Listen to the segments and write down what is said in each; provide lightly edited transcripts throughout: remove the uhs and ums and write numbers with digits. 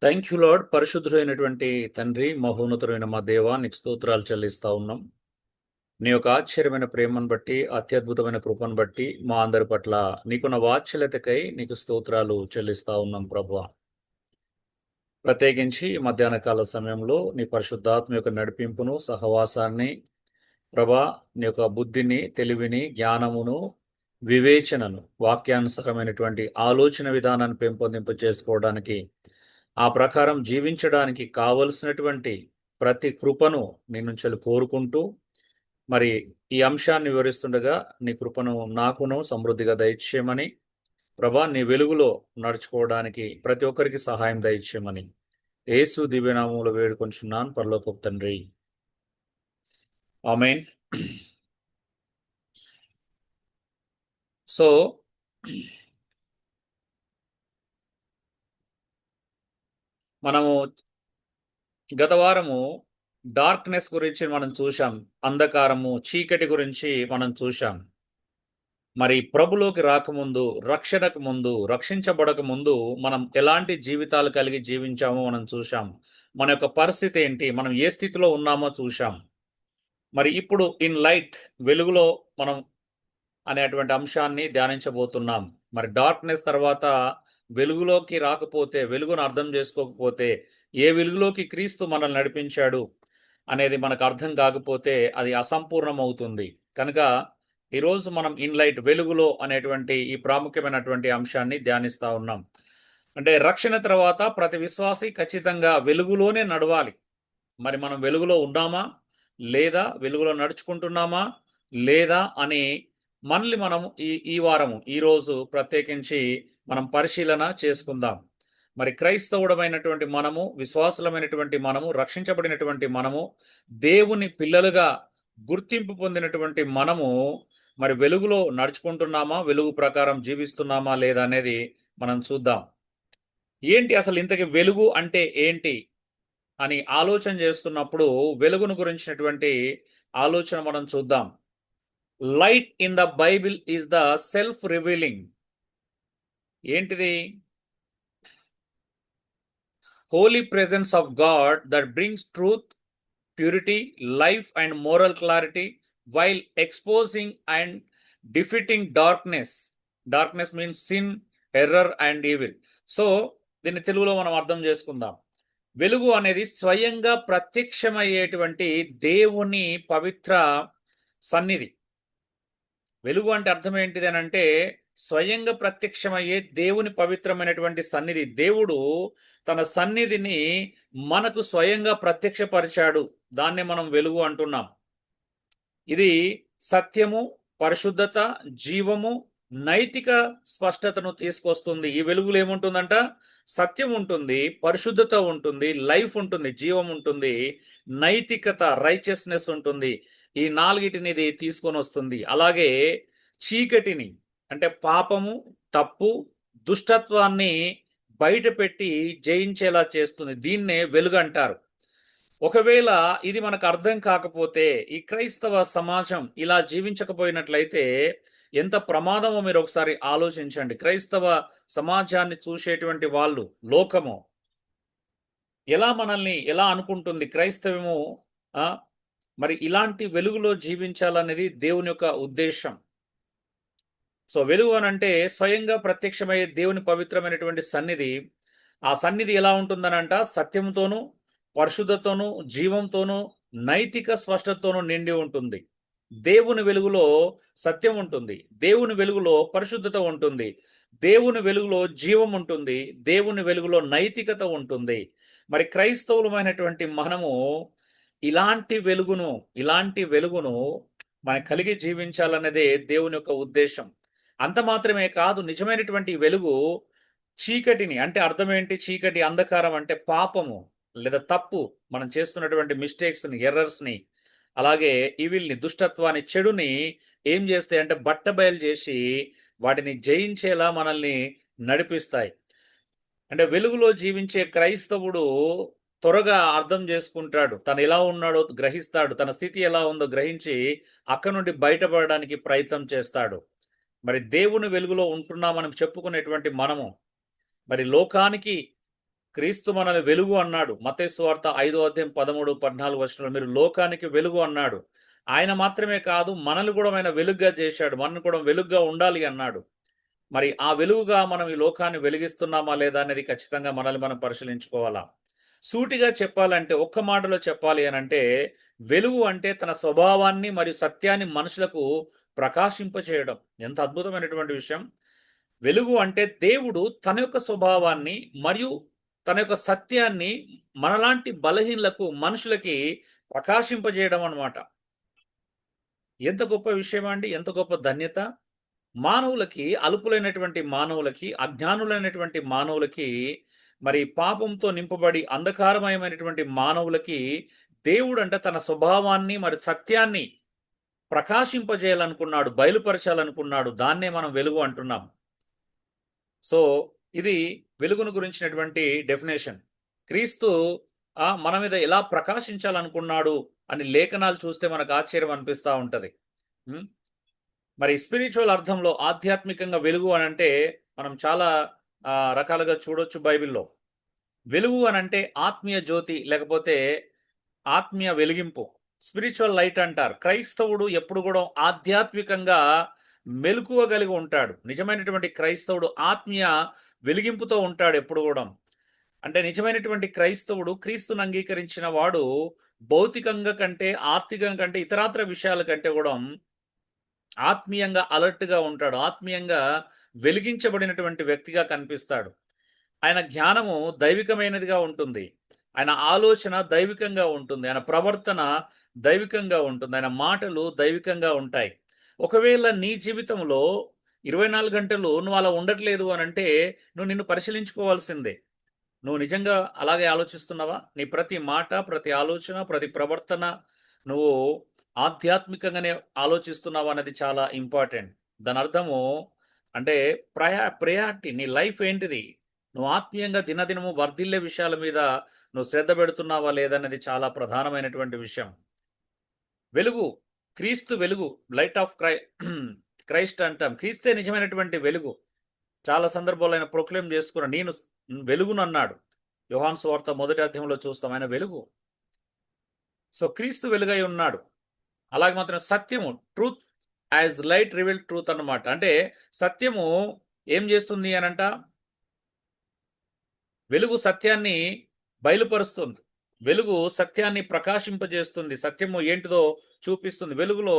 Thank you lord. పరిశుద్ధుడైనటువంటి తండ్రి, మహోన్నతుడైన మా దేవా, నీకు స్తోత్రాలు చెల్లిస్తా ఉన్నాం. నీ యొక్క ఆశ్చర్యమైన ప్రేమను బట్టి, అత్యద్భుతమైన కృపను బట్టి మా అందరి పట్ల నీకున్న వాత్సల్యతకై నీకు స్తోత్రాలు చెల్లిస్తా ఉన్నాం ప్రభువా. ప్రత్యేకించి ఈ మధ్యాహ్న కాల సమయంలో నీ పరిశుద్ధాత్మ యొక్క నడిపింపును, సహవాసాన్ని, ప్రభా, నీ యొక్క బుద్ధిని, తెలివిని, జ్ఞానమును, వివేచనను, వాక్యానుసారమైనటువంటి ఆలోచన విధానాన్ని పెంపొందింప చేసుకోవడానికి, ఆ ప్రకారం జీవించడానికి కావలసినటువంటి ప్రతి కృపను నీ నుంచి కోరుకుంటూ, మరి ఈ అంశాన్ని వివరిస్తుండగా నీ కృపను నాకును సమృద్ధిగా దయచేయమని, ప్రభా, నీ వెలుగులో నడుచుకోవడానికి ప్రతి ఒక్కరికి సహాయం దయచేయమని యేసు దివ్యనామంలో వేడుకొంచున్నాను పరలోకపు తండ్రి. ఆమేన్. సో మనము గత వారము డార్క్నెస్ గురించి మనం చూశాం. అంధకారము, చీకటి గురించి మనం చూశాం. మరి ప్రభులోకి రాకముందు, రక్షణకు ముందు, రక్షించబడక ముందు మనం ఎలాంటి జీవితాలు కలిగి జీవించామో మనం చూశాం. మన యొక్క పరిస్థితి ఏంటి, మనం ఏ స్థితిలో ఉన్నామో చూశాం. మరి ఇప్పుడు ఇన్ లైట్, వెలుగులో మనం అనేటువంటి అంశాన్ని ధ్యానించబోతున్నాం. మరి డార్క్నెస్ తర్వాత వెలుగులోకి రాకపోతే, వెలుగును అర్థం చేసుకోకపోతే, ఏ వెలుగులోకి క్రీస్తు మనల్ని నడిపించాడు అనేది మనకు అర్థం కాకపోతే అది అసంపూర్ణం అవుతుంది. కనుక ఈరోజు మనం ఇన్లైట్, వెలుగులో అనేటువంటి ఈ ప్రాముఖ్యమైనటువంటి అంశాన్ని ధ్యానిస్తా ఉన్నాం. అంటే రక్షణ తర్వాత ప్రతి విశ్వాసి ఖచ్చితంగా వెలుగులోనే నడవాలి. మరి మనం వెలుగులో ఉన్నామా లేదా, వెలుగులో నడుచుకుంటున్నామా లేదా అని మనల్ని మనం ఈ వారము, ఈరోజు ప్రత్యేకించి మనం పరిశీలన చేసుకుందాం. మరి క్రైస్తవుడమైనటువంటి మనము, విశ్వాసులమైనటువంటి మనము, రక్షించబడినటువంటి మనము, దేవుని పిల్లలుగా గుర్తింపు పొందినటువంటి మనము మరి వెలుగులో నడుచుకుంటున్నామా, వెలుగు ప్రకారం జీవిస్తున్నామా లేదా అనేది మనం చూద్దాం. ఏంటి అసలు ఇంతకీ వెలుగు అంటే ఏంటి అని ఆలోచన చేస్తున్నప్పుడు వెలుగును గురించినటువంటి ఆలోచన మనం చూద్దాం. Light in the Bible is the self revealing. ఏంటిది? Holy presence of God that brings truth, purity, life and moral clarity while exposing and defeating darkness. Darkness means sin, error and evil. So దీన్ని తెలుగులో మనం అర్థం చేసుకుందాం. వెలుగు అనేది స్వయంగా ప్రత్యక్షమయ్యేటువంటి దేవుని పవిత్ర సన్నిధి. వెలుగు అంటే అర్థం ఏంటిది అని అంటే, స్వయంగా ప్రత్యక్షమయ్యే దేవుని పవిత్రమైనటువంటి సన్నిధి. దేవుడు తన సన్నిధిని మనకు స్వయంగా ప్రత్యక్షపరిచాడు. దాన్నే మనం వెలుగు అంటున్నాం. ఇది సత్యము, పరిశుద్ధత, జీవము, నైతిక స్పష్టతను తీసుకొస్తుంది. ఈ వెలుగులో ఏముంటుందంట? సత్యం ఉంటుంది, పరిశుద్ధత ఉంటుంది, లైఫ్ ఉంటుంది, జీవం ఉంటుంది, నైతికత, రైచియస్నెస్ ఉంటుంది. ఈ నాలుగిటిని ఇది తీసుకొని వస్తుంది. అలాగే చీకటిని, అంటే పాపము, తప్పు, దుష్టత్వాన్ని బయటపెట్టి జయించేలా చేస్తుంది. దీన్నే వెలుగు అంటారు. ఒకవేళ ఇది మనకు అర్థం కాకపోతే, ఈ క్రైస్తవ సమాజం ఇలా జీవించకపోయినట్లయితే ఎంత ప్రమాదమో మీరు ఒకసారి ఆలోచించండి. క్రైస్తవ సమాజాన్ని చూసేటువంటి వాళ్ళు, లోకము ఎలా మనల్ని ఎలా అనుకుంటుంది? క్రైస్తవము ఆ మరి ఇలాంటి వెలుగులో జీవించాలనేది దేవుని యొక్క ఉద్దేశం. సో వెలుగు అని అంటే స్వయంగా ప్రత్యక్షమయ్యే దేవుని పవిత్రమైనటువంటి సన్నిధి. ఆ సన్నిధి ఎలా ఉంటుందనంట? సత్యంతోనూ, పరిశుద్ధతోనూ, జీవంతోనూ, నైతిక స్పష్టతతోనూ నిండి ఉంటుంది. దేవుని వెలుగులో సత్యం ఉంటుంది, దేవుని వెలుగులో పరిశుద్ధత ఉంటుంది, దేవుని వెలుగులో జీవం ఉంటుంది, దేవుని వెలుగులో నైతికత ఉంటుంది. మరి క్రైస్తవులమైనటువంటి మనము ఇలాంటి వెలుగును మనం కలిగి జీవించాలన్నదే దేవుని యొక్క ఉద్దేశం. అంత మాత్రమే కాదు, నిజమైనటువంటి వెలుగు చీకటిని, అంటే అర్థం ఏంటి? చీకటి, అంధకారం అంటే పాపము లేదా తప్పు, మనం చేస్తున్నటువంటి మిస్టేక్స్ని, ఎర్రర్స్ని, అలాగే ఈవిల్ని, దుష్టత్వాన్ని, చెడుని ఏం చేస్తాయి అంటే బట్టబయలు చేసి వాటిని జయించేలా మనల్ని నడిపిస్తాయి. అంటే వెలుగులో జీవించే క్రైస్తవుడు త్వరగా అర్థం చేసుకుంటాడు, తను ఎలా ఉన్నాడో గ్రహిస్తాడు, తన స్థితి ఎలా ఉందో గ్రహించి అక్కడ నుండి బయటపడడానికి ప్రయత్నం చేస్తాడు. మరి దేవుని వెలుగులో ఉంటున్నామని చెప్పుకునేటువంటి మనము మరి లోకానికి క్రీస్తు మనల్ని వెలుగు అన్నాడు. మత్తయి సువార్త 5:13-14 మీరు లోకానికి వెలుగు అన్నాడు. ఆయన మాత్రమే కాదు, మనల్ని కూడా ఆయన వెలుగుగా చేశాడు. మనల్ని కూడా వెలుగుగా ఉండాలి అన్నాడు. మరి ఆ వెలుగుగా మనం ఈ లోకాన్ని వెలిగిస్తున్నామా లేదా అనేది ఖచ్చితంగా మనల్ని మనం పరిశీలించుకోవాలా. సూటిగా చెప్పాలంటే, ఒక్క మాటలో చెప్పాలి అనంటే, వెలుగు అంటే తన స్వభావాన్ని మరియు సత్యాన్ని మనుషులకు ప్రకాశింపచేయడం. ఎంత అద్భుతమైనటువంటి విషయం. వెలుగు అంటే దేవుడు తన యొక్క స్వభావాన్ని మరియు తన యొక్క సత్యాన్ని మనలాంటి బలహీనులకు, మనుషులకి ప్రకాశింపజేయడం అన్నమాట. ఎంత గొప్ప విషయం అండి! ఎంత గొప్ప ధన్యత! మానవులకి, అల్పులైనటువంటి మానవులకి, అజ్ఞానులైనటువంటి మానవులకి, మరి పాపంతో నింపబడి అంధకారమయమైనటువంటి మానవులకి దేవుడంట తన స్వభావాన్ని మరి సత్యాన్ని ప్రకాశింపజేయాలనుకున్నాడు, బయలుపరచాలనుకున్నాడు. దాన్నే మనం వెలుగు అంటున్నాం. సో ఇది వెలుగును గురించినటువంటి డెఫినేషన్. క్రీస్తు మన మీద ఎలా ప్రకాశించాలనుకున్నాడు అని లేఖనాలు చూస్తే మనకు ఆశ్చర్యం అనిపిస్తా ఉంటది. మరి స్పిరిచువల్ అర్థంలో ఆధ్యాత్మికంగా వెలుగు అనంటే మనం చాలా రకాలుగా చూడొచ్చు బైబిల్లో. వెలుగు అనంటే ఆత్మీయ జ్యోతి, లేకపోతే ఆత్మీయ వెలిగింపు, స్పిరిచువల్ లైట్ అంటారు. క్రైస్తవుడు ఎప్పుడు కూడా ఆధ్యాత్మికంగా మెలకువ కలిగి ఉంటాడు. నిజమైనటువంటి క్రైస్తవుడు ఆత్మీయ వెలిగింపుతో ఉంటాడు ఎప్పుడు కూడా. అంటే నిజమైనటువంటి క్రైస్తవుడు, క్రీస్తును అంగీకరించిన వాడు భౌతికంగా కంటే, ఆర్థికంగా కంటే, ఇతరాతర విషయాల కంటే కూడా ఆత్మీయంగా అలర్ట్గా ఉంటాడు. ఆత్మీయంగా వెలిగించబడినటువంటి వ్యక్తిగా కనిపిస్తాడు. ఆయన జ్ఞానము దైవికమైనదిగా ఉంటుంది. ఆయన ఆలోచన దైవికంగా ఉంటుంది. ఆయన ప్రవర్తన దైవికంగా ఉంటుంది. ఆయన మాటలు దైవికంగా ఉంటాయి. ఒకవేళ నీ జీవితంలో 24 గంటలు నువ్వు అలా ఉండట్లేదు అనంటే నువ్వు నిన్ను పరిశీలించుకోవాల్సిందే. నువ్వు నిజంగా అలాగే ఆలోచిస్తున్నావా? నీ ప్రతి మాట, ప్రతి ఆలోచన, ప్రతి ప్రవర్తన నువ్వు ఆధ్యాత్మికంగానే ఆలోచిస్తున్నావా అనేది చాలా ఇంపార్టెంట్. దాని అర్థము అంటే ప్రయారిటీ నీ లైఫ్ ఏంటిది? నువ్వు ఆత్మీయంగా దినదినము వర్ధిల్లే విషయాల మీద నువ్వు శ్రద్ధ పెడుతున్నావా లేదనేది చాలా ప్రధానమైనటువంటి విషయం. వెలుగు, క్రీస్తు వెలుగు, లైట్ ఆఫ్ క్రైస్ట్ అంటాం. క్రీస్తే నిజమైనటువంటి వెలుగు. చాలా సందర్భాల్లో ఆయన ప్రొక్లెయిమ్ చేసుకున్నాడు, నేను వెలుగునన్నాడు. యోహాను సువార్త 1వ అధ్యాయంలో చూస్తాం, ఆయన వెలుగు. సో క్రీస్తు వెలుగై ఉన్నాడు. అలాగే మాత్రం సత్యము, truth as light reveal truth అన్నమాట. అంటే సత్యము ఏం చేస్తుంది అనంట? వెలుగు సత్యాన్ని బయలుపరుస్తుంది. వెలుగు సత్యాన్ని ప్రకాశింపజేస్తుంది. సత్యము ఏంటిదో చూపిస్తుంది. వెలుగులో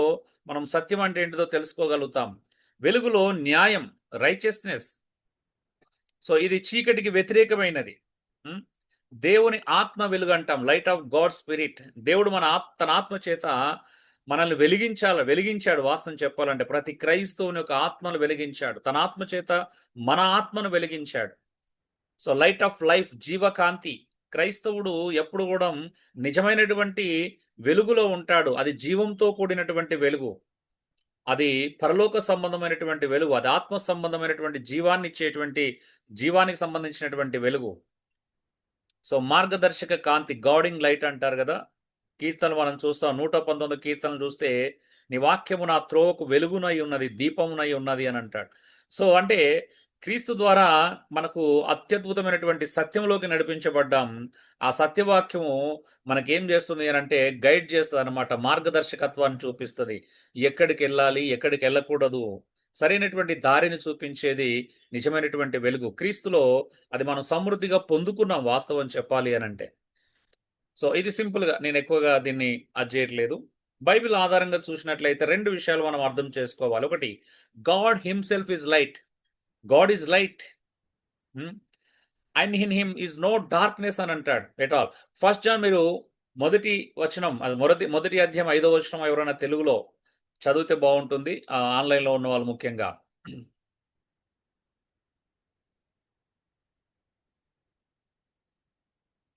మనం సత్యం అంటే ఏంటిదో తెలుసుకోగలుగుతాం. వెలుగులో న్యాయం, రైచియస్నెస్. సో ఇది చీకటికి వ్యతిరేకమైనది. దేవుని ఆత్మ వెలుగు అంటాం, లైట్ ఆఫ్ గాడ్ స్పిరిట్. దేవుడు తన ఆత్మ చేత మనల్ని వెలిగించాడు. వాస్తవం చెప్పాలంటే ప్రతి క్రైస్తవుని యొక్క ఆత్మను వెలిగించాడు. తన ఆత్మ చేత మన ఆత్మను వెలిగించాడు. సో లైట్ ఆఫ్ లైఫ్, జీవకాంతి. క్రైస్తవుడు ఎప్పుడు కూడా నిజమైనటువంటి వెలుగులో ఉంటాడు. అది జీవంతో కూడినటువంటి వెలుగు, అది పరలోక సంబంధమైనటువంటి వెలుగు, అది ఆత్మ సంబంధమైనటువంటి జీవాన్ని ఇచ్చేటువంటి, జీవానికి సంబంధించినటువంటి వెలుగు. సో మార్గదర్శక కాంతి, గార్డింగ్ లైట్ అంటారు కదా. కీర్తనలు మనం చూస్తాం, 119 కీర్తనలు చూస్తే నీ వాక్యము నా త్రోవకు వెలుగునై ఉన్నది, దీపమునై ఉన్నది అని అంటాడు. సో అంటే క్రీస్తు ద్వారా మనకు అత్యద్భుతమైనటువంటి సత్యంలోకి నడిపించబడ్డాం. ఆ సత్యవాక్యము మనకేం చేస్తుంది అని అంటే గైడ్ చేస్తుంది అనమాట, మార్గదర్శకత్వాన్ని చూపిస్తుంది. ఎక్కడికి వెళ్ళాలి, ఎక్కడికి వెళ్ళకూడదు, సరైనటువంటి దారిని చూపించేది నిజమైనటువంటి వెలుగు. క్రీస్తులో అది మనం సమృద్ధిగా పొందుకున్నాం వాస్తవం చెప్పాలి అని అంటే. సో ఇది సింపుల్గా, నేను ఎక్కువగా దీన్ని చేయట్లేదు. బైబిల్ ఆధారంగా చూసినట్లయితే 2 విషయాలు మనం అర్థం చేసుకోవాలి. ఒకటి, God himself is light. God is light and in him is no darkness అని అంటాడు ఎట్ ఆల్. ఫస్ట్ జాన్ మీరు మొదటి వచనం, అది మొదటి అధ్యాయం 5వ వచనం ఎవరైనా తెలుగులో చదివితే బాగుంటుంది, ఆన్లైన్లో ఉన్న వాళ్ళు ముఖ్యంగా.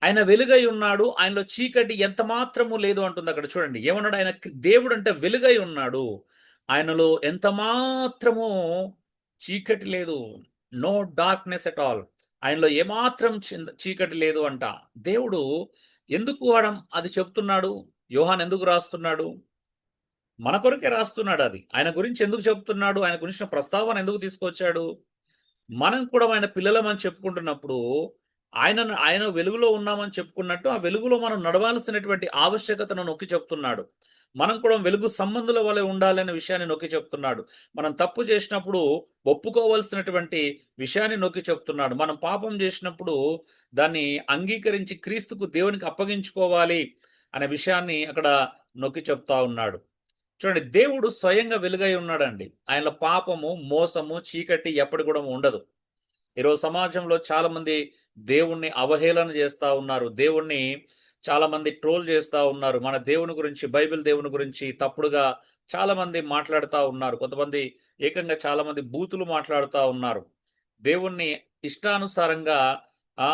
ఆయన వెలుగై ఉన్నాడు, ఆయనలో చీకటి ఎంత మాత్రము లేదు అంటుంది అక్కడ. చూడండి ఏమన్నాడు, ఆయన దేవుడు అంటే వెలుగై ఉన్నాడు, ఆయనలో ఎంత మాత్రము చీకటి లేదు. No darkness at all. ఆయనలో ఏమాత్రం చీకటి లేదు అంట. దేవుడు ఎందుకు అది చెప్తున్నాడు? యోహాన్ ఎందుకు రాస్తున్నాడు? మన కొరకే రాస్తున్నాడు. అది ఆయన గురించి ఎందుకు చెప్తున్నాడు? ఆయన గురించిన ప్రస్తావన ఎందుకు తీసుకొచ్చాడు? మనం కూడా ఆయన పిల్లలమని చెప్పుకుంటున్నప్పుడు ఆయన వెలుగులో ఉన్నామని చెప్పుకున్నట్టు ఆ వెలుగులో మనం నడవాల్సినటువంటి ఆవశ్యకతను నొక్కి చెప్తున్నాడు. మనం కూడా వెలుగు సంబంధుల వలె ఉండాలనే విషయాన్ని నొక్కి చెప్తున్నాడు. మనం తప్పు చేసినప్పుడు ఒప్పుకోవాల్సినటువంటి విషయాన్ని నొక్కి చెప్తున్నాడు. మనం పాపం చేసినప్పుడు దాన్ని అంగీకరించి క్రీస్తుకు దేవునికి అప్పగించుకోవాలి అనే విషయాన్ని అక్కడ నొక్కి చెప్తా ఉన్నాడు. చూడండి, దేవుడు స్వయంగా వెలుగై ఉన్నాడండి. ఆయనలో పాపము, మోసము, చీకటి ఎప్పటి కూడా ఉండదు. ఈరోజు సమాజంలో చాలా మంది దేవుణ్ణి అవహేళన చేస్తా ఉన్నారు. దేవుణ్ణి చాలా మంది ట్రోల్ చేస్తా ఉన్నారు. మన దేవుని గురించి, బైబిల్ దేవుని గురించి తప్పుడుగా చాలా మంది మాట్లాడుతా ఉన్నారు. కొంతమంది ఏకంగా చాలా మంది బూతులు మాట్లాడుతా ఉన్నారు. దేవుణ్ణి ఇష్టానుసారంగా ఆ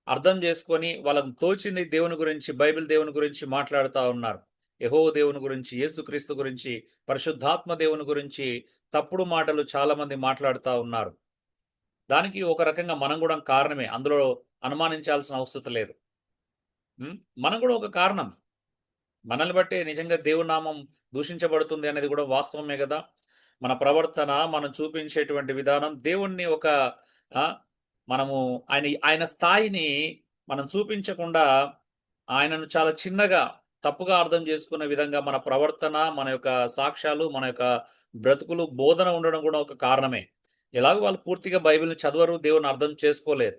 అర్థం చేసుకొని వాళ్ళకు తోచింది దేవుని గురించి, బైబిల్ దేవుని గురించి మాట్లాడుతా ఉన్నారు. యెహోవా దేవుని గురించి, యేసుక్రీస్తు గురించి, పరిశుద్ధాత్మ దేవుని గురించి తప్పుడు మాటలు చాలా మంది మాట్లాడుతా ఉన్నారు. దానికి ఒక రకంగా మనం కూడా కారణమే. అందులో అనుమానించాల్సిన అవసరం లేదు. మనం కూడా ఒక కారణం. మనల్ని బట్టే నిజంగా దేవుని నామం దూషించబడుతుంది అనేది కూడా వాస్తవమే కదా! మన ప్రవర్తన, మనం చూపించేటువంటి విధానం దేవుణ్ణి ఒక ఆహ్, మనము ఆయన స్థాయిని మనం చూపించకుండా ఆయనను చాలా చిన్నగా, తప్పుగా అర్థం చేసుకునే విధంగా మన ప్రవర్తన, మన యొక్క సాక్ష్యాలు, మన యొక్క బ్రతుకులు, బోధన ఉండడం కూడా ఒక కారణమే. ఎలాగో వాళ్ళు పూర్తిగా బైబిల్‌ని చదవరు, దేవుని అర్థం చేసుకోలేరు.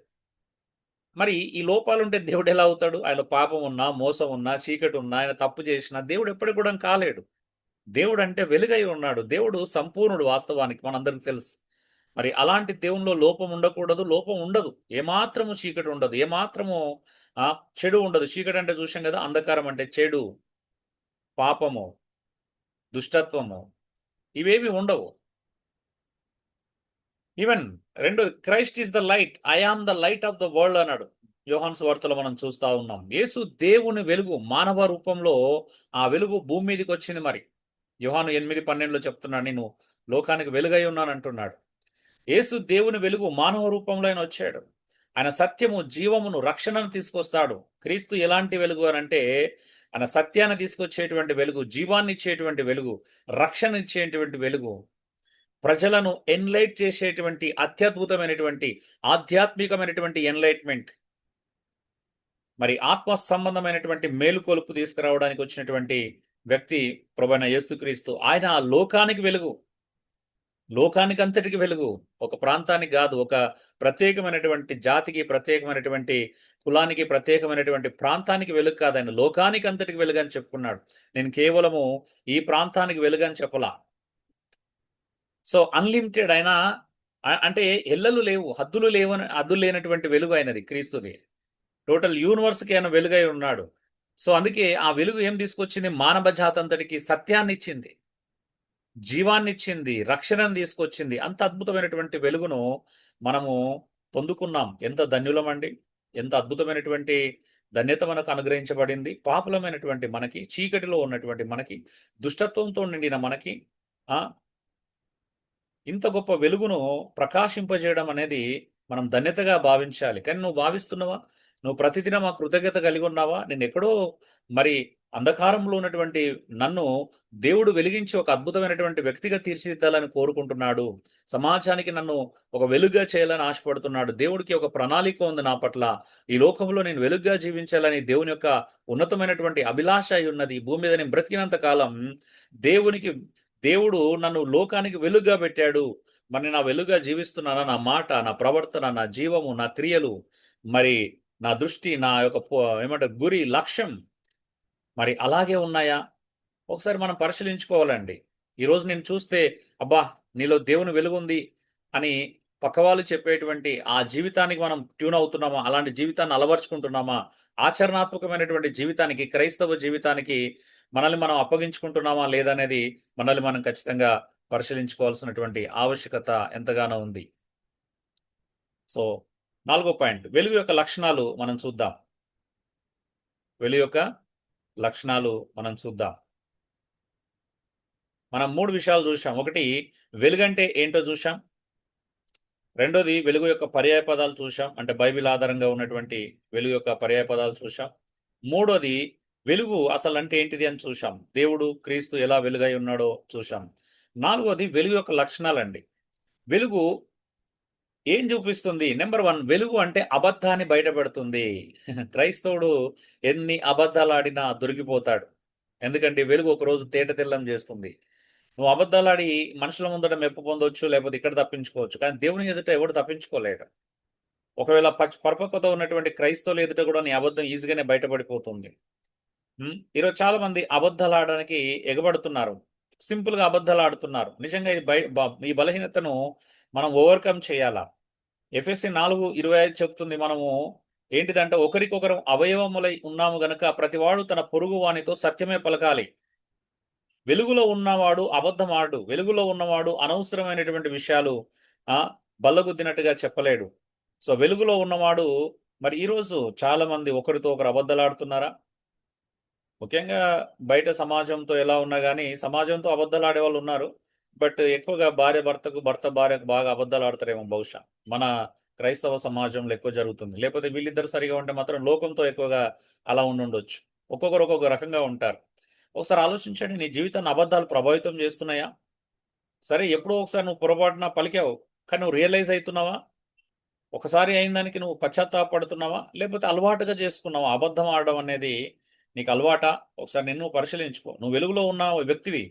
మరి ఈ లోపాలుంటే దేవుడెలా అవుతాడు? ఆయనలో పాపం ఉన్నా, మోసం ఉన్నా, చీకటి ఉన్నా, ఆయన తప్పు చేసినా దేవుడు ఎప్పటికి కూడా కాలేడు. దేవుడంటే వెలుగై ఉన్నాడు. దేవుడు సంపూర్ణుడు వాస్తవానికి మనందరికి తెలుసు. మరి అలాంటి దేవునిలో లోపం ఉండకూడదు. లోపం ఉండదు. ఏమాత్రము చీకటి ఉండదు. ఏమాత్రము చెడు ఉండదు. చీకటి అంటే చూసాం గదా! అంధకారం అంటే చెడు, పాపము, దుష్టత్వము ఇవేవి ఉండవు. ఈవెన్ రెండోది Christ is the light. I am the light of the world అన్నాడు. యోహాను సువార్తలో మనం చూస్తా ఉన్నాం. యేసు దేవుని వెలుగు మానవ రూపంలో ఆ వెలుగు భూమి మీదకొచ్చింది మరి. యోహాను 8:12లో చెప్తున్నాడు. నేను లోకానికి వెలుగై ఉన్నానంటున్నాడు. యేసు దేవుని వెలుగు మానవ రూపంలో ఆయన వచ్చాడు. ఆయన సత్యము, జీవమును, రక్షణను తీసుకొస్తాడు. క్రీస్తు ఎలాంటి వెలుగు అనంటే ఆయన సత్యాన్ని తీసుకొచ్చేటువంటి వెలుగు, జీవాన్ని ఇచ్చేటువంటి వెలుగు, రక్షణ ఇచ్చేటువంటి వెలుగు, ప్రజలను ఎన్లైట్ చేసేటువంటి అత్యద్భుతమైనటువంటి ఆధ్యాత్మికమైనటువంటి ఎన్లైట్మెంట్, మరి ఆత్మ సంబంధమైనటువంటి మేలుకొలుపు తీసుకురావడానికి వచ్చినటువంటి వ్యక్తి ప్రభువైన యేసుక్రీస్తు. ఆయన లోకానికి వెలుగు. లోకానికంతటికి వెలుగు. ఒక ప్రాంతానికి గాదు. ఒక ప్రత్యేకమైనటువంటి జాతికి, ప్రత్యేకమైనటువంటి కులానికి, ప్రత్యేకమైనటువంటి ప్రాంతానికి వెలుగు కాదు. ఆయన లోకానికంతటికి వెలుగని చెప్పుకున్నాడు. నేను కేవలము ఈ ప్రాంతానికి వెలుగని చెప్పలా. సో, అన్‌లిమిటెడ్ ఆయన అంటే ఎల్లలు లేవు, హద్దులు లేవని, హద్దులు లేనటువంటి వెలుగు ఆయనది క్రీస్తుది. టోటల్ యూనివర్స్‌కి ఆయన వెలుగై ఉన్నాడు. సో, అందుకే ఆ వెలుగు ఏం తీసుకొచ్చింది? మానవ జాతంతటికి సత్యాన్నిచ్చింది. జీవాన్నిచ్చింది, రక్షణను తీసుకొచ్చింది. అంత అద్భుతమైనటువంటి వెలుగును మనము పొందుకున్నాం. ఎంత ధన్యులమండి! ఎంత అద్భుతమైనటువంటి ధన్యత మనకు అనుగ్రహించబడింది. పాపులమైనటువంటి మనకి, చీకటిలో ఉన్నటువంటి మనకి, దుష్టత్వంతో నిండిన మనకి ఆ! ఇంత గొప్ప వెలుగును ప్రకాశింపజేయడం అనేది మనం ధన్యతగా భావించాలి. కానీ నువ్వు భావిస్తున్నావా? నువ్వు ప్రతిదినం ఆ కృతజ్ఞత కలిగి ఉన్నావా? నేనెక్కడో మరి అంధకారంలో ఉన్నటువంటి నన్ను దేవుడు వెలిగించి ఒక అద్భుతమైనటువంటి వ్యక్తిగా తీర్చిదిద్దాలని కోరుకుంటున్నాడు. సమాజానికి నన్ను ఒక వెలుగుగా చేయాలని ఆశపడుతున్నాడు. దేవుడికి ఒక ప్రణాళిక ఉంది నా పట్ల. ఈ లోకంలో నేను వెలుగుగా జీవించాలని దేవుని యొక్క ఉన్నతమైనటువంటి అభిలాష అయి ఉన్నది. ఈ భూమి మీద నేను బ్రతికినంత కాలం దేవునికి దేవుడు నన్ను లోకానికి వెలుగుగా పెట్టాడు. మరి నా వెలుగుగా జీవిస్తున్నానా? నా మాట, నా ప్రవర్తన, నా జీవము, నా క్రియలు, మరి నా దృష్టి, నా యొక్క ఏమంటారు గురి, లక్ష్యం మరి అలాగే ఉన్నాయా? ఒకసారి మనం పరిశీలించుకోవాలండి. ఈరోజు నేను చూస్తే, అబ్బా! నీలో దేవుని వెలుగుంది అని పక్కవాళ్ళు చెప్పేటువంటి ఆ జీవితానికి మనం ట్యూన్ అవుతున్నామా? అలాంటి జీవితాన్ని అలవరుచుకుంటున్నామా? ఆచరణాత్మకమైనటువంటి జీవితానికి, క్రైస్తవ జీవితానికి మనల్ని మనం అప్పగించుకుంటున్నామా? లేదనేది మనల్ని మనం ఖచ్చితంగా పరిశీలించుకోవాల్సినటువంటి ఆవశ్యకత ఎంతగానో ఉంది. సో, 4 పాయింట్ వెలుగు యొక్క లక్షణాలు మనం చూద్దాం. వెలుగు యొక్క లక్షణాలు మనం చూద్దాం. మనం 3 విషయాలు చూశాం. ఒకటి, వెలుగంటే ఏంటో చూశాం. రెండోది, వెలుగు యొక్క పర్యాయ పదాలు చూశాం. అంటే బైబిల్ ఆధారంగా ఉన్నటువంటి వెలుగు యొక్క పర్యాయ పదాలు చూశాం. మూడోది, వెలుగు అసలంటే ఏంటిది అని చూశాం. దేవుడు, క్రీస్తు ఎలా వెలుగై ఉన్నాడో చూశాం. నాలుగోది, వెలుగు యొక్క లక్షణాలండి. వెలుగు ఏం చూపిస్తుంది? నెంబర్ 1 వెలుగు అంటే అబద్ధాన్ని బయటపెడుతుంది. క్రైస్తవుడు ఎన్ని అబద్ధాలాడినా దొరికిపోతాడు. ఎందుకంటే వెలుగు ఒకరోజు తేట తెల్లం చేస్తుంది. నువ్వు అబద్ధాలాడి మనుషుల ముందట మెప్పు పొందొచ్చు, లేకపోతే ఇక్కడ తప్పించుకోవచ్చు. కానీ దేవుని ఎదుట ఎవడు తప్పించుకోలేడు. ఒకవేళ పరిపక్వత ఉన్నటువంటి క్రైస్తవుల ఎదుట కూడా నీ అబద్ధం ఈజీగానే బయటపడిపోతుంది. ఈరోజు చాలా మంది అబద్ధాలాడడానికి ఎగబడుతున్నారు. సింపుల్‌గా అబద్ధాలాడుతున్నారు. నిజంగా ఇది ఈ బలహీనతను మనం ఓవర్‌కమ్ చేయాలా? ఎఫెసీ 4:25 చెప్తుంది మనము ఏంటిదంటే ఒకరికొకరం అవయవములై ఉన్నాము గనక ప్రతివాడు తన పొరుగు వానితో సత్యమే పలకాలి. వెలుగులో ఉన్నవాడు అబద్ధమాడు. వెలుగులో ఉన్నవాడు అనవసరమైనటువంటి విషయాలు ఆ బల్లగుద్దినట్టుగా చెప్పలేడు. సో వెలుగులో ఉన్నవాడు మరి ఈరోజు చాలా మంది ఒకరితో ఒకరు అబద్ధాలాడుతున్నారా? ముఖ్యంగా బయట సమాజంతో ఎలా ఉన్నా గానీ, సమాజంతో అబద్ధాలాడే వాళ్ళున్నారు. బట్ ఎక్కువగా భార్య భర్తకు, భర్త భార్యకు బాగా అబద్ధాలాడతారేమో బహుశా. మన క్రైస్తవ సమాజంలో ఎక్కువ జరుగుతుంది. లేపోతే వీళ్ళిద్దరు సరిగా ఉంటే మాత్రం లోకంతో ఎక్కువగా అలా ఉండుండొచ్చు. ఒక్కొక్కరు ఒక్కొక్క రకంగా ఉంటారు. ఒకసారి ఆలోచించండి, నీ జీవితాన్ని అబద్ధాలు ప్రభావితం చేస్తున్నాయా? సరే ఎప్పుడో ఒకసారి నువ్వు పొరపాటున పలికావు. కానీ నువ్వు రియలైజ్ అయితున్నావా? ఒకసారి అయిన దానికి నువ్వు పశ్చాత్తాపపడుతున్నావా? లేకపోతే అలవాటుగా చేసుకున్నావా? అబద్ధం ఆడడం అనేది నీకు అలవాటా? ఒకసారి నిన్ను పరిశీలించుకో. నువ్వు వెలుగులో ఉన్న వ్యక్తివి.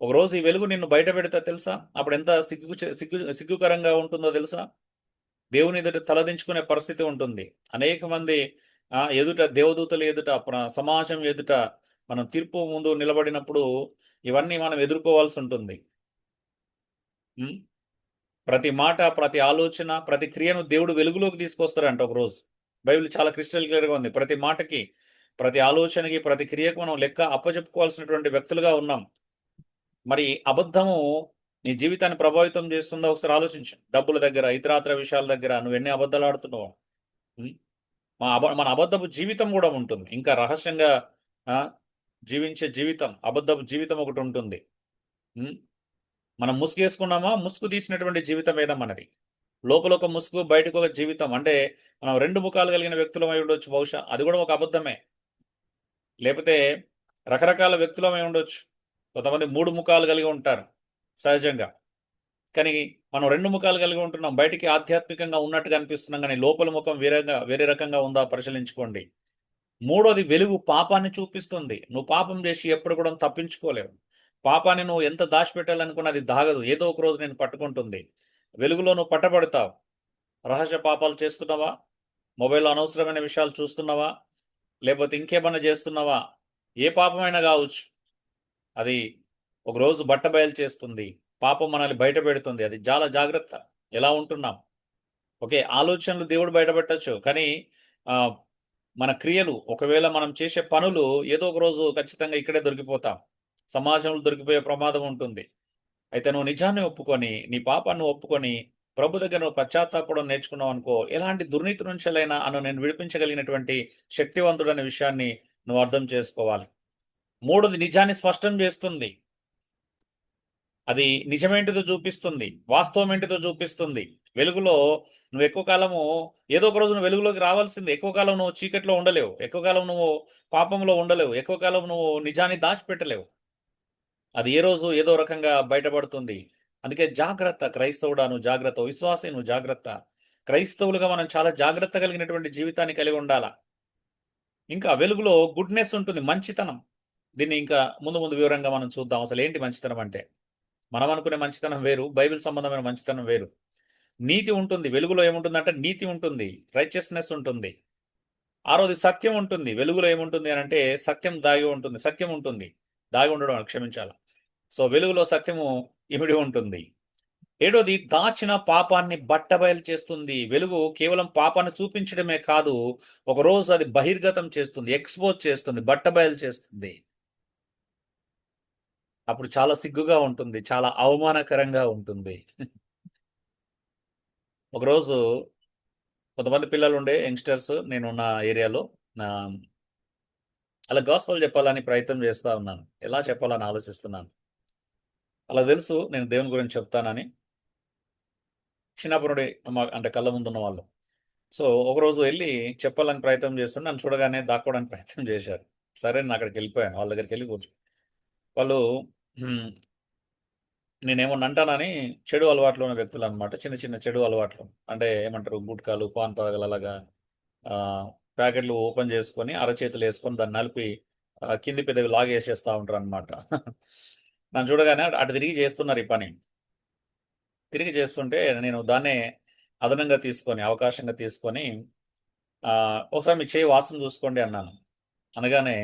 ఒకరోజు ఈ వెలుగు నిన్ను బయట పెడతా తెలుసా? అప్పుడు ఎంత సిగ్గుకరంగా ఉంటుందో తెలుసా? దేవుని ఎదుట తలదించుకునే పరిస్థితి ఉంటుంది. అనేక మంది ఎదుట దేవదూతల ఎదుట సమాజం ఎదుట మనం తీర్పు ముందు నిలబడినప్పుడు ఇవన్నీ మనం ఎదుర్కోవాల్సి ఉంటుంది. ప్రతి మాట, ప్రతి ఆలోచన, ప్రతి క్రియను దేవుడు వెలుగులోకి తీసుకొస్తాడంట ఒకరోజు. బైబిల్ చాలా క్రిస్టల్ క్లియర్‌గా ఉంది. ప్రతి మాటకి, ప్రతి ఆలోచనకి, ప్రతి క్రియకు మనం లెక్క అప్పజెప్పుకోవాల్సినటువంటి వ్యక్తులుగా ఉన్నాం. మరి అబద్ధము నీ జీవితాన్ని ప్రభావితం చేస్తుందా? ఒకసారి ఆలోచించు. డబ్బుల దగ్గర, ఇతరాతర విషయాల దగ్గర నువ్వెన్ని అబద్ధాలు ఆడుతున్నావో. హ్మ్. మన అబద్ధపు జీవితం గూడా ఉంటుంది. ఇంకా రహస్యంగా ఆహ్, జీవించే జీవితం, అబద్ధపు జీవితం ఒకటుంటుంది. హ్మ్. మనం ముసుగేసుకున్నామా, ముసుగు తీసినటువంటి జీవితమేనా మనది. లోపల ఒక ముసుగు, బయటకు ఒక జీవితం. అంటే మనం 2 ముఖాలు కలిగిన వ్యక్తులమై ఉండొచ్చు బహుశా. అది కూడా ఒక అబద్ధమే. లేపోతే రకరకాల వ్యక్తులమై ఉండొచ్చు. కొంతమంది 3 ముఖాలు కలిగి ఉంటారు సహజంగా. కానీ మనం 2 ముఖాలు కలిగి ఉంటున్నాం. బయటికి ఆధ్యాత్మికంగా ఉన్నట్టుగా అనిపిస్తున్నాం గానీ లోపల ముఖం వేరే రకంగా ఉందా పరిశీలించుకోండి. మూడోది వెలుగు పాపాన్ని చూపిస్తుంది. నువ్వు పాపం చేసి ఎప్పుడు కూడా తప్పించుకోలేవు. పాపాన్ని నువ్వు ఎంత దాచిపెట్టాలనుకున్నా అది దాగదు. ఏదో ఒక రోజు నిన్ను పట్టుకుంటుంది. వెలుగులో నువ్వు పట్టబడతావు. రహస్య పాపాలు చేస్తున్నావా? మొబైల్‌లో అనవసరమైన విషయాలు చూస్తున్నావా? లేపోతే ఇంకేమన్నా చేస్తున్నావా? ఏ పాపమైనా గావచ్చు. అది ఒకరోజు బట్టబయలు చేస్తుంది. పాపం మనల్ని బయట పెడుతుంది. అది చాలా జాగ్రత్త. ఎలా ఉంటున్నాం? ఓకే. ఆలోచనలు దేవుడు బయటపెట్టొచ్చు. కానీ ఆహ్, మన క్రియలు ఒకవేళ మనం చేసే పనులు ఏదో ఒక రోజు ఖచ్చితంగా ఇక్కడే దొరికిపోతాం. సమాజంలో దొరికిపోయే ప్రమాదం ఉంటుంది. అయితే నువ్వు నిజాన్ని ఒప్పుకొని, నీ పాపాన్ని ఒప్పుకొని, ప్రభు దగ్గర నువ్వు పశ్చాత్తాపడం నేర్చుకున్నావనుకో, ఎలాంటి దుర్నీతి నుంచెలైనా నేను విడిపించగలిగినటువంటి శక్తివంతుడనే విషయాన్ని నువ్వు అర్థం చేసుకోవాలి. మూడోది నిజాన్ని స్పష్టం చేస్తుంది. అది నిజమేంటిదో చూపిస్తుంది. వాస్తవం ఏంటిదో చూపిస్తుంది. వెలుగులో నువ్వు ఎక్కువ కాలము ఏదో ఒక రోజు నువ్వు వెలుగులోకి రావాల్సిందే. ఎక్కువ కాలం నువ్వు చీకట్లో ఉండలేవు. ఎక్కువ కాలం నువ్వు పాపంలో ఉండలేవు. ఎక్కువ కాలం నువ్వు నిజాన్ని దాచిపెట్టలేవు. అది ఏ రోజు ఏదో రకంగా బయటపడుతుంది. అందుకే జాగ్రత్త క్రైస్తవుడా నువ్వు జాగ్రత్త. విశ్వాసి నువ్వు జాగ్రత్త. క్రైస్తవులుగా మనం చాలా జాగ్రత్త కలిగినటువంటి జీవితాన్ని కలిగి ఉండాల. ఇంకా వెలుగులో గుడ్‌నెస్ ఉంటుంది. మంచితనం. దీన్ని ఇంకా ముందు ముందు వివరంగా మనం చూద్దాం. అసలేంటి మంచితనం అంటే? మనం అనుకునే మంచితనం వేరు. బైబిల్ సంబంధమైన మంచితనం వేరు. నీతి ఉంటుంది. వెలుగులో ఏముంటుందంటే నీతి ఉంటుంది. రైచియస్‌నెస్ ఉంటుంది. ఆరోది సత్యం ఉంటుంది. వెలుగులో ఏముంటుంది అనంటే సత్యం దాగి ఉంటుంది. సత్యం ఉంటుంది. దాగి ఉండడం క్షమించాల. సో, వెలుగులో సత్యము ఇమిడి ఉంటుంది. ఏడోది దాచిన పాపాన్ని బట్టబయలు చేస్తుంది. వెలుగు కేవలం పాపాన్ని చూపించడమే కాదు, ఒకరోజు అది బహిర్గతం చేస్తుంది. ఎక్స్‌పోజ్ చేస్తుంది. బట్టబయలు చేస్తుంది. అప్పుడు చాలా సిగ్గుగా ఉంటుంది. చాలా అవమానకరంగా ఉంటుంది. ఒకరోజు కొంతమంది పిల్లలుండే యంగ్‌స్టర్స్ నేనున్న ఏరియాలో ఆహ్, అలా గాస్పెల్ చెప్పాలని ప్రయత్నం చేస్తా ఉన్నాను. ఎలా చెప్పాలని ఆలోచిస్తున్నాను. వాళ్ళకి తెలుసు నేను దేవుని గురించి చెప్తానని. చిన్నప్పటి నుండి అంటే కళ్ళ ముందున్న వాళ్ళు. సో, ఒకరోజు ఎళ్లి చెప్పాలని ప్రయత్నం చేస్తుంటే నన్ను చూడగానే దాక్కోవడానికి ప్రయత్నం చేశారు. సరే నేను అక్కడికెళ్ళిపోయాను. వాళ్ళ దగ్గరికెళ్ళి వాళ్ళు హ్మ్. నేనేమన్నా అంటానని చెడు అలవాట్లు ఉన్న వ్యక్తులు అనమాట. చిన్న చిన్న చెడు అలవాట్లు. అంటే ఏమంటారు గుట్కాలు, పాన్ పరాగాలు అలాగా ప్యాకెట్లు ఓపెన్ చేసుకొని అరచేతులు వేసుకొని దాన్ని నలిపి కింది పెదవి లాగేసేస్తా ఉంటారు అనమాట. నన్ను చూడగానే అటు తిరిగి చేస్తున్నారు ఈ పని. తిరిగి చేస్తుంటే నేను దాన్నే అదనంగా తీసుకొని అవకాశంగా తీసుకొని ఒకసారి మీ చేయి వాసన చూసుకోండి అన్నాను. అనగానే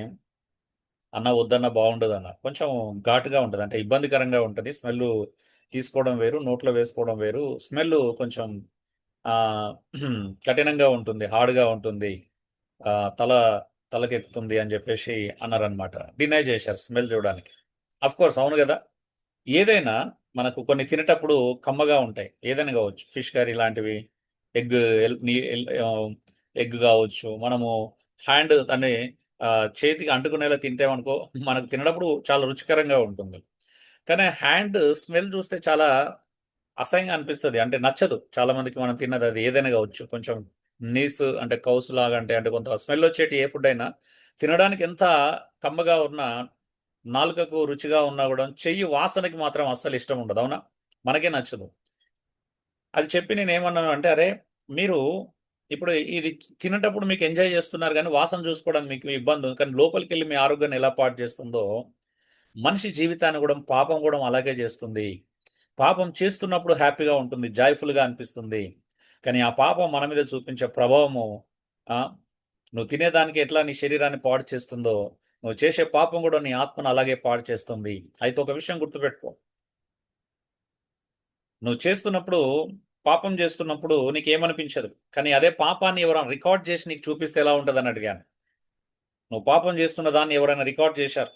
అన్న వద్దన్న బాగుండదు అన్న. కొంచెం ఘాటుగా ఉంటుంది, అంటే ఇబ్బందికరంగా ఉంటుంది. స్మెల్ తీసుకోవడం వేరు, నోట్లో వేసుకోవడం వేరు. స్మెల్ కొంచెం ఆ, కఠినంగా ఉంటుంది, హార్డ్గా ఉంటుంది, ఆ, తల తలకెక్కుతుంది అని చెప్పేసి అన్నారనమాట. డినై చేశారు స్మెల్ చూడడానికి. అఫ్ కోర్స్ అవును కదా. ఏదైనా మనకు కొన్ని తినేటప్పుడు కమ్మగా ఉంటాయి. ఏదైనా కావచ్చు, ఫిష్ కర్రీ లాంటివి, ఎగ్ ఎగ్ కావచ్చు. మనము హ్యాండ్ దాన్ని చేతికి అంటుకునేలా తింటామనుకో, మనకు తినేటప్పుడు చాలా రుచికరంగా ఉంటుంది. కానీ హ్యాండ్ స్మెల్ చూస్తే చాలా అసహ్యంగా అనిపిస్తుంది, అంటే నచ్చదు చాలా మందికి. మనం తిన్నది అది ఏదైనా కావచ్చు, కొంచెం నీసు అంటే కౌసు లాగా, అంటే కొంత స్మెల్ వచ్చేటి ఏ ఫుడ్ అయినా తినడానికి ఎంత కమ్మగా ఉన్నా, నాలుకకు రుచిగా ఉన్నా కూడా చెయ్యి వాసనకి మాత్రం అస్సలు ఇష్టం ఉండదు, అవునా? మనకే నచ్చదు. అది చెప్పి నేను ఏమన్నాను అంటే, అరే మీరు ఇప్పుడు ఇది తినేటప్పుడు మీకు ఎంజాయ్ చేస్తున్నారు కానీ వాసన చూసుకోవడానికి మీకు ఇబ్బంది ఉంది. కానీ లోపలికి వెళ్ళి మీ ఆరోగ్యాన్ని ఎలా పాడు చేస్తుందో, మనిషి జీవితాన్ని కూడా పాపం కూడా అలాగే చేస్తుంది. పాపం చేస్తున్నప్పుడు హ్యాపీగా ఉంటుంది, జాయ్ఫుల్గా అనిపిస్తుంది. కానీ ఆ పాపం మన మీద చూపించే ప్రభావము, ఆ, నువ్వు తినేదానికి ఎట్లా నీ శరీరాన్ని పాడు చేస్తుందో, నువ్వు చేసే పాపం కూడా నీ ఆత్మను అలాగే పాడు చేస్తుంది. అయితే ఒక విషయం గుర్తుపెట్టుకో, నువ్వు చేస్తున్నప్పుడు, పాపం చేస్తున్నప్పుడు నీకేమనిపించదు. కానీ అదే పాపాన్ని ఎవరైనా రికార్డ్ చేసి నీకు చూపిస్తే ఎలా ఉంటుందని అడిగాను. నువ్వు పాపం చేస్తున్న దాన్ని ఎవరైనా రికార్డ్ చేశారు,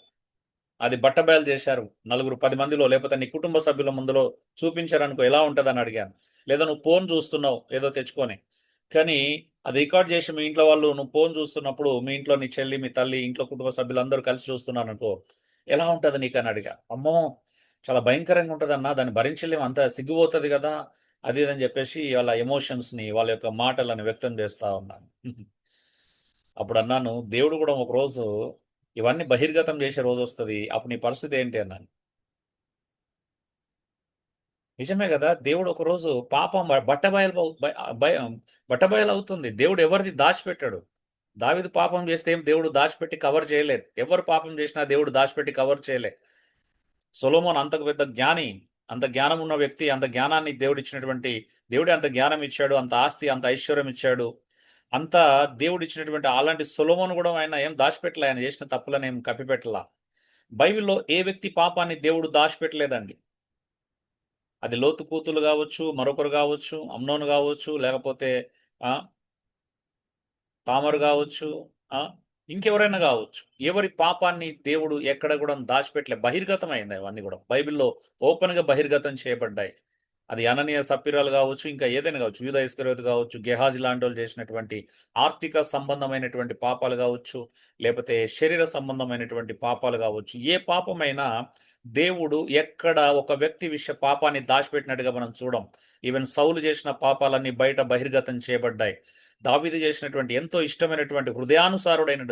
అది బట్టబయలు చేశారు, నలుగురు 10 మందిలో లేకపోతే నీ కుటుంబ సభ్యుల ముందులో చూపించారనుకో, ఎలా ఉంటుందని అడిగాను. లేదా నువ్వు ఫోన్ చూస్తున్నావు ఏదో తెచ్చుకొని, కానీ అది రికార్డ్ చేసి మీ ఇంట్లో వాళ్ళు, నువ్వు ఫోన్ చూస్తున్నప్పుడు మీ ఇంట్లో నీ చెల్లి, మీ తల్లి, ఇంట్లో కుటుంబ సభ్యులు అందరూ కలిసి చూస్తున్నారు అనుకో, ఎలా ఉంటుంది నీకు అని అడిగా. అమ్మో చాలా భయంకరంగా ఉంటుంది అన్న, దాన్ని భరించలేము, అంత సిగ్గుపోతుంది కదా, అది ఇది అని చెప్పేసి వాళ్ళ ఎమోషన్స్ని, వాళ్ళ యొక్క మాటలను వ్యక్తం చేస్తా ఉన్నాను. అప్పుడు అన్నాను, దేవుడు కూడా ఒక రోజు ఇవన్నీ బహిర్గతం చేసే రోజు వస్తుంది, అప్పుడు నీ పరిస్థితి ఏంటి అన్నాను. నిజమే కదా, దేవుడు ఒక రోజు పాపం బట్టబయలు అవుతుంది. దేవుడు ఎవరిది దాచిపెట్టాడు. దావీదు పాపం చేస్తే ఏం దేవుడు దాచిపెట్టి కవర్ చేయలేదు. ఎవరు పాపం చేసినా దేవుడు దాచిపెట్టి కవర్ చేయలే. సొలొమోన్ అంతకు పెద్ద జ్ఞాని, అంత జ్ఞానం ఉన్న వ్యక్తి, అంత జ్ఞానాన్ని దేవుడు ఇచ్చినటువంటి, దేవుడే అంత జ్ఞానం ఇచ్చాడు, అంత ఆస్తి, అంత ఐశ్వర్యం ఇచ్చాడు, అంత దేవుడు ఇచ్చినటువంటి అలాంటి సొలొమోన్ కూడా ఆయన ఏం దాచిపెట్టలే, ఆయన చేసిన తప్పులను ఏం కప్పిపెట్టలా. బైబిల్లో ఏ వ్యక్తి పాపాన్ని దేవుడు దాచిపెట్టలేదండి. అది లోతు కూతులు కావచ్చు, మరొకరు కావచ్చు, అమ్నోను కావచ్చు, లేకపోతే ఆ, తామరు కావచ్చు, ఆ, ఇంకెవరైనా కావచ్చు. ఎవరి పాపాన్ని దేవుడు ఎక్కడ కూడా దాచిపెట్టలే, బహిర్గతమైంది అవన్నీ కూడా బైబిల్లో ఓపెన్ గా బహిర్గతం చేయబడ్డాయి. అది అననీయ సప్పిరాలు కావచ్చు, ఇంకా ఏదైనా కావచ్చు, యూదా ఇస్కరియోతు కావచ్చు, గెహాజీ లాంటి వాళ్ళు చేసినటువంటి ఆర్థిక సంబంధమైనటువంటి పాపాలు కావచ్చు, లేకపోతే శరీర సంబంధమైనటువంటి పాపాలు కావచ్చు, ఏ పాపమైనా దేవుడు ఎక్కడ ఒక వ్యక్తి పాపాన్ని దాచిపెట్టినట్టుగా మనం చూడం. ఈవెన్ సౌలు చేసిన పాపాలన్నీ బయట బహిర్గతం చేయబడ్డాయి. దావీదు చేసినటువంటి ఎంతో ఇష్టమైనటువంటి హృదయానుసారుడైన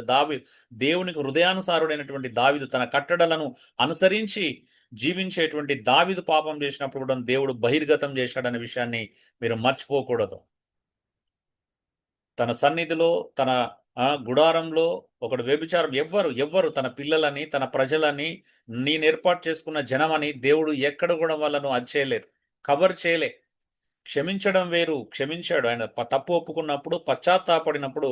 దేవునికి హృదయానుసారుడైనటువంటి దావీదు తన కట్టడలను అనుసరించి జీవించేటువంటి దావీదు పాపం చేసినప్పుడు కూడా దేవుడు బహిర్గతం చేశాడనే విషయాన్ని మీరు మర్చిపోకూడదు. తన సన్నిధిలో, తన గుడారంలో ఒకడు వ్యభిచారం, ఎవ్వరు తన పిల్లలని, తన ప్రజలని, నేను ఏర్పాటు చేసుకున్న జనమని దేవుడు ఎక్కడ కూడా వాళ్ళను అది చేయలేదు, కవర్ చేయలే. క్షమించడం వేరు, క్షమించాడు. ఆయన తప్పు ఒప్పుకున్నప్పుడు, పశ్చాత్తాపడినప్పుడు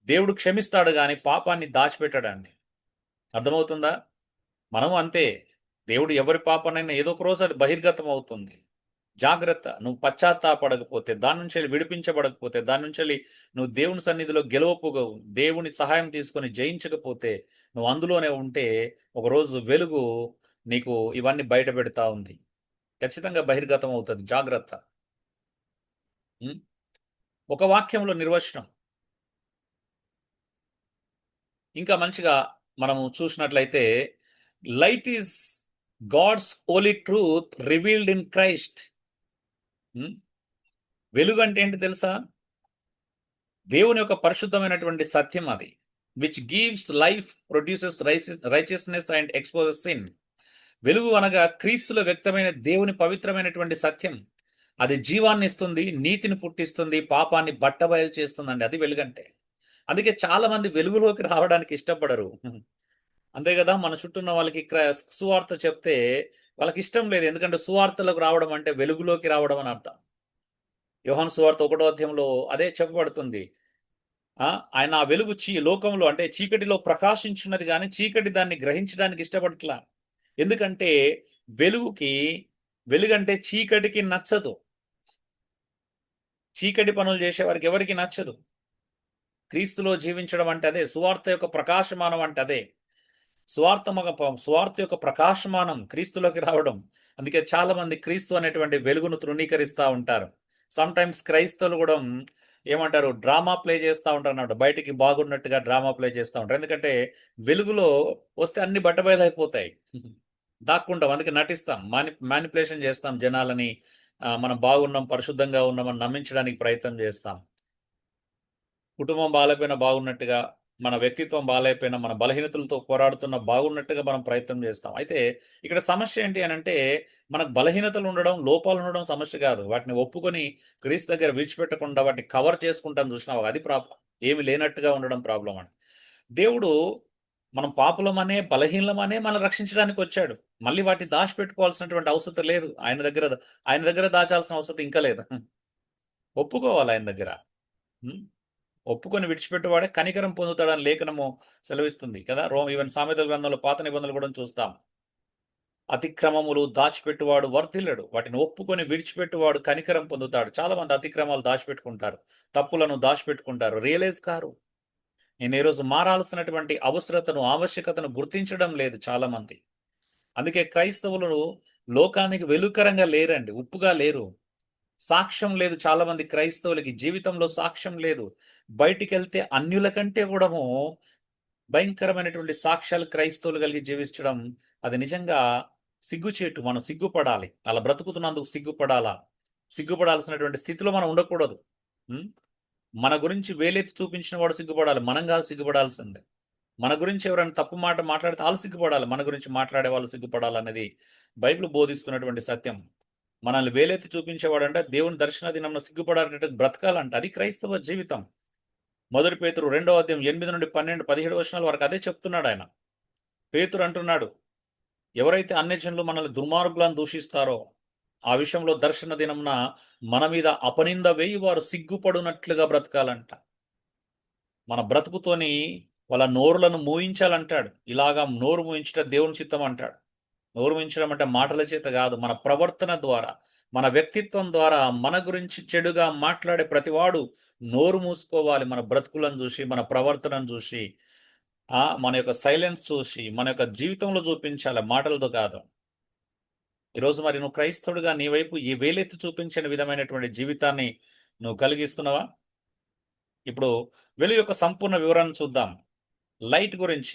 దేవుడు క్షమిస్తాడు, కానీ పాపాన్ని దాచిపెట్టాడండి. అర్థమవుతుందా? మనం అంతే. దేవుడు ఎవరి పాపనైనా ఏదో ఒక రోజు అది బహిర్గతం అవుతుంది. జాగ్రత్త. నువ్వు పశ్చాత్తాపడకపోతే, దాని నుంచి విడిపించబడకపోతే, దాని నుంచి నువ్వు దేవుని సన్నిధిలో గెలవపోగవు, దేవుని సహాయం తీసుకొని జయించకపోతే, నువ్వు అందులోనే ఉంటే ఒకరోజు వెలుగు నీకు ఇవన్నీ బయట పెడతా ఉంది. ఖచ్చితంగా బహిర్గతం అవుతుంది, జాగ్రత్త. ఉం? ఒక వాక్యంలో నిర్వచనం ఇంకా మంచిగా మనము చూసినట్లయితే, light is God's holy truth revealed in Christ. వెలుగు అంటే ఏంటి తెలుసా? దేవుని యొక్క పరిశుద్ధమైనటువంటి సత్యం అది. Which gives life, produces righteousness and exposes sin. వెలుగు అనగా క్రీస్తులో వ్యక్తమైన దేవుని పవిత్రమైనటువంటి సత్యం. అది జీవాన్ని ఇస్తుంది, నీతిని పుట్టిస్తుంది, పాపాన్ని బట్టబయలు చేస్తుందండి. అది వెలుగంటే. అందుకే చాలా మంది వెలుగులోకి రావడానికి ఇష్టపడరు. అంతే కదా, మన చుట్టూ ఉన్న వాళ్ళకి సువార్త చెప్తే వాళ్ళకి ఇష్టం లేదు. ఎందుకంటే సువార్తలకు రావడం అంటే వెలుగులోకి రావడం అని అర్థం. యోహాను సువార్త 1వ అధ్యాయంలో అదే చెప్పబడుతుంది. ఆయన ఆ వెలుగు లోకంలో అంటే చీకటిలో ప్రకాశించున్నది కానీ చీకటి దాన్ని గ్రహించడానికి ఇష్టపడట్లా. ఎందుకంటే వెలుగుకి వెలుగంటే చీకటికి నచ్చదు. చీకటి పనులు చేసే వారికి ఎవరికి నచ్చదు. క్రీస్తులో జీవించడం అంటే అదే. సువార్త యొక్క ప్రకాశమానం అంటే అదే. సువార్త యొక్క ప్రకాశమానం క్రీస్తులోకి రావడం. అందుకే చాలా మంది క్రీస్తు అనేటువంటి వెలుగును తృణీకరిస్తూ ఉంటారు. సమ్ టైమ్స్ క్రైస్తవులు కూడా ఏమంటారు, డ్రామా ప్లే చేస్తూ ఉంటారు అన్నమాట. బయటికి బాగున్నట్టుగా డ్రామా ప్లే చేస్తూ ఉంటారు. ఎందుకంటే వెలుగులో వస్తే అన్ని బట్టబయలైపోతాయి. దాక్కుంటాం, అందుకే నటిస్తాం, మ్యానిపులేషన్ చేస్తాం జనాలని. మనం బాగున్నాం, పరిశుద్ధంగా ఉన్నామని నమ్మించడానికి ప్రయత్నం చేస్తాం. కుటుంబం బాగాలేకపోయినా బాగున్నట్టుగా, మన వ్యక్తిత్వం బాగాలేకపోయినా, మన బలహీనతలతో పోరాడుతున్న బాగున్నట్టుగా మనం ప్రయత్నం చేస్తాం. అయితే ఇక్కడ సమస్య ఏంటి అనంటే, మనకు బలహీనతలు ఉండడం, లోపాలు ఉండడం సమస్య కాదు. వాటిని ఒప్పుకొని క్రీస్తు దగ్గర విడిచిపెట్టకుండా వాటిని కవర్ చేసుకుంటాం చూసినావా, అది ప్రాబ్లం. ఏమి లేనట్టుగా ఉండడం ప్రాబ్లం అండి. దేవుడు మనం పాపులమనే, బలహీనమనే మనం రక్షించడానికి వచ్చాడు. మళ్ళీ వాటిని దాచిపెట్టుకోవాల్సినటువంటి అవసరం లేదు. ఆయన దగ్గర దాచాల్సిన అవసరం ఇంకా లేదు. ఒప్పుకోవాలి ఆయన దగ్గర. హ్మ్. ఒప్పుకొని విడిచిపెట్టువాడే కనికరం పొందుతాడని లేఖనము సెలవిస్తుంది కదా. ఈవెన్ సామెతల గ్రంథంలో పాత నిబంధనలు కూడా చూస్తాం. అతిక్రమములు దాచిపెట్టువాడు వర్ధిల్లడు, వాటిని ఒప్పుకొని విడిచిపెట్టువాడు కనికరం పొందుతాడు. చాలా మంది అతిక్రమాలు దాచిపెట్టుకుంటారు, తప్పులను దాచిపెట్టుకుంటారు, రియలైజ్ కారు. నేను ఈరోజు మారాల్సినటువంటి అవసరతను, ఆవశ్యకతను గుర్తించడం లేదు చాలా మంది. అందుకే క్రైస్తవులు లోకానికి వెలుకరంగా లేరండి, ఉప్పుగా లేరు. సాక్ష్యం లేదు చాలా మంది క్రైస్తవులకి, జీవితంలో సాక్ష్యం లేదు. బయటికెళ్తే అన్యుల కంటే కూడాను భయంకరమైనటువంటి సాక్ష్యాలు క్రైస్తవులు కలిగి జీవించడం, అది నిజంగా సిగ్గుచేటు. మనం సిగ్గుపడాలి. అలా బ్రతుకుతున్నందుకు సిగ్గుపడాలా. సిగ్గుపడాల్సినటువంటి స్థితిలో మనం ఉండకూడదు. మన గురించి వేలెత్తి చూపించిన వాడు సిగ్గుపడాలి, మనం కాదు సిగ్గుపడాల్సిందే. మన గురించి ఎవరైనా తప్పు మాట మాట్లాడితే వాళ్ళు సిగ్గుపడాలి, మన గురించి మాట్లాడే వాళ్ళు సిగ్గుపడాలనేది బైబిల్ బోధిస్తున్నటువంటి సత్యం. మనల్ని వేలెత్తి చూపించేవాడంటే దేవుని దర్శన దినంలో సిగ్గుపడాలంటే బ్రతకాలంట. అది క్రైస్తవ జీవితం. 1 పేతురు 2వ అధ్యాయం 8 నుండి 12, 17 వచనాల వరకు అదే చెప్తున్నాడు ఆయన. పేతురు అంటున్నాడు, ఎవరైతే అన్యజనులు మనల్ని దుర్మార్గులను దూషిస్తారో ఆ విషయంలో దర్శన దినంన మన మీద అపనింద వేయి వారు సిగ్గుపడునట్లుగా బ్రతకాలంట. మన బ్రతుకుతోని వాళ్ళ నోరులను మూయించాలంటాడు. ఇలాగా నోరు మూయించడం దేవుని చిత్తం అంటాడు. నోరు మూయించడం అంటే మాటల చేత కాదు, మన ప్రవర్తన ద్వారా, మన వ్యక్తిత్వం ద్వారా మన గురించి చెడుగా మాట్లాడే ప్రతివాడు నోరు మూసుకోవాలి. మన బ్రతుకులను చూసి, మన ప్రవర్తనను చూసి, మన యొక్క సైలెన్స్ చూసి, మన యొక్క జీవితంలో చూపించాలి, మాటలతో కాదు. ఈరోజు మరి నువ్వు క్రైస్తవుడిగా నీ వైపు ఈ వేలెత్తి చూపించిన విధమైనటువంటి జీవితాన్ని నువ్వు కలిగిస్తున్నావా? ఇప్పుడు వెలుగు యొక్క సంపూర్ణ వివరణ చూద్దాం. లైట్ గురించి.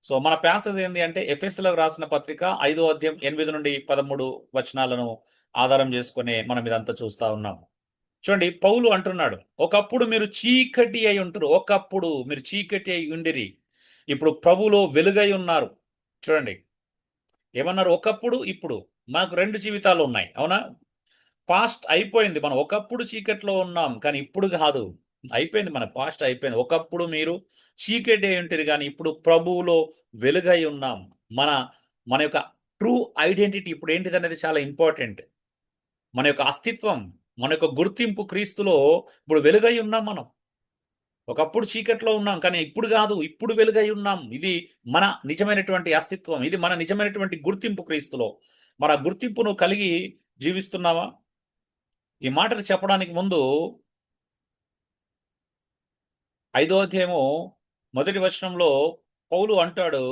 సో మన ప్యాసేజ్ ఏంది అంటే ఎఫెసీయులకు రాసిన పత్రిక 5వ అధ్యాయం 8 నుండి 13 వచనాలను ఆధారం చేసుకొని మనం ఇదంతా చూస్తా ఉన్నాం. చూడండి, పౌలు అంటున్నాడు, ఒకప్పుడు మీరు చీకటి అయి ఉంటారు. ఒకప్పుడు మీరు చీకటి అయి ఉండిరి, ఇప్పుడు ప్రభులో వెలుగై ఉన్నారు. చూడండి ఏమన్నారు, ఒకప్పుడు ఇప్పుడు. మాకు 2 జీవితాలు ఉన్నాయి, అవునా? పాస్ట్ అయిపోయింది. మనం ఒకప్పుడు చీకట్లో ఉన్నాం, కానీ ఇప్పుడు కాదు. అయిపోయింది, మన పాస్ట్ అయిపోయింది. ఒకప్పుడు మీరు చీకటి అయి ఉంటారు, కానీ ఇప్పుడు ప్రభువులో వెలుగై ఉన్నాం. మన మన యొక్క ట్రూ ఐడెంటిటీ ఇప్పుడు ఏంటిది అనేది చాలా ఇంపార్టెంట్. మన యొక్క అస్తిత్వం, మన యొక్క గుర్తింపు క్రీస్తులో ఇప్పుడు వెలుగై ఉన్నాం మనం. ఒకప్పుడు చీకట్లో ఉన్నాం, కానీ ఇప్పుడు కాదు, ఇప్పుడు వెలుగై ఉన్నాం. ఇది మన నిజమైనటువంటి అస్తిత్వం, ఇది మన నిజమైనటువంటి గుర్తింపు క్రీస్తులో. మన గుర్తింపును కలిగి జీవిస్తున్నావా? ఈ మాటలు చెప్పడానికి ముందు 5వ అధ్యాయము 1వ వచనంలో పౌలు అంటాడు,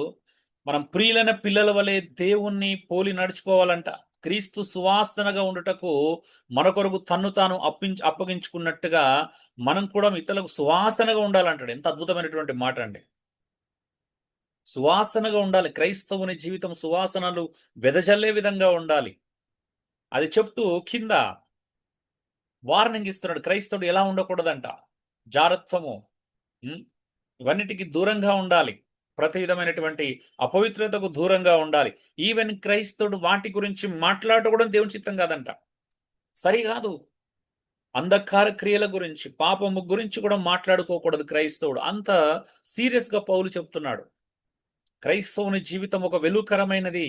మనం ప్రియులైన పిల్లల వలె దేవుణ్ణి పోలి నడుచుకోవాలంట. క్రీస్తు సువాసనగా ఉండుటకు మన కొరకు తన్ను తాను అప్పగించుకున్నట్టుగా మనం కూడా ఇతరులకు సువాసనగా ఉండాలంటాడు. ఎంత అద్భుతమైనటువంటి మాట అండి. సువాసనగా ఉండాలి. క్రైస్తవుని జీవితం సువాసనలు వెదజల్లే విధంగా ఉండాలి. అది చెప్తూ కింద వార్నింగ్ ఇస్తున్నాడు, క్రైస్తవుడు ఎలా ఉండకూడదంట. జారత్వము, ఇవన్నిటికీ దూరంగా ఉండాలి. ప్రతి విధమైనటువంటి అపవిత్రతకు దూరంగా ఉండాలి. ఈవెన్ క్రైస్తవుడు వాటి గురించి మాట్లాడడం దేవుని చిత్తం కాదంట. సరికాదు. అంధకార క్రియల గురించి, పాపము గురించి కూడా మాట్లాడుకోకూడదు క్రైస్తవుడు. అంత సీరియస్గా పౌలు చెప్తున్నాడు. క్రైస్తవుని జీవితం ఒక వెలుకరమైనది.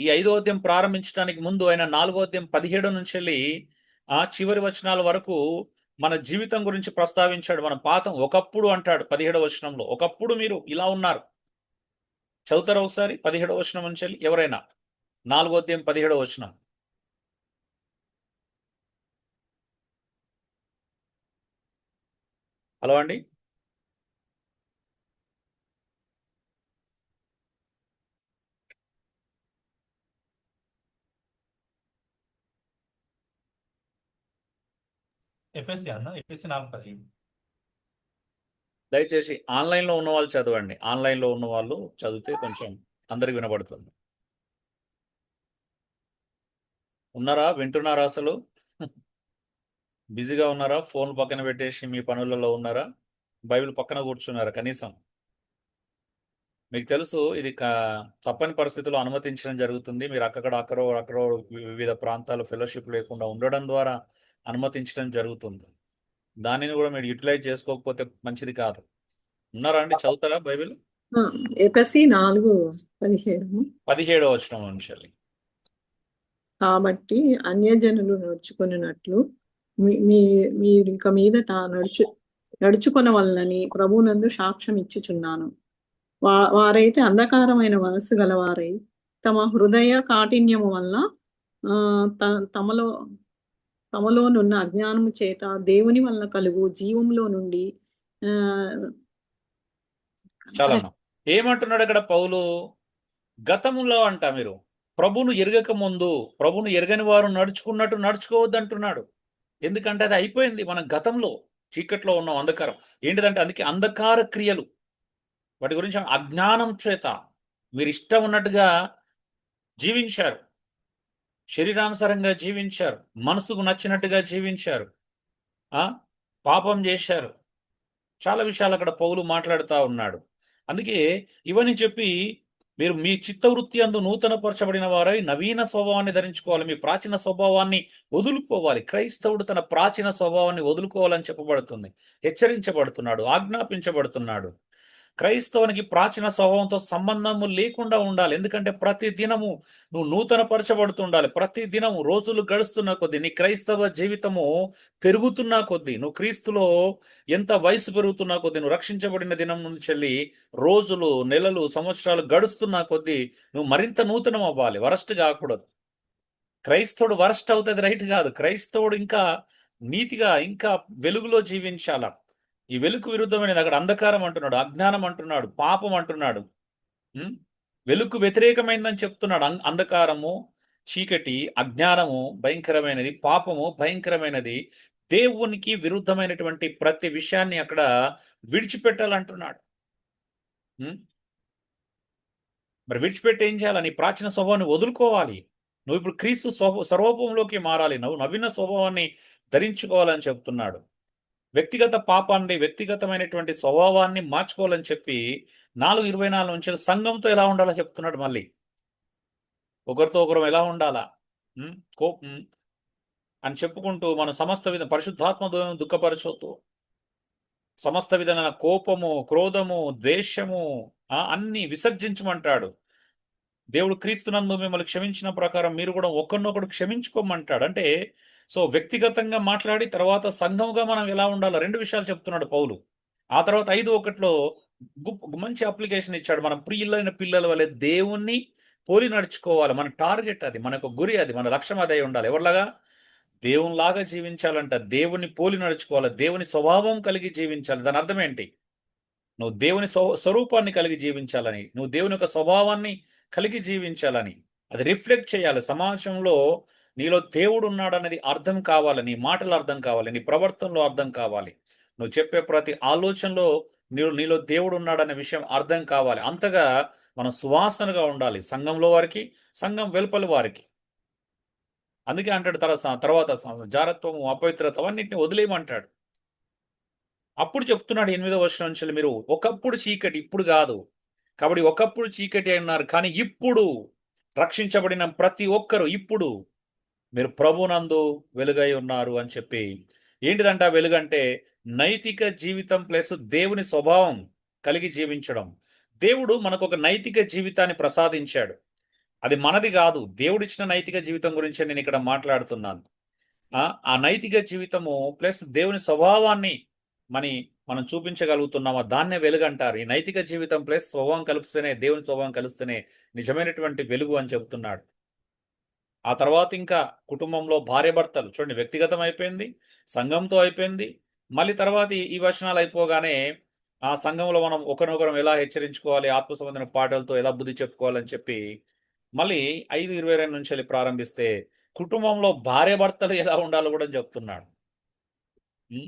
ఈ 5వ అధ్యాయం ప్రారంభించడానికి ముందు ఆయన 4వ అధ్యాయం 17 నుంచి వెళ్ళి చివరి వచనాల వరకు మన జీవితం గురించి ప్రస్తావించాడు. మన పాతం ఒకప్పుడు అంటాడు 17వ వచనంలో, ఒకప్పుడు మీరు ఇలా ఉన్నారు. చదువుతారా ఒకసారి 17వ వచనం నుంచి వెళ్ళి ఎవరైనా? 4వ అధ్యాయం 17వ వచనం. హలో అండి. ఎఫ్ఎస్సి అన్న, ఎఫ్ఎస్సి 4:10. దయచేసి ఆన్లైన్లో ఉన్న వాళ్ళు చదవండి. ఆన్లైన్లో ఉన్న వాళ్ళు చదివితే కొంచెం అందరికి వినబడుతుంది. ఉన్నారా? వింటున్నారా? అసలు బిజీగా ఉన్నారా? ఫోన్ పక్కన పెట్టేసి మీ పనులలో ఉన్నారా? బైబిల్ పక్కన కూర్చున్నారా? కనీసం మీకు తెలుసు ఇది తప్పని పరిస్థితుల్లో అనుమతించడం జరుగుతుంది. మీరు అక్కడో వివిధ ప్రాంతాలు ఫెలోషిప్ లేకుండా ఉండడం ద్వారా అనుమతించడం జరుగుతుంది. దానిని కూడా మీరు యూటిలైజ్ చేసుకోకపోతే మంచిది కాదు. ఉన్నారా అండి? చదువుతారా బైబిల్? ఎఫెసీ 4:17. 17వ వచనం నుంచి. కాబట్టి అన్యజనులు నడుచుకున్నట్లు మీరు ఇక మీదట నడుచుకొనవలనని ప్రభువునందు సాక్ష్యం ఇచ్చుచున్నాను. వారైతే అంధకారమైన మనస్సు గలవారై తమ హృదయ కాఠిన్యము వలన తమలోనున్న అజ్ఞానము చేత దేవుని వలన కలుగు జీవంలో నుండి చాలా ఏమంటున్నాడు అక్కడ పౌలు? గతములో అంట మీరు ప్రభును ఎరగక ముందు, ప్రభును ఎరగని వారు నడుచుకున్నట్టు నడుచుకోవద్దు అంటున్నాడు. ఎందుకంటే అది అయిపోయింది. మన గతంలో చీకట్లో ఉన్నాం, అంధకారం. ఏంటిదంటే అందుకే అంధకార క్రియలు, వాటి గురించి అజ్ఞానం చేత మీరు ఇష్టం ఉన్నట్టుగా జీవించారు, శరీరానుసారంగా జీవించారు, మనసుకు నచ్చినట్టుగా జీవించారు, పాపం చేశారు. చాలా విషయాలు అక్కడ పౌలు మాట్లాడుతూ ఉన్నాడు. అందుకే ఇవన్నీ చెప్పి మీరు మీ చిత్తవృత్తి అందు నూతనపరచబడిన వారై నవీన స్వభావాన్ని ధరించుకోవాలి. మీ ప్రాచీన స్వభావాన్ని వదులుకోవాలి. క్రైస్తవుడు తన ప్రాచీన స్వభావాన్ని వదులుకోవాలని చెప్పబడుతుంది, హెచ్చరించబడుతున్నాడు, ఆజ్ఞాపించబడుతున్నాడు. క్రైస్తవునికి ప్రాచీన స్వభావంతో సంబంధము లేకుండా ఉండాలి. ఎందుకంటే ప్రతి దినము నువ్వు నూతన పరచబడుతుండాలి. ప్రతి దినము రోజులు గడుస్తున్న కొద్దీ నీ క్రైస్తవ జీవితము పెరుగుతున్న కొద్దీ, నువ్వు క్రీస్తులో ఎంత వయసు పెరుగుతున్న కొద్దీ, నువ్వు రక్షించబడిన దినం నుంచి వెళ్ళి రోజులు, నెలలు, సంవత్సరాలు గడుస్తున్న కొద్దీ నువ్వు మరింత నూతనం అవ్వాలి. వరస్ట్ కాకూడదు. క్రైస్తవుడు వరస్ట్ అవుతుంది, రైట్ కాదు. క్రైస్తవుడు ఇంకా నీతిగా, ఇంకా వెలుగులో జీవించాల. ఈ వెలుగు విరుద్ధమైనది. అక్కడ అంధకారం అంటున్నాడు, అజ్ఞానం అంటున్నాడు, పాపం అంటున్నాడు. వెలుగు వ్యతిరేకమైందని చెప్తున్నాడు. అంధకారము, చీకటి, అజ్ఞానము భయంకరమైనది, పాపము భయంకరమైనది. దేవునికి విరుద్ధమైనటువంటి ప్రతి విషయాన్ని అక్కడ విడిచిపెట్టాలంటున్నాడు. మరి విడిచిపెట్టి ఏం చేయాలి? నీ ప్రాచీన స్వభావాన్ని వదులుకోవాలి. నువ్వు ఇప్పుడు క్రీస్తు స్వరూపంలోకి మారాలి. నువ్వు నవీన స్వభావాన్ని ధరించుకోవాలని చెప్తున్నాడు. వ్యక్తిగత పాపాన్ని, వ్యక్తిగతమైనటువంటి స్వభావాన్ని మార్చుకోవాలని చెప్పి 4:24 నుంచి సంఘంతో ఎలా ఉండాలో చెప్తున్నాడు. మళ్ళీ ఒకరితో ఒకరు ఎలా ఉండాలా కోపం అని చెప్పుకుంటూ మనం సమస్త విధ పరిశుద్ధాత్మ దుఃఖపరచొద్దు. సమస్త విధమైన కోపము, క్రోధము, ద్వేషము అన్ని విసర్జించమంటాడు. దేవుడు క్రీస్తునందు మిమ్మల్ని క్షమించిన ప్రకారం మీరు కూడా ఒకరినొకడు క్షమించుకోమంటాడు. అంటే సో వ్యక్తిగతంగా మాట్లాడి తర్వాత సంఘంగా మనం ఎలా ఉండాలో 2 విషయాలు చెప్తున్నాడు పౌలు. ఆ తర్వాత 5:1లో మంచి అప్లికేషన్ ఇచ్చాడు. మనం ప్రియులైన పిల్లల వల్లే దేవుణ్ణి పోలి నడుచుకోవాలి. మన టార్గెట్ అది, మనకు గురి అది, మన లక్ష్యం అదే ఉండాలి. ఎవరిలాగా? దేవునిలాగా జీవించాలంట. దేవుని పోలి నడుచుకోవాలి, దేవుని స్వభావం కలిగి జీవించాలి. దాని అర్థం ఏంటి? నువ్వు దేవుని స్వరూపాన్ని కలిగి జీవించాలని, నువ్వు దేవుని యొక్క స్వభావాన్ని కలిగి జీవించాలని, అది రిఫ్లెక్ట్ చేయాలి. సమాజంలో నీలో దేవుడు ఉన్నాడనేది అర్థం కావాలి, నీ మాటలు అర్థం కావాలి, నీ ప్రవర్తనలో అర్థం కావాలి, నువ్వు చెప్పే ప్రతి ఆలోచనలో నీలో దేవుడు ఉన్నాడనే విషయం అర్థం కావాలి. అంతగా మనం సువాసనగా ఉండాలి సంఘంలో వారికి, సంఘం వెలుపలి వారికి. అందుకే అంటాడు తర్వాత జారత్వము, అపవిత్రత అవన్నింటినీ వదిలేయమంటాడు. అప్పుడు చెప్తున్నాడు 8వ వచనం నుంచి, మీరు ఒకప్పుడు చీకటి, ఇప్పుడు కాదు. కాబట్టి ఒకప్పుడు చీకటి అయి ఉన్నారు, కానీ ఇప్పుడు రక్షించబడిన ప్రతి ఒక్కరు ఇప్పుడు మీరు ప్రభునందు వెలుగై ఉన్నారు అని చెప్పి. ఏంటిదంట ఆ వెలుగు అంటే? నైతిక జీవితం ప్లస్ దేవుని స్వభావం కలిగి జీవించడం. దేవుడు మనకు ఒక నైతిక జీవితాన్ని ప్రసాదించాడు. అది మనది కాదు, దేవుడిచ్చిన నైతిక జీవితం గురించే నేను ఇక్కడ మాట్లాడుతున్నాను. ఆ నైతిక జీవితము ప్లస్ దేవుని స్వభావాన్ని మనం చూపించగలుగుతున్నామా, దాన్నే వెలుగు అంటారు. ఈ నైతిక జీవితం ప్లస్ స్వభావం కలిపిస్తేనే, దేవుని స్వభావం కలిస్తేనే నిజమైనటువంటి వెలుగు అని చెబుతున్నాడు. ఆ తర్వాత ఇంకా కుటుంబంలో భార్యాభర్తలు చూడండి, వ్యక్తిగతం అయిపోయింది, సంఘంతో అయిపోయింది. మళ్ళీ తర్వాత ఈ వచనాలు అయిపోగానే ఆ సంఘంలో మనం ఒకరినొకరం ఎలా హెచ్చరించుకోవాలి, ఆత్మ సంబంధమైన పాటలతో ఎలా బుద్ధి చెప్పుకోవాలని చెప్పి మళ్ళీ 5:22 నుంచి వెళ్ళి ప్రారంభిస్తే కుటుంబంలో భార్యాభర్తలు ఎలా ఉండాలో కూడా చెప్తున్నాడు. ఉం?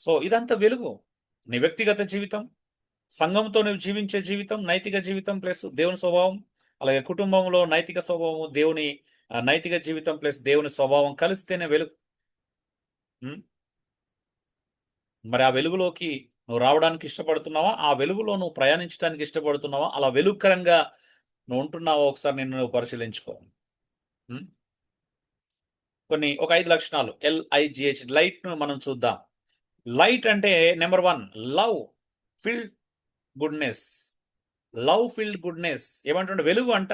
సో ఇదంతా వెలుగు. నీ వ్యక్తిగత జీవితం, సంఘంతో నువ్వు జీవించే జీవితం, నైతిక జీవితం ప్లస్ దేవుని స్వభావం, అలాగే కుటుంబంలో నైతిక స్వభావం, దేవుని నైతిక జీవితం ప్లస్ దేవుని స్వభావం కలిస్తేనే వెలుగు. ఉం? మరి ఆ వెలుగులోకి నువ్వు రావడానికి ఇష్టపడుతున్నావా? ఆ వెలుగులో నువ్వు ప్రయాణించడానికి ఇష్టపడుతున్నావా? అలా వెలుగుకరంగా నువ్వు ఉంటున్నావా? ఒకసారి నిన్ను నువ్వు పరిశీలించుకో. ఉం? ఒక 5 లక్షణాలు LIGH, లైట్ ను మనం చూద్దాం. లైట్ అంటే number 1 love filled goodness. Love filled goodness ఏమంటుండే? వెలుగు అంట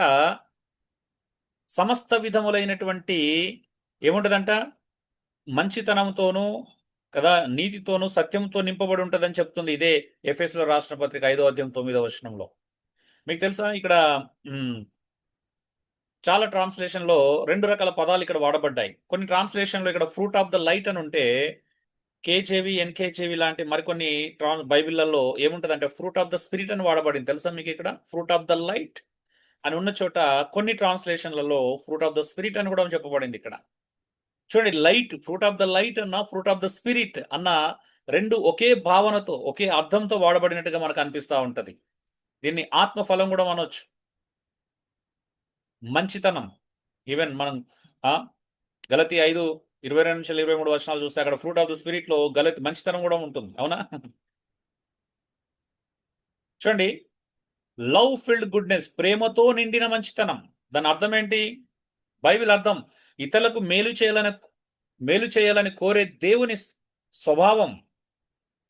సమస్త విధములైనటువంటి ఏముంటదంట? మంచితనంతోనూ కదా, నీతితోనూ సత్యంతో నింపబడి ఉంటదని చెప్తుంది. ఇదే ఎఫెసులో రాసిన పత్రిక 5:9 వచనంలో. మీకు తెలుసా ఇక్కడ చాలా ట్రాన్స్లేషన్ లో 2 రకాల పదాలు ఇక్కడ వాడబడ్డాయి. కొన్ని ట్రాన్స్లేషన్ లో ఇక్కడ ఫ్రూట్ ఆఫ్ ద లైట్ అని ఉంటే, కేజేవి, ఎన్కేజేవి లాంటి మరికొన్ని బైబిళ్లలో ఏముంటదంటే ఫ్రూట్ ఆఫ్ ద స్పిరిట్ అని వాడబడింది. తెలుసా మీకు? ఇక్కడ ఫ్రూట్ ఆఫ్ ద లైట్ అని ఉన్న చోట కొన్ని ట్రాన్స్లేషన్లలో ఫ్రూట్ ఆఫ్ ద స్పిరిట్ అని కూడా చెప్పబడింది. ఇక్కడ చూడండి, light, fruit of the light అన్న ఫ్రూట్ ఆఫ్ ద స్పిరిట్ అన్న రెండు ఒకే భావనతో, ఒకే అర్థంతో వాడబడినట్టుగా మనకు అనిపిస్తూ ఉంటది. దీన్ని ఆత్మఫలం కూడా అనొచ్చు. మంచితనం, ఈవెన్ మనం గలతీ 5:22 నుంచి 23 వచనాలు చూస్తే అక్కడ ఫ్రూట్ ఆఫ్ ద స్పిరిట్ లో మంచితనం కూడా ఉంటుంది. అవునా? చూడండి, లవ్ ఫిల్డ్ గుడ్నెస్, ప్రేమతో నిండిన మంచితనం. దాని అర్థం ఏంటి? బైబిల్ అర్థం ఇతరులకు మేలు చేయాలని కోరే దేవుని స్వభావం.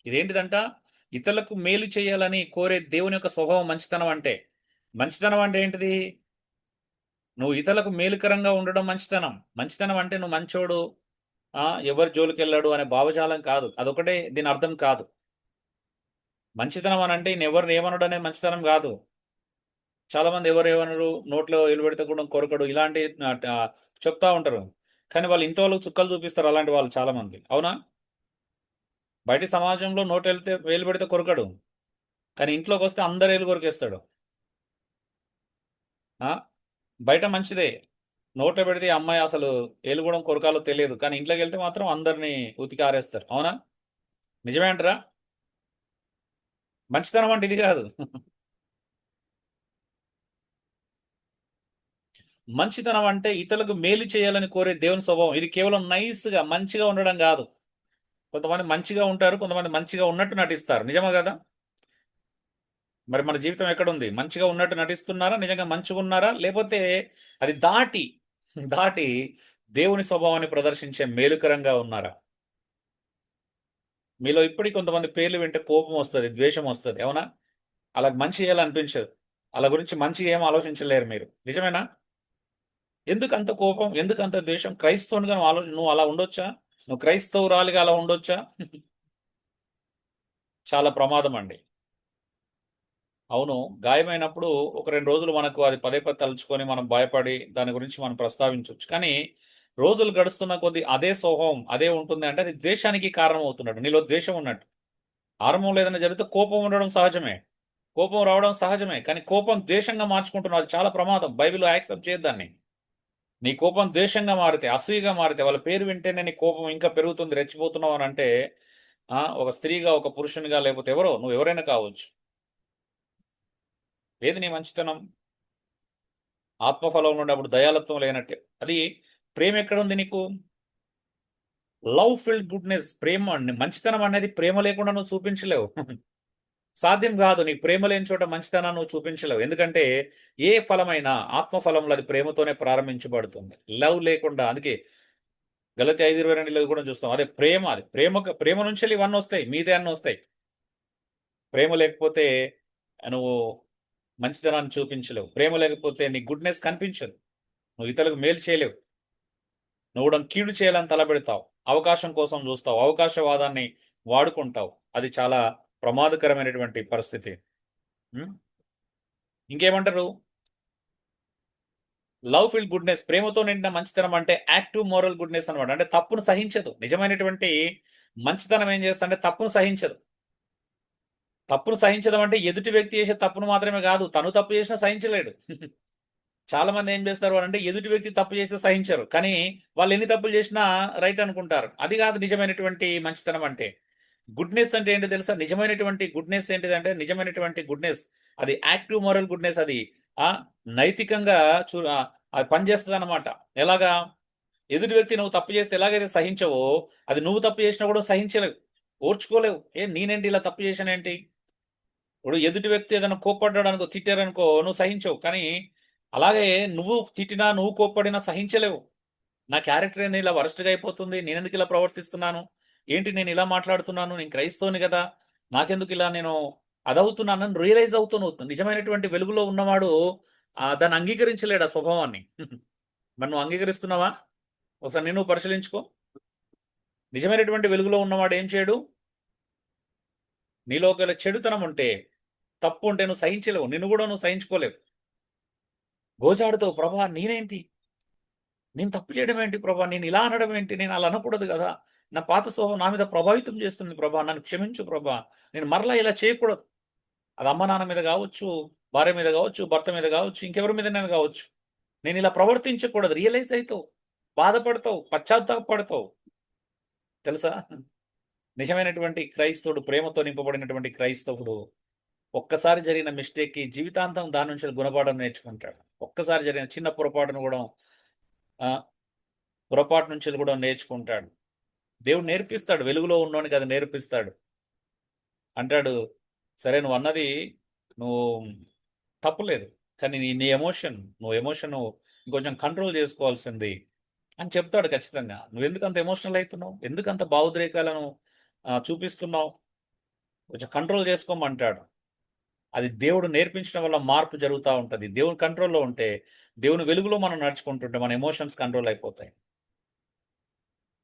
ఇదేంటిదంట? ఇతరులకు మేలు చేయాలని కోరే దేవుని యొక్క స్వభావం మంచితనం అంటే. మంచితనం అంటే ఏంటిది? నువ్వు ఇతరులకు మేలుకరంగా ఉండడం మంచితనం. మంచితనం అంటే నువ్వు మంచోడు, ఎవరి జోలికి వెళ్ళాడు అనే భావజాలం కాదు. అదొకటే దీని అర్థం కాదు. మంచితనం అని అంటే ఎవరిని ఏమనడు అనే మంచితనం కాదు. చాలా మంది ఎవరు ఏమనరు, నోట్లో ఏలు పెడితే కూడా కొరకడు, ఇలాంటి చెప్తా ఉంటారు. కానీ వాళ్ళ ఇంట్లో వాళ్ళకి చుక్కలు చూపిస్తారు అలాంటి వాళ్ళు చాలా మంది. అవునా? బయట సమాజంలో వేలు పెడితే కొరకడు, కానీ ఇంట్లోకి వస్తే అందరు ఏలు కొరికేస్తాడు. బయట మంచిదే, నోట్లో పెడితే అమ్మాయి అసలు ఏలు కూడా కొరకాలో తెలియదు, కానీ ఇంట్లోకి వెళ్తే మాత్రం అందరినీ ఉతికి ఆరేస్తారు. అవునా? నిజమే అంటారా? మంచితనం అంటే ఇది కాదు. మంచితనం అంటే ఇతరులకు మేలు చేయాలని కోరే దేవుని స్వభావం. ఇది కేవలం నైస్గా మంచిగా ఉండడం కాదు. కొంతమంది మంచిగా ఉంటారు, కొంతమంది మంచిగా ఉన్నట్టు నటిస్తారు. నిజమా కదా? మరి మన జీవితం ఎక్కడుంది? మంచిగా ఉన్నట్టు నటిస్తున్నారా? నిజంగా మంచిగా ఉన్నారా? లేకపోతే అది దాటి దేవుని స్వభావాన్ని ప్రదర్శించే మేలుకరంగా ఉన్నారా? మీలో ఇప్పటికీ కొంతమంది పేర్లు వింటే కోపం వస్తుంది, ద్వేషం వస్తుంది. అవునా? అలా మంచి చేయాలనిపించదు. అలా గురించి మంచిగా ఏం ఆలోచించలేరు మీరు. నిజమేనా? ఎందుకు అంత కోపం, ఎందుకు అంత ద్వేషం? క్రైస్తవునిగా నువ్వు అలా ఉండొచ్చా? నువ్వు క్రైస్తవురాలిగా అలా ఉండొచ్చా? చాలా ప్రమాదం అండి. అవును, గాయమైనప్పుడు ఒక 2 రోజులు మనకు అది పదే పదే తలుచుకొని మనం భయపడి దాని గురించి మనం ప్రస్తావించవచ్చు. కానీ రోజులు గడుస్తున్న కొద్దీ అదే స్వభావం అదే ఉంటుంది అంటే అది ద్వేషానికి కారణం అవుతున్నట్టు. నీలో ద్వేషం ఉన్నట్టు. ఆరంభంలో ఏదైనా జరిగితే కోపం ఉండడం సహజమే, కోపం రావడం సహజమే. కానీ కోపం ద్వేషంగా మార్చుకుంటున్నావు, అది చాలా ప్రమాదం. బైబిల్ యాక్సెప్ట్ చేయొద్దాన్ని. నీ కోపం ద్వేషంగా మారితే, అసూయగా మారితే, వాళ్ళ పేరు వింటేనే నీ కోపం ఇంకా పెరుగుతుంది, రెచ్చిపోతున్నావు అని అంటే ఒక స్త్రీగా, ఒక పురుషునిగా, లేకపోతే నువ్వు ఎవరైనా కావచ్చు. ఏది నీ మంచితనం? ఆత్మఫలం నుండి అప్పుడు దయాలత్వం లేనట్టే. అది ప్రేమ ఎక్కడుంది నీకు? లవ్ ఫిల్డ్ గుడ్నెస్, ప్రేమ. మంచితనం అనేది ప్రేమ లేకుండా నువ్వు చూపించలేవు. సాధ్యం కాదు. నీకు ప్రేమ లేని చోట మంచితనాన్ని నువ్వు చూపించలేవు. ఎందుకంటే ఏ ఫలమైనా ఆత్మఫలంలో అది ప్రేమతోనే ప్రారంభించబడుతుంది. లవ్ లేకుండా, అందుకే గలతీ 5:22 కూడా చూస్తాం. అదే ప్రేమ, అది ప్రేమ నుంచి ఇవన్నీ వస్తాయి, మీదే అన్నీ వస్తాయి. ప్రేమ లేకపోతే నువ్వు మంచితనాన్ని చూపించలేవు. ప్రేమ లేకపోతే నీ గుడ్నెస్ కనిపించదు. నువ్వు ఇతరులకు మేలు చేయలేవు. నువ్వు కీడు చేయాలని తలబెడతావు. అవకాశం కోసం చూస్తావు. అవకాశవాదాన్ని వాడుకుంటావు. అది చాలా ప్రమాదకరమైనటువంటి పరిస్థితి. ఇంకేమంటారు? లవ్ ఫిల్ గుడ్నెస్, ప్రేమతో నిండిన మంచితనం అంటే యాక్టివ్ మోరల్ గుడ్నెస్ అనమాట. అంటే తప్పును సహించదు. నిజమైనటువంటి మంచితనం ఏం చేస్తా అంటే తప్పును సహించదు. తప్పును సహించడం అంటే ఎదుటి వ్యక్తి చేసే తప్పును మాత్రమే కాదు, తను తప్పు చేసినా సహించలేడు. చాలా మంది ఏం చేస్తారు అంటే ఎదుటి వ్యక్తి తప్పు చేస్తే సహించరు, కానీ వాళ్ళు ఎన్ని తప్పులు చేసినా రైట్ అనుకుంటారు. అది కాదు నిజమైనటువంటి మంచితనం అంటే. గుడ్నెస్ అంటే ఏంటో తెలుసా? నిజమైనటువంటి గుడ్నెస్ ఏంటిదంటే, నిజమైనటువంటి గుడ్నెస్ అది యాక్టివ్ మోరల్ గుడ్నెస్. అది నైతికంగా అది పనిచేస్తుంది అనమాట. ఎలాగా? ఎదుటి వ్యక్తి నువ్వు తప్పు చేస్తే ఎలాగైతే సహించవో, అది నువ్వు తప్పు చేసినా కూడా సహించలేవు, ఓర్చుకోలేవు. నేనేంటి ఇలా తప్పు చేశానేంటి? ఇప్పుడు ఎదుటి వ్యక్తి ఏదైనా కోప్పడ్డాడు అనుకో, తిట్టారనుకో, నువ్వు సహించవు. కానీ అలాగే నువ్వు తిట్టినా, నువ్వు కోప్పడినా సహించలేవు. నా క్యారెక్టర్ ఏంది ఇలా వరస్ట్గా అయిపోతుంది, నేనెందుకు ఇలా ప్రవర్తిస్తున్నాను, ఏంటి నేను ఇలా మాట్లాడుతున్నాను, నేను క్రైస్తవుని కదా, నాకెందుకు ఇలా నేను అదవుతున్నానని రియలైజ్ అవుతున్నావు. నిజమైనటువంటి వెలుగులో ఉన్నవాడు దాన్ని అంగీకరించలేడు, ఆ స్వభావాన్ని. మరి నువ్వు అంగీకరిస్తున్నావా? ఒకసారి నేను పరిశీలించుకో. నిజమైనటువంటి వెలుగులో ఉన్నవాడు ఏం చేయడు? నీలో ఒకవేళ చెడుతనం ఉంటే, తప్పు ఉంటే నువ్వు సహించలేవు, నిన్ను కూడా నువ్వు సహించుకోలేవు. గోజాడుతావు, ప్రభా నేనేంటి, నేను తప్పు చేయడం ఏంటి ప్రభా, నేను ఇలా అనడం ఏంటి, నేను అలా అనకూడదు కదా, నా పాత స్వభావం నా మీద ప్రభావితం చేస్తుంది ప్రభా, నన్ను క్షమించు ప్రభా, నేను మరలా ఇలా చేయకూడదు. అది అమ్మ నాన్న మీద కావచ్చు, భార్య మీద కావచ్చు, భర్త మీద కావచ్చు, ఇంకెవరి మీద నేను కావచ్చు. నేను ఇలా ప్రవర్తించకూడదు. రియలైజ్ అవుతావు, బాధపడతావు, పశ్చాత్తాపడతావు. తెలుసా? నిజమైనటువంటి క్రైస్తవుడు, ప్రేమతో నింపబడినటువంటి క్రైస్తవుడు ఒక్కసారి జరిగిన మిస్టేక్కి జీవితాంతం దాని నుంచి గుణపాఠం నేర్చుకుంటాడు. ఒక్కసారి జరిగిన చిన్న పొరపాటును కూడా పొరపాటు నుంచి కూడా నేర్చుకుంటాడు. దేవుడు నేర్పిస్తాడు, వెలుగులో ఉన్నోనికి అది నేర్పిస్తాడు. అంటాడు, సరే నువ్వు అన్నది నువ్వు తప్పులేదు, కానీ నీ నువ్వు ఎమోషన్ ఇంకొంచెం కంట్రోల్ చేసుకోవాల్సింది అని చెప్తాడు. ఖచ్చితంగా నువ్వు ఎందుకు అంత ఎమోషనల్ అవుతున్నావు, ఎందుకు అంత భావోద్రేకాలను చూపిస్తున్నావు, కొంచెం కంట్రోల్ చేసుకోమంటాడు. అది దేవుడు నేర్పించడం వల్ల మార్పు జరుగుతూ ఉంటుంది. దేవుని కంట్రోల్లో ఉంటే, దేవుని వెలుగులో మనం నడుచుకుంటుంటే మన ఎమోషన్స్ కంట్రోల్ అయిపోతాయి.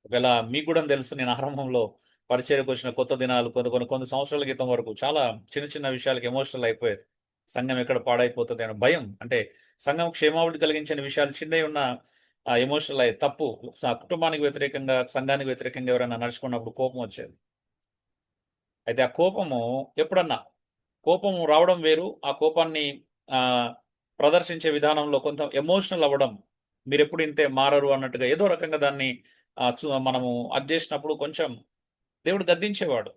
ఒకవేళ మీకు కూడా తెలుసు, నేను ఆరంభంలో పరిచయకు వచ్చిన కొత్త దినాలు కొన్ని సంవత్సరాల క్రితం వరకు చాలా చిన్న చిన్న విషయాలకు ఎమోషనల్ అయిపోయేది. సంఘం ఎక్కడ పాడైపోతుంది అనే భయం, అంటే సంఘం క్షేమాభివృద్ధి కలిగించిన విషయాలు చిన్నవి ఉన్న ఎమోషనల్ అయ్యేది. తప్పు కుటుంబానికి వ్యతిరేకంగా, సంఘానికి వ్యతిరేకంగా ఎవరైనా నడుచుకున్నప్పుడు కోపం వచ్చేది. అయితే ఆ కోపము ఎప్పుడన్నా, కోపం రావడం వేరు, ఆ కోపాన్ని ప్రదర్శించే విధానంలో కొంత ఎమోషనల్ అవ్వడం, మీరు ఎప్పుడు ఇంతే మారరు అన్నట్టుగా ఏదో రకంగా దాన్ని మనము అది చేసినప్పుడు కొంచెం దేవుడు గద్దించేవాడు.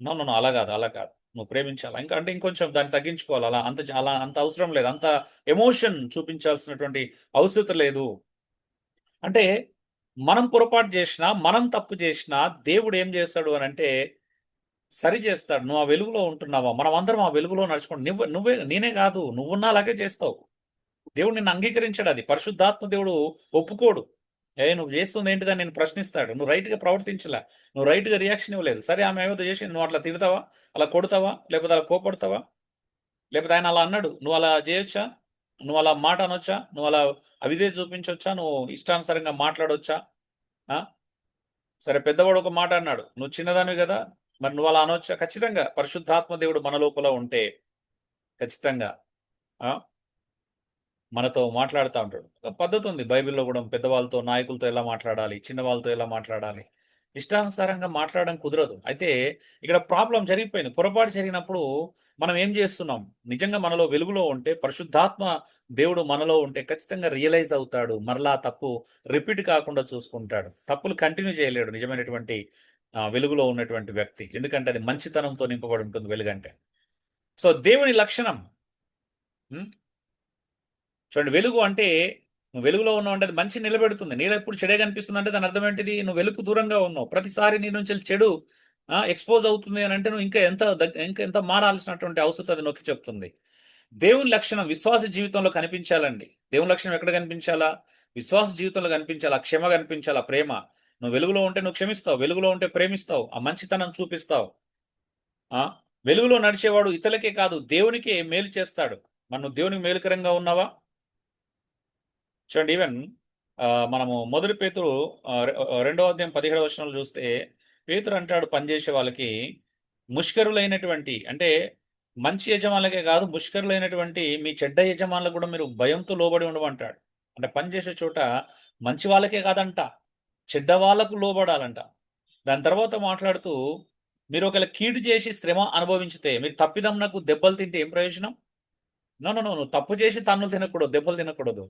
నన్ను అలా కాదు, అలా కాదు, నువ్వు ప్రేమించాలి, ఇంకా అంటే ఇంకొంచెం దాన్ని తగ్గించుకోవాలి, అంత అవసరం లేదు, అంత ఎమోషన్ చూపించాల్సినటువంటి అవసరం లేదు. అంటే మనం పొరపాటు చేసినా, మనం తప్పు చేసినా దేవుడు ఏం చేస్తాడు అని అంటే సరి చేస్తాడు. నువ్వు ఆ వెలుగులో ఉంటున్నావా, మనం అందరం ఆ వెలుగులో నడుచుకోండి. నేనే కాదు, నువ్వున్నా అలాగే చేస్తావు. దేవుడు నిన్ను అంగీకరించాడు. అది పరిశుద్ధాత్మ దేవుడు ఒప్పుకోడు. నువ్వు చేస్తుంది ఏంటిదని నేను ప్రశ్నిస్తాడు. నువ్వు రైట్గా ప్రవర్తించలే, నువ్వు రైట్గా రియాక్షన్ ఇవ్వలేదు. సరే ఆమె ఏదో చేసింది, నువ్వు అట్లా తిడతావా, అలా కొడతావా, లేకపోతే అలా కోపడతావా, లేకపోతే ఆయన అలా అన్నాడు నువ్వు అలా చేయొచ్చా, నువ్వు అలా మాట అనొచ్చా, నువ్వు అలా అవిదే చూపించవచ్చా, నువ్వు ఇష్టానుసారంగా మాట్లాడొచ్చా? సరే పెద్దవాడు ఒక మాట అన్నాడు, నువ్వు చిన్నదానివి కదా, మరి నువ్వు అలా అనొచ్చా? ఖచ్చితంగా పరిశుద్ధాత్మ దేవుడు మన లోపల ఉంటే ఖచ్చితంగా మనతో మాట్లాడుతూ ఉంటాడు. పద్ధతి ఉంది బైబిల్లో కూడా, పెద్దవాళ్ళతో, నాయకులతో ఎలా మాట్లాడాలి, చిన్న వాళ్ళతో ఎలా మాట్లాడాలి. ఇష్టానుసారంగా మాట్లాడడం కుదరదు. అయితే ఇక్కడ ప్రాబ్లం జరిగిపోయింది. పొరపాటు జరిగినప్పుడు మనం ఏం చేస్తున్నాం? నిజంగా మనలో వెలుగులో ఉంటే, పరిశుద్ధాత్మ దేవుడు మనలో ఉంటే ఖచ్చితంగా రియలైజ్ అవుతాడు. మరలా తప్పు రిపీట్ కాకుండా చూసుకుంటాడు. తప్పులు కంటిన్యూ చేయలేడు నిజమైనటువంటి వెలుగులో ఉన్నటువంటి వ్యక్తి. ఎందుకంటే అది మంచితనంతో నింపబడి ఉంటుంది వెలుగంటే. సో దేవుని లక్షణం చూడండి, వెలుగు అంటే నువ్వు వెలుగులో ఉన్నావు అంటే అది మంచి నిలబెడుతుంది. నీలో ఎప్పుడు చెడే కనిపిస్తుంది అంటే దాని అర్థం ఏంటిది? నువ్వు వెలుగు దూరంగా ఉన్నావు. ప్రతిసారి నీ నుంచి చెడు ఎక్స్పోజ్ అవుతుంది అని అంటే నువ్వు ఇంకా ఎంత మారాల్సినటువంటి అవసరం అది నొక్కి చెప్తుంది. దేవుని లక్షణం విశ్వాస జీవితంలో కనిపించాలండి. దేవుని లక్షణం ఎక్కడ కనిపించాలా? విశ్వాస జీవితంలో కనిపించాలా. క్షమ కనిపించాలా, ప్రేమ. నువ్వు వెలుగులో ఉంటే నువ్వు క్షమిస్తావు, వెలుగులో ఉంటే ప్రేమిస్తావు, ఆ మంచితనం చూపిస్తావు. వెలుగులో నడిచేవాడు ఇతరులకే కాదు దేవునికే మేలు చేస్తాడు. నువ్వు దేవునికి మేలుకరంగా ఉన్నావా? చూడండి, ఈవెన్ మనము మొదటి పేతురు 2వ అధ్యాయం 17వ వచనంలో చూస్తే పేతురు అంటాడు పనిచేసే వాళ్ళకి, ముష్కరులైనటువంటి అంటే మంచి యజమానులకే కాదు, ముష్కరులైనటువంటి మీ చెడ్డ యజమానులకు కూడా మీరు భయంతో లోబడి ఉండమంటాడు. అంటే పనిచేసే చోట మంచి వాళ్ళకే కాదంట, చెడ్డ వాళ్ళకు లోబడాలంట. దాని తర్వాత మాట్లాడుతూ, మీరు ఒకవేళ కీడు చేసి శ్రమ అనుభవించితే, మీరు తప్పిదమునకు దెబ్బలు తింటే ఏం ప్రయోజనం? నో, నువ్వు తప్పు చేసి తన్నులు తినకూడదు, దెబ్బలు తినకూడదు.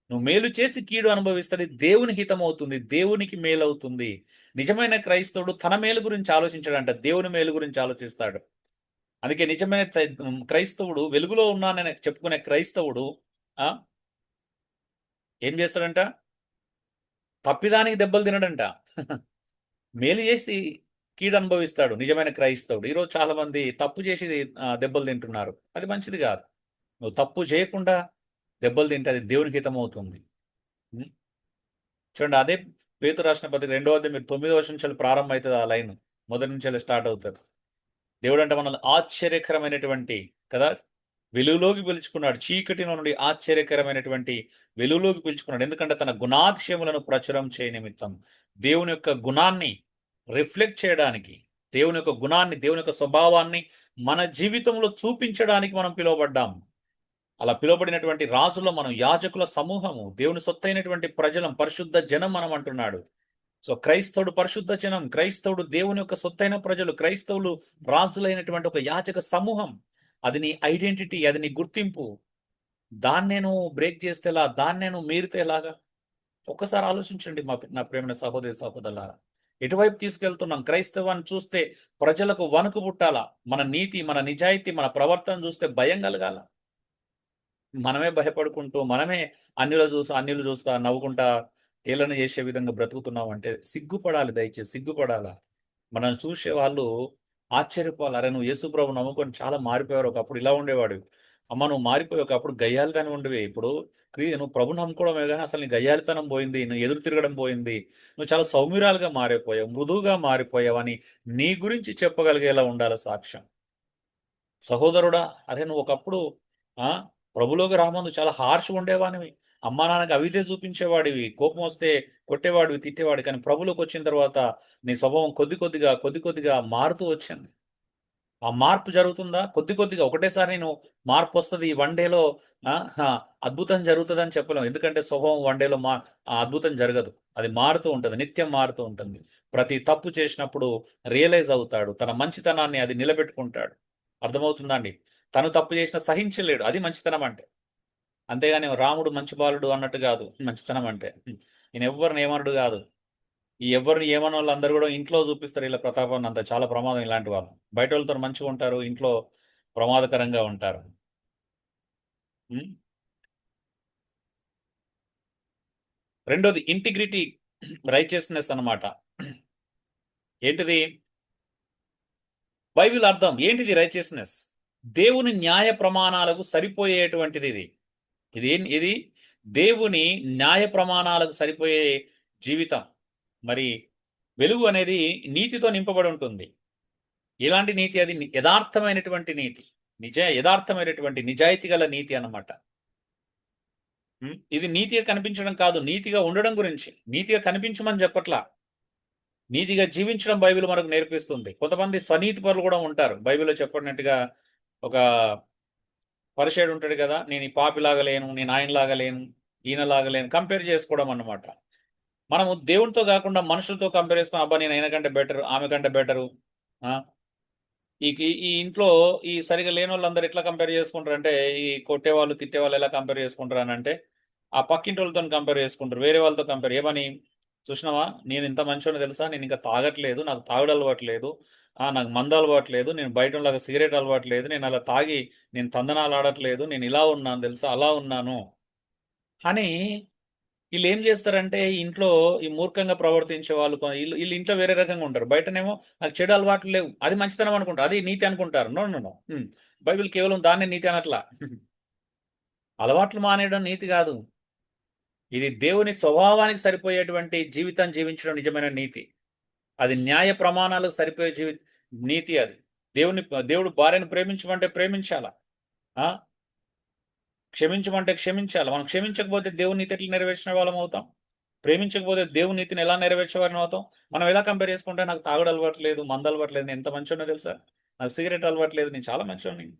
నువ్వు మేలు చేసి కీడు అనుభవిస్తుంది, దేవుని హితం అవుతుంది, దేవునికి మేలు అవుతుంది. నిజమైన క్రైస్తవుడు తన మేలు గురించి ఆలోచించాడంట, దేవుని మేలు గురించి ఆలోచిస్తాడు. అందుకే నిజమైన క్రైస్తవుడు, వెలుగులో ఉన్నానని చెప్పుకునే క్రైస్తవుడు ఏం చేస్తాడంట? తప్పిదానికి దెబ్బలు తినడంట, మేలు చేసి కీడు అనుభవిస్తాడు నిజమైన క్రైస్తవుడు. ఈరోజు చాలా మంది తప్పు చేసి దెబ్బలు తింటున్నారు. అది మంచిది కాదు. నువ్వు తప్పు చేయకుండా దెబ్బలు తింటే అది దేవునికి హితం అవుతుంది. చూడండి, అదే పేతురు రాసిన పత్రిక 2వ అధ్యాయం మీరు 9వ వచనం నుంచి ప్రారంభం అవుతుంది. ఆ లైన్ మొదటి నుంచి స్టార్ట్ అవుతుంది. దేవుడు అంటే మనల్ని ఆశ్చర్యకరమైనటువంటి కదా వెలుగులోకి పిలుచుకున్నాడు. చీకటి నుండి ఆశ్చర్యకరమైనటువంటి వెలుగులోకి పిలుచుకున్నాడు. ఎందుకంటే తన గుణాతిశయములను ప్రచురం చేయ నిమిత్తం, దేవుని యొక్క గుణాన్ని రిఫ్లెక్ట్ చేయడానికి, దేవుని యొక్క గుణాన్ని, దేవుని యొక్క స్వభావాన్ని మన జీవితంలో చూపించడానికి మనం పిలువబడ్డాం. అలా పిలువబడినటువంటి రాజుల్లో మనం యాజకుల సమూహము, దేవుని సొత్తైనటువంటి ప్రజలం, పరిశుద్ధ జనం మనం అంటున్నాడు. సో క్రైస్తవుడు పరిశుద్ధ జనం, క్రైస్తవుడు దేవుని యొక్క సొత్తైన ప్రజలు, క్రైస్తవులు రాజులైనటువంటి ఒక యాజక సమూహం. అది నీ ఐడెంటిటీ, అది నీ గుర్తింపు. దాన్ని నేను బ్రేక్ చేస్తేలా, దాన్ని నేను మీరితేలాగా? ఒక్కసారి ఆలోచించండి నా ప్రేమైన సహోదరి సహోదరులారా. ఎటువైపు తీసుకెళ్తున్నాం? క్రైస్తవాన్ని చూస్తే ప్రజలకు వణుకు పుట్టాలా? మన నీతి, మన నిజాయితీ, మన ప్రవర్తన చూస్తే భయం కలగాల? మనమే భయపడుకుంటూ, మనమే అన్యులు చూస్తా నవ్వుకుంటా ఏలన చేసే విధంగా బ్రతుకుతున్నాం అంటే సిగ్గుపడాలి. దయచేసి సిగ్గుపడాలా. మనల్ని చూసే వాళ్ళు ఆశ్చర్యపోవాలి. అరే, నువ్వు యేసుప్రభు నమ్ముకొని చాలా మారిపోయారు. ఒకప్పుడు ఇలా ఉండేవాడు. అమ్మ, నువ్వు మారిపోయి ఒకప్పుడు గయ్యాలితనం ఉండేవి, ఇప్పుడు నువ్వు ప్రభు నమ్ముకోవడమే కానీ అసలు నీ గయ్యాలితనం పోయింది, నువ్వు ఎదురు తిరగడం పోయింది, నువ్వు చాలా సౌమ్యురాలుగా మారిపోయావు, మృదువుగా మారిపోయావు అని నీ గురించి చెప్పగలిగేలా ఉండాలి సాక్ష్యం. సహోదరుడా, అరే నువ్వు ఒకప్పుడు ప్రభులోకి రాముందు చాలా హార్ష్గా ఉండేవాడివి, అమ్మా నాన్నకి అవిధే చూపించేవాడివి, కోపం వస్తే కొట్టేవాడివి, తిట్టేవాడి. కానీ ప్రభులోకి వచ్చిన తర్వాత నీ స్వభావం కొద్ది కొద్దిగా మారుతూ వచ్చింది. ఆ మార్పు జరుగుతుందా? కొద్దిగా ఒకటేసారి నేను మార్పు వస్తుంది ఈ 1 డేలో అద్భుతం జరుగుతుంది అని చెప్పలేం. ఎందుకంటే స్వభావం 1 డేలో అద్భుతం జరగదు. అది మారుతూ ఉంటుంది, నిత్యం మారుతూ ఉంటుంది. ప్రతి తప్పు చేసినప్పుడు రియలైజ్ అవుతాడు, తన మంచితనాన్ని అది నిలబెట్టుకుంటాడు. అర్థమవుతుందా అండి? తను తప్పు చేసినా సహించలేడు, అది మంచితనం అంటే. అంతేగాని రాముడు మంచి బాలుడు అన్నట్టు కాదు మంచితనం అంటే. ఈయన ఎవరిని ఏమనుడు కాదు. ఈ ఎవరిని ఏమన్న వాళ్ళు అందరూ కూడా ఇంట్లో చూపిస్తారు ఇలా ప్రతాపాన్ని. అంత చాలా ప్రమాదం ఇలాంటి వాళ్ళు. బయట వాళ్ళతో మంచిగా ఉంటారు, ఇంట్లో ప్రమాదకరంగా ఉంటారు. రెండోది ఇంటిగ్రిటీ, రైచియస్నెస్ అన్నమాట. ఏంటిది? బైబిల్ అర్థం ఏంటిది? రైచియస్నెస్ దేవుని న్యాయ ప్రమాణాలకు సరిపోయేటువంటిది. ఇది దేవుని న్యాయ ప్రమాణాలకు సరిపోయే జీవితం. మరి వెలుగు అనేది నీతితో నింపబడి ఉంటుంది. ఎలాంటి నీతి? అది యథార్థమైనటువంటి నీతి, యథార్థమైనటువంటి నిజాయితీ గల నీతి అన్నమాట. ఇది నీతిగా కనిపించడం కాదు, నీతిగా ఉండడం గురించి. నీతిగా కనిపించమని చెప్పట్లా, నీతిగా జీవించడం బైబిల్ మనకు నేర్పిస్తుంది. కొంతమంది స్వనీతి పరులు కూడా ఉంటారు. బైబిల్లో చెప్పినట్టుగా ఒక పరిచయుడు ఉంటాడు కదా, నేను ఈ పాపిలాగా లేను, నేను ఆయనలాగా లేను, ఈయనలాగా లేను, కంపేర్ చేసుకోవడం అన్నమాట. మనము దేవునితో కాకుండా మనుషులతో కంపేర్ చేసుకుని, అబ్బా నేను ఆయన కంటే బెటర్, ఆమె కంటే బెటరు. ఈ ఇంట్లో ఈ సరిగా లేని వాళ్ళందరూ ఎట్లా కంపేర్ చేసుకుంటారు అంటే, ఈ కొట్టేవాళ్ళు తిట్టేవాళ్ళు ఎలా కంపేర్ చేసుకుంటారు అని అంటే, ఆ పక్కింటి వాళ్ళతో కంపేర్ చేసుకుంటారు, వేరే వాళ్ళతో కంపేర్. ఏమని? చూసినావా, నేను ఇంత మంచివాడిని తెలుసా, నేను ఇంకా తాగట్లేదు, నాకు తాగుడు అలవాటు లేదు, నాకు మందు అలవాటు లేదు, నేను బయట లాగా సిగరెట్ అలవాటు లేదు, నేను అలా తాగి నేను తందనాలు ఆడట్లేదు, నేను ఇలా ఉన్నాను తెలుసా, అలా ఉన్నాను అని వీళ్ళు ఏం చేస్తారంటే ఇంట్లో ఈ మూర్ఖంగా ప్రవర్తించే వాళ్ళు వీళ్ళు వీళ్ళు ఇంట్లో వేరే రకంగా ఉంటారు. బయటనేమో నాకు చెడు అలవాట్లు లేవు, అది మంచితనం అనుకుంటారు, అది నీతి అనుకుంటారు. No no no. బైబిల్ కేవలం దాన్నే నీతి అనట్లా. అలవాట్లు మానేయడం నీతి కాదు. ఇది దేవుని స్వభావానికి సరిపోయేటువంటి జీవితాన్ని జీవించడం నిజమైన నీతి. అది న్యాయ ప్రమాణాలకు సరిపోయే నీతి. అది దేవుడు భార్యను ప్రేమించమంటే ప్రేమించాలా, క్షమించమంటే క్షమించాలి. మనం క్షమించకపోతే దేవుని నీతి ఎట్లా నెరవేర్చిన వాళ్ళం అవుతాం? ప్రేమించకపోతే దేవుని నీతిని ఎలా నెరవేర్చేవారిని అవుతాం? మనం ఎలా కంపేర్ చేసుకుంటే నాకు తాగుడు అలవాటు లేదు, మందు అలవాటు లేదు, నేను ఎంత మంచిగా తెలుసా, నాకు సిగరెట్ అలవాటు లేదు, నేను చాలా మంచివాడిని.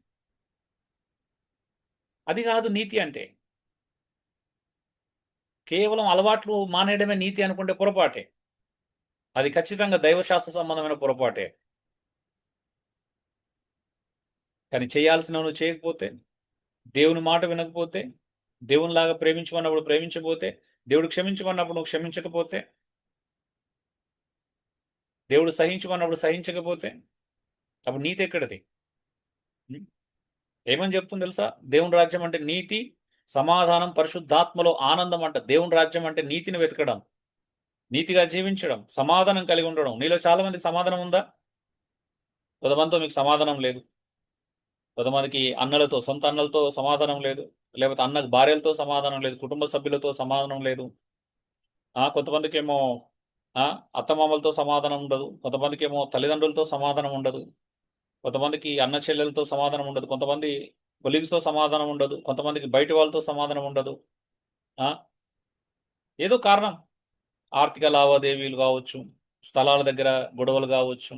అది కాదు నీతి అంటే. కేవలం అలవాట్లు మానేయడమే నీతి అనుకుంటే పొరపాటే. అది ఖచ్చితంగా దైవశాస్త్ర సంబంధమైన పొరపాటే. కానీ చేయాల్సినవి నువ్వు చేయకపోతే, దేవుని మాట వినకపోతే, దేవునిలాగా ప్రేమించమన్నప్పుడు ప్రేమించకపోతే, దేవుడు క్షమించమన్నప్పుడు నువ్వు క్షమించకపోతే, దేవుడు సహించమన్నప్పుడు సహించకపోతే, అప్పుడు నీతి ఎక్కడిది? ఏమని చెప్తుంది తెలుసా? దేవుని రాజ్యం అంటే నీతి, సమాధానం, పరిశుద్ధాత్మలో ఆనందం అంట. దేవుని రాజ్యం అంటే నీతిని వెతకడం, నీతిగా జీవించడం, సమాధానం కలిగి ఉండడం. నీలో చాలా మందికి సమాధానం ఉందా? కొంతమందితో మీకు సమాధానం లేదు. కొంతమందికి అన్నలతో, సొంత అన్నలతో సమాధానం లేదు, లేకపోతే అన్నకు భార్యలతో సమాధానం లేదు, కుటుంబ సభ్యులతో సమాధానం లేదు. కొంతమందికి ఏమో అత్తమామలతో సమాధానం ఉండదు, కొంతమందికి ఏమో తల్లిదండ్రులతో సమాధానం ఉండదు, కొంతమందికి అన్న చెల్లెలతో సమాధానం ఉండదు, కొంతమంది కొలీగ్స్తో సమాధానం ఉండదు, కొంతమందికి బయట వాళ్ళతో సమాధానం ఉండదు. ఏదో కారణం, ఆర్థిక లావాదేవీలు కావచ్చు, స్థలాల దగ్గర గొడవలు కావచ్చు.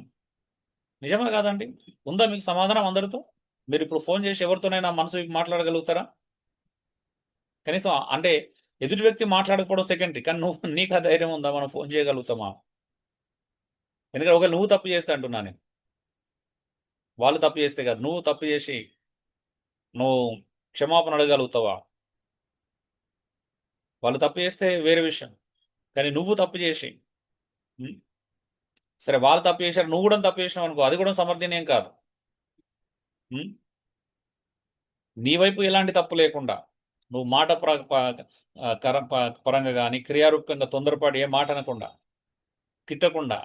నిజమే కాదండి? ఉందా మీకు సమాధానం అందరితో? మీరు ఇప్పుడు ఫోన్ చేసి ఎవరితోనైనా మనసు మాట్లాడగలుగుతారా? కనీసం అంటే ఎదుటి వ్యక్తి మాట్లాడకపోవడం సెకండరీ, కానీ నీకు ఆ ధైర్యం ఉందా? మనం ఫోన్ చేయగలుగుతామా? ఎందుకంటే ఒకవేళ నువ్వు తప్పు చేస్తే అంటున్నా నేను, వాళ్ళు తప్పు చేస్తే కాదు, నువ్వు తప్పు చేసి నువ్వు క్షమాపణ అడగలుగుతావా? వాళ్ళు తప్పు చేస్తే వేరే విషయం, కానీ నువ్వు తప్పు చేసి, సరే వాళ్ళు తప్పు చేశారు, నువ్వు కూడా తప్పు చేసినావు అనుకో, అది కూడా సమర్థనీయం కాదు. నీ వైపు ఎలాంటి తప్పు లేకుండా, నువ్వు మాట పరంగా కానీ క్రియారూపకంగా తొందరపాటు ఏ మాట అనకుండా, తిట్టకుండా,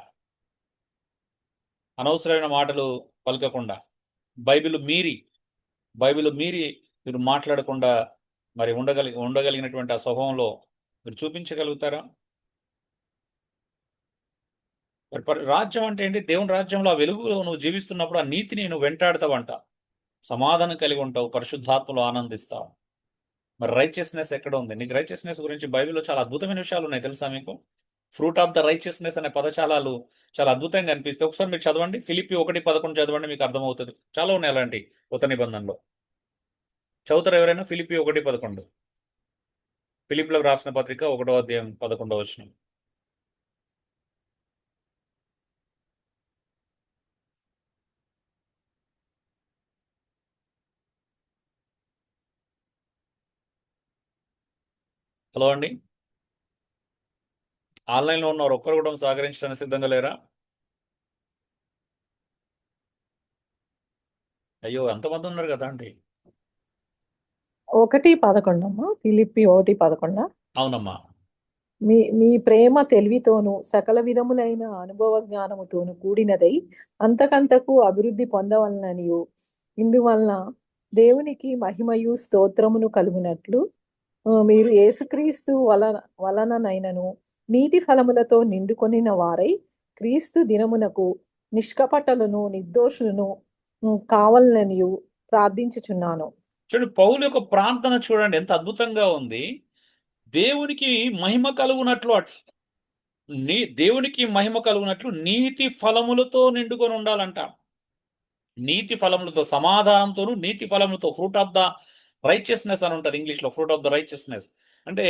అనవసరమైన మాటలు పలకకుండా, బైబిల్ మీరి మీరు మాట్లాడకుండా మరి ఉండగలిగినటువంటి ఆ స్వభావంలో మీరు చూపించగలుగుతారా? మరి రాజ్యం అంటే ఏంటి? దేవుని రాజ్యంలో ఆ వెలుగులో నువ్వు జీవిస్తున్నప్పుడు ఆ నీతిని నువ్వు వెంటాడతావంట, సమాధానం కలిగి ఉంటావు, పరిశుద్ధాత్మలో ఆనందిస్తావు. మరి రైచియస్నెస్ ఎక్కడ ఉంది? నీకు రైచియస్నెస్ గురించి బైబిల్లో చాలా అద్భుతమైన విషయాలు ఉన్నాయి, తెలుసా మీకు? ఫ్రూట్ ఆఫ్ ద రైచియస్నెస్ అనే పదచాలాలు చాలా అద్భుతంగా అనిపిస్తాయి. ఒకసారి మీరు చదవండి, ఫిలిప్పి 1:11 చదవండి, మీకు అర్థమవుతుంది. చాలా ఉన్నాయి అలాంటి కొత్త నిబంధనలో. చదువుతారు ఎవరైనా? ఫిలిప్పి 1:11. ఫిలిప్లకు రాసిన పత్రిక 1వ అధ్యాయం 11వ వచనం. హలో అండి, ఆన్లైన్లో ఉన్నవారు ఒక్కరు కూడా సహకరించడానికి సిద్ధంగా లేరా? అయ్యో, ఎంతమంది ఉన్నారు కదా అండి. 1:11 అమ్మా, ఫిలిప్పి 1:11. అవునమ్మా. మీ ప్రేమ తెలివితోనూ సకల విధములైన అనుభవ జ్ఞానముతోనూ కూడినదై అంతకంతకు అభివృద్ధి పొందవలననియు, ఇందువలన దేవునికి మహిమయు స్తోత్రమును కలుగునట్లు మీరు యేసుక్రీస్తు వలననైనను నీతి ఫలములతో నిండుకొనిన వారై క్రీస్తు దినమునకు నిష్కపటలను నిర్దోషులను కావాలనియు ప్రార్థించుచున్నాను. చూడండి, పౌలు యొక్క ప్రార్థన చూడండి ఎంత అద్భుతంగా ఉంది. దేవునికి మహిమ కలుగునట్లు దేవునికి మహిమ కలుగునట్లు నీతి ఫలములతో నిండుకొని ఉండాలంట. నీతి ఫలములతో, సమాధానంతోను నీతి ఫలములతో, ఫ్రూట్ ఆఫ్ ద రైచియస్నెస్ అని ఉంటుంది ఇంగ్లీష్లో. ఫ్రూట్ ఆఫ్ ద రైచియస్నెస్ అంటే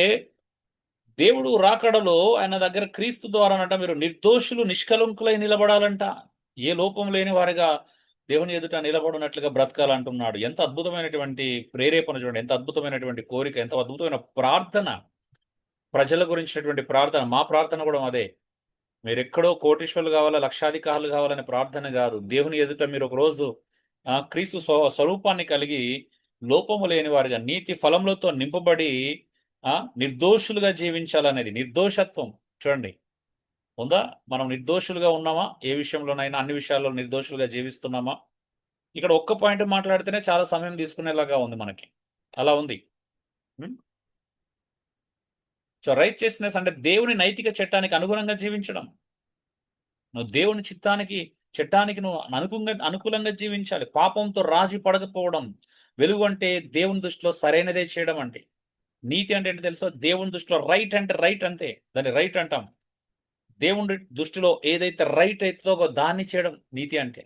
దేవుడు రాకడలో ఆయన దగ్గర క్రీస్తు ద్వారానంట మీరు నిర్దోషులు నిష్కలంకులై నిలబడాలంట. ఏ లోపం లేని వారిగా దేవుని ఎదుట నిలబడినట్లుగా బ్రతకాలంటున్నాడు. ఎంత అద్భుతమైనటువంటి ప్రేరేపణ చూడండి, ఎంత అద్భుతమైనటువంటి కోరిక, ఎంత అద్భుతమైన ప్రార్థన, ప్రజల గురించినటువంటి ప్రార్థన. మా ప్రార్థన కూడా అదే. మీరు ఎక్కడో కోటీశ్వరులు కావాలా, లక్షాధికారులు కావాలనే ప్రార్థన కాదు. దేవుని ఎదుట మీరు ఒక రోజు క్రీస్తు స్వరూపాన్ని కలిగి లోపము లేని వారిగా నీతి ఫలములతో నింపబడి నిర్దోషులుగా జీవించాలనేది నిర్దోషత్వం. చూడండి, ఉందా? మనం నిర్దోషులుగా ఉన్నామా? ఏ విషయంలోనైనా అన్ని విషయాల్లో నిర్దోషులుగా జీవిస్తున్నామా? ఇక్కడ ఒక్క పాయింట్ మాట్లాడితేనే చాలా సమయం తీసుకునేలాగా ఉంది మనకి. అలా ఉంది. సో రైచియస్నెస్ అంటే దేవుని నైతిక చట్టానికి అనుగుణంగా జీవించడం. నువ్వు దేవుని చట్టానికి నువ్వు అనుకూలంగా జీవించాలి. పాపంతో రాజీ పడకపోవడం. వెలుగు అంటే దేవుని దృష్టిలో సరైనదే చేయడం అంటే. నీతి అంటే ఏంటి తెలుసా? దేవుని దృష్టిలో రైట్ అంటే రైట్ అంతే, దాన్ని రైట్ అంటాం. దేవుని దృష్టిలో ఏదైతే రైట్ అవుతుందో దాన్ని చేయడం నీతి అంటే.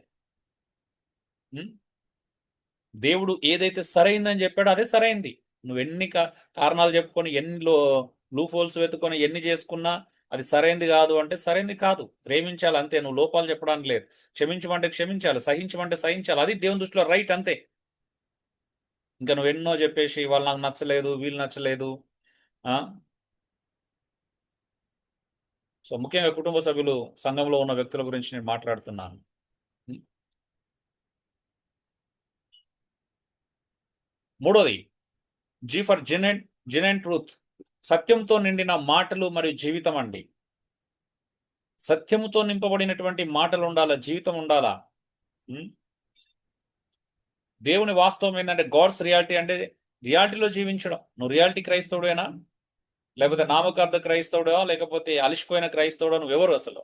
దేవుడు ఏదైతే సరైందని చెప్పాడో అదే సరైంది. నువ్వు ఎన్ని కారణాలు చెప్పుకొని ఎన్ని లూప్ హోల్స్ వెతుకొని ఎన్ని చేసుకున్నా అది సరైంది కాదు అంటే సరైంది కాదు. ప్రేమించాలి అంతే, నువ్వు లోపాలు చెప్పడానికి లేదు. క్షమించమంటే క్షమించాలి, సహించమంటే సహించాలి. అది దేవుని దృష్టిలో రైట్ అంతే. ఇంకా నువ్వు ఎన్నో చెప్పేసి వాళ్ళు నాకు నచ్చలేదు, వీళ్ళు నచ్చలేదు. సో ముఖ్యంగా కుటుంబ సభ్యులు, సంఘంలో ఉన్న వ్యక్తుల గురించి నేను మాట్లాడుతున్నాను. మూడోది, జీ ఫర్ జెన్యున్ ట్రూత్. సత్యంతో నిండిన మాటలు మరియు జీవితం అండి. సత్యముతో నింపబడినటువంటి మాటలు ఉండాలా, జీవితం ఉండాలా. దేవుని వాస్తవం ఏంటంటే గాడ్స్ రియాలిటీ అంటే రియాలిటీలో జీవించడం. నువ్వు రియాలిటీ క్రైస్తవుడేనా, లేకపోతే నామకార్థ క్రైస్తవుడా, లేకపోతే అలిసిపోయిన క్రైస్తవుడా? నువ్వెవరు అసలు?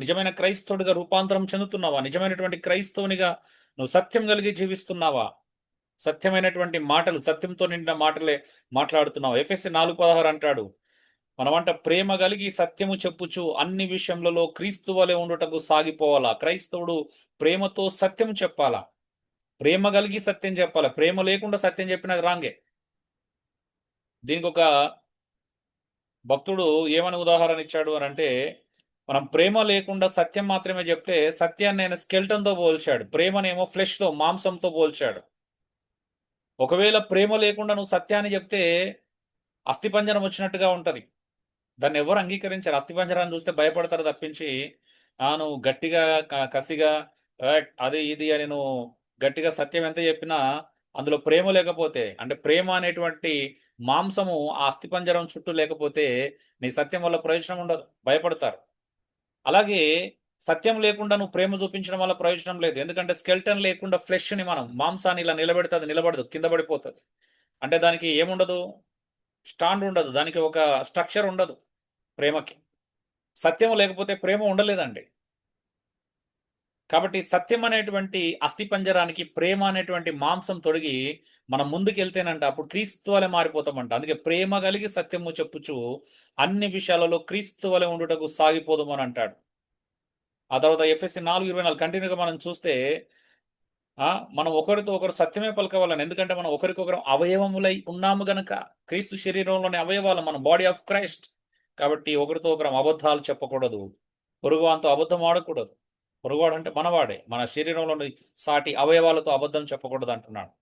నిజమైన క్రైస్తవుడిగా రూపాంతరం చెందుతున్నావా? నిజమైనటువంటి క్రైస్తవునిగా నువ్వు సత్యం కలిగి జీవిస్తున్నావా? సత్యమైనటువంటి మాటలు, సత్యంతో నిండిన మాటలే మాట్లాడుతున్నావు. ఎఫెసీ 4:16 అంటాడు, మనమంట ప్రేమ కలిగి సత్యము చెప్పుచు అన్ని విషయములలో క్రీస్తు వలె ఉండుటకు సాగిపోవాలా. క్రైస్తవుడు ప్రేమతో సత్యం చెప్పాలా, ప్రేమ కలిగి సత్యం చెప్పాలా. ప్రేమ లేకుండా సత్యం చెప్పినది రాంగే. దీనికి ఒక భక్తుడు ఏమని ఉదాహరణ ఇచ్చాడు అని అంటే, మనం ప్రేమ లేకుండా సత్యం మాత్రమే చెప్తే సత్యాన్ని ఆయన స్కెల్టన్తో పోల్చాడు, ప్రేమనేమో ఫ్లెష్తో, మాంసంతో పోల్చాడు. ఒకవేళ ప్రేమ లేకుండా నువ్వు సత్యాన్ని చెప్తే అస్థిపంజరం వచ్చినట్టుగా ఉంటది. దాన్ని ఎవరు అంగీకరించారు? అస్థిపంజరాన్ని చూస్తే భయపడతారు తప్పించి, నువ్వు గట్టిగా కసిగా అది ఇది అని నువ్వు గట్టిగా సత్యం ఎంత చెప్పినా అందులో ప్రేమ లేకపోతే, అంటే ప్రేమ అనేటువంటి మాంసము ఆ అస్థిపంజరం చుట్టూ లేకపోతే నీ సత్యం వల్ల ప్రయోజనం ఉండదు, భయపడతారు. అలాగే సత్యం లేకుండా నువ్వు ప్రేమ చూపించడం వల్ల ప్రయోజనం లేదు. ఎందుకంటే స్కెల్టన్ లేకుండా ఫ్లెష్ని, మనం మాంసాన్ని ఇలా నిలబెడితే అది నిలబడదు, కింద పడిపోతుంది. అంటే దానికి ఏముండదు, స్టాండ్ ఉండదు, దానికి ఒక స్ట్రక్చర్ ఉండదు ప్రేమకి. సత్యం లేకపోతే ప్రేమ ఉండలేదండి. కాబట్టి సత్యం అనేటువంటి అస్థిపంజరానికి ప్రేమ అనేటువంటి మాంసం తొడిగి మనం ముందుకెళ్తేనంట అప్పుడు క్రీస్తు వలె మారిపోతామంట. అందుకే ప్రేమ కలిగి సత్యము చెప్పుచు అన్ని విషయాలలో క్రీస్తు వలె ఉండుటకు సాగిపోదామని అంటాడు. ఆ తర్వాత ఎఫ్ఎస్సి 4:24 కంటిన్యూగా మనం చూస్తే, మనం ఒకరితో ఒకరు సత్యమే పలకవాలని. ఎందుకంటే మనం ఒకరికొకరు అవయవములై ఉన్నాము గనక. క్రీస్తు శరీరంలోని అవయవాలు, మన బాడీ ఆఫ్ క్రైస్ట్. కాబట్టి ఒకరితో ఒకరు అబద్ధాలు చెప్పకూడదు, పొరుగువానితో అబద్ధం ఆడకూడదు. పొరుగువాడు అంటే మనవాడే, మన శరీరంలోని సాటి అవయవాలతో అబద్ధం చెప్పకూడదు అంటున్నాడు.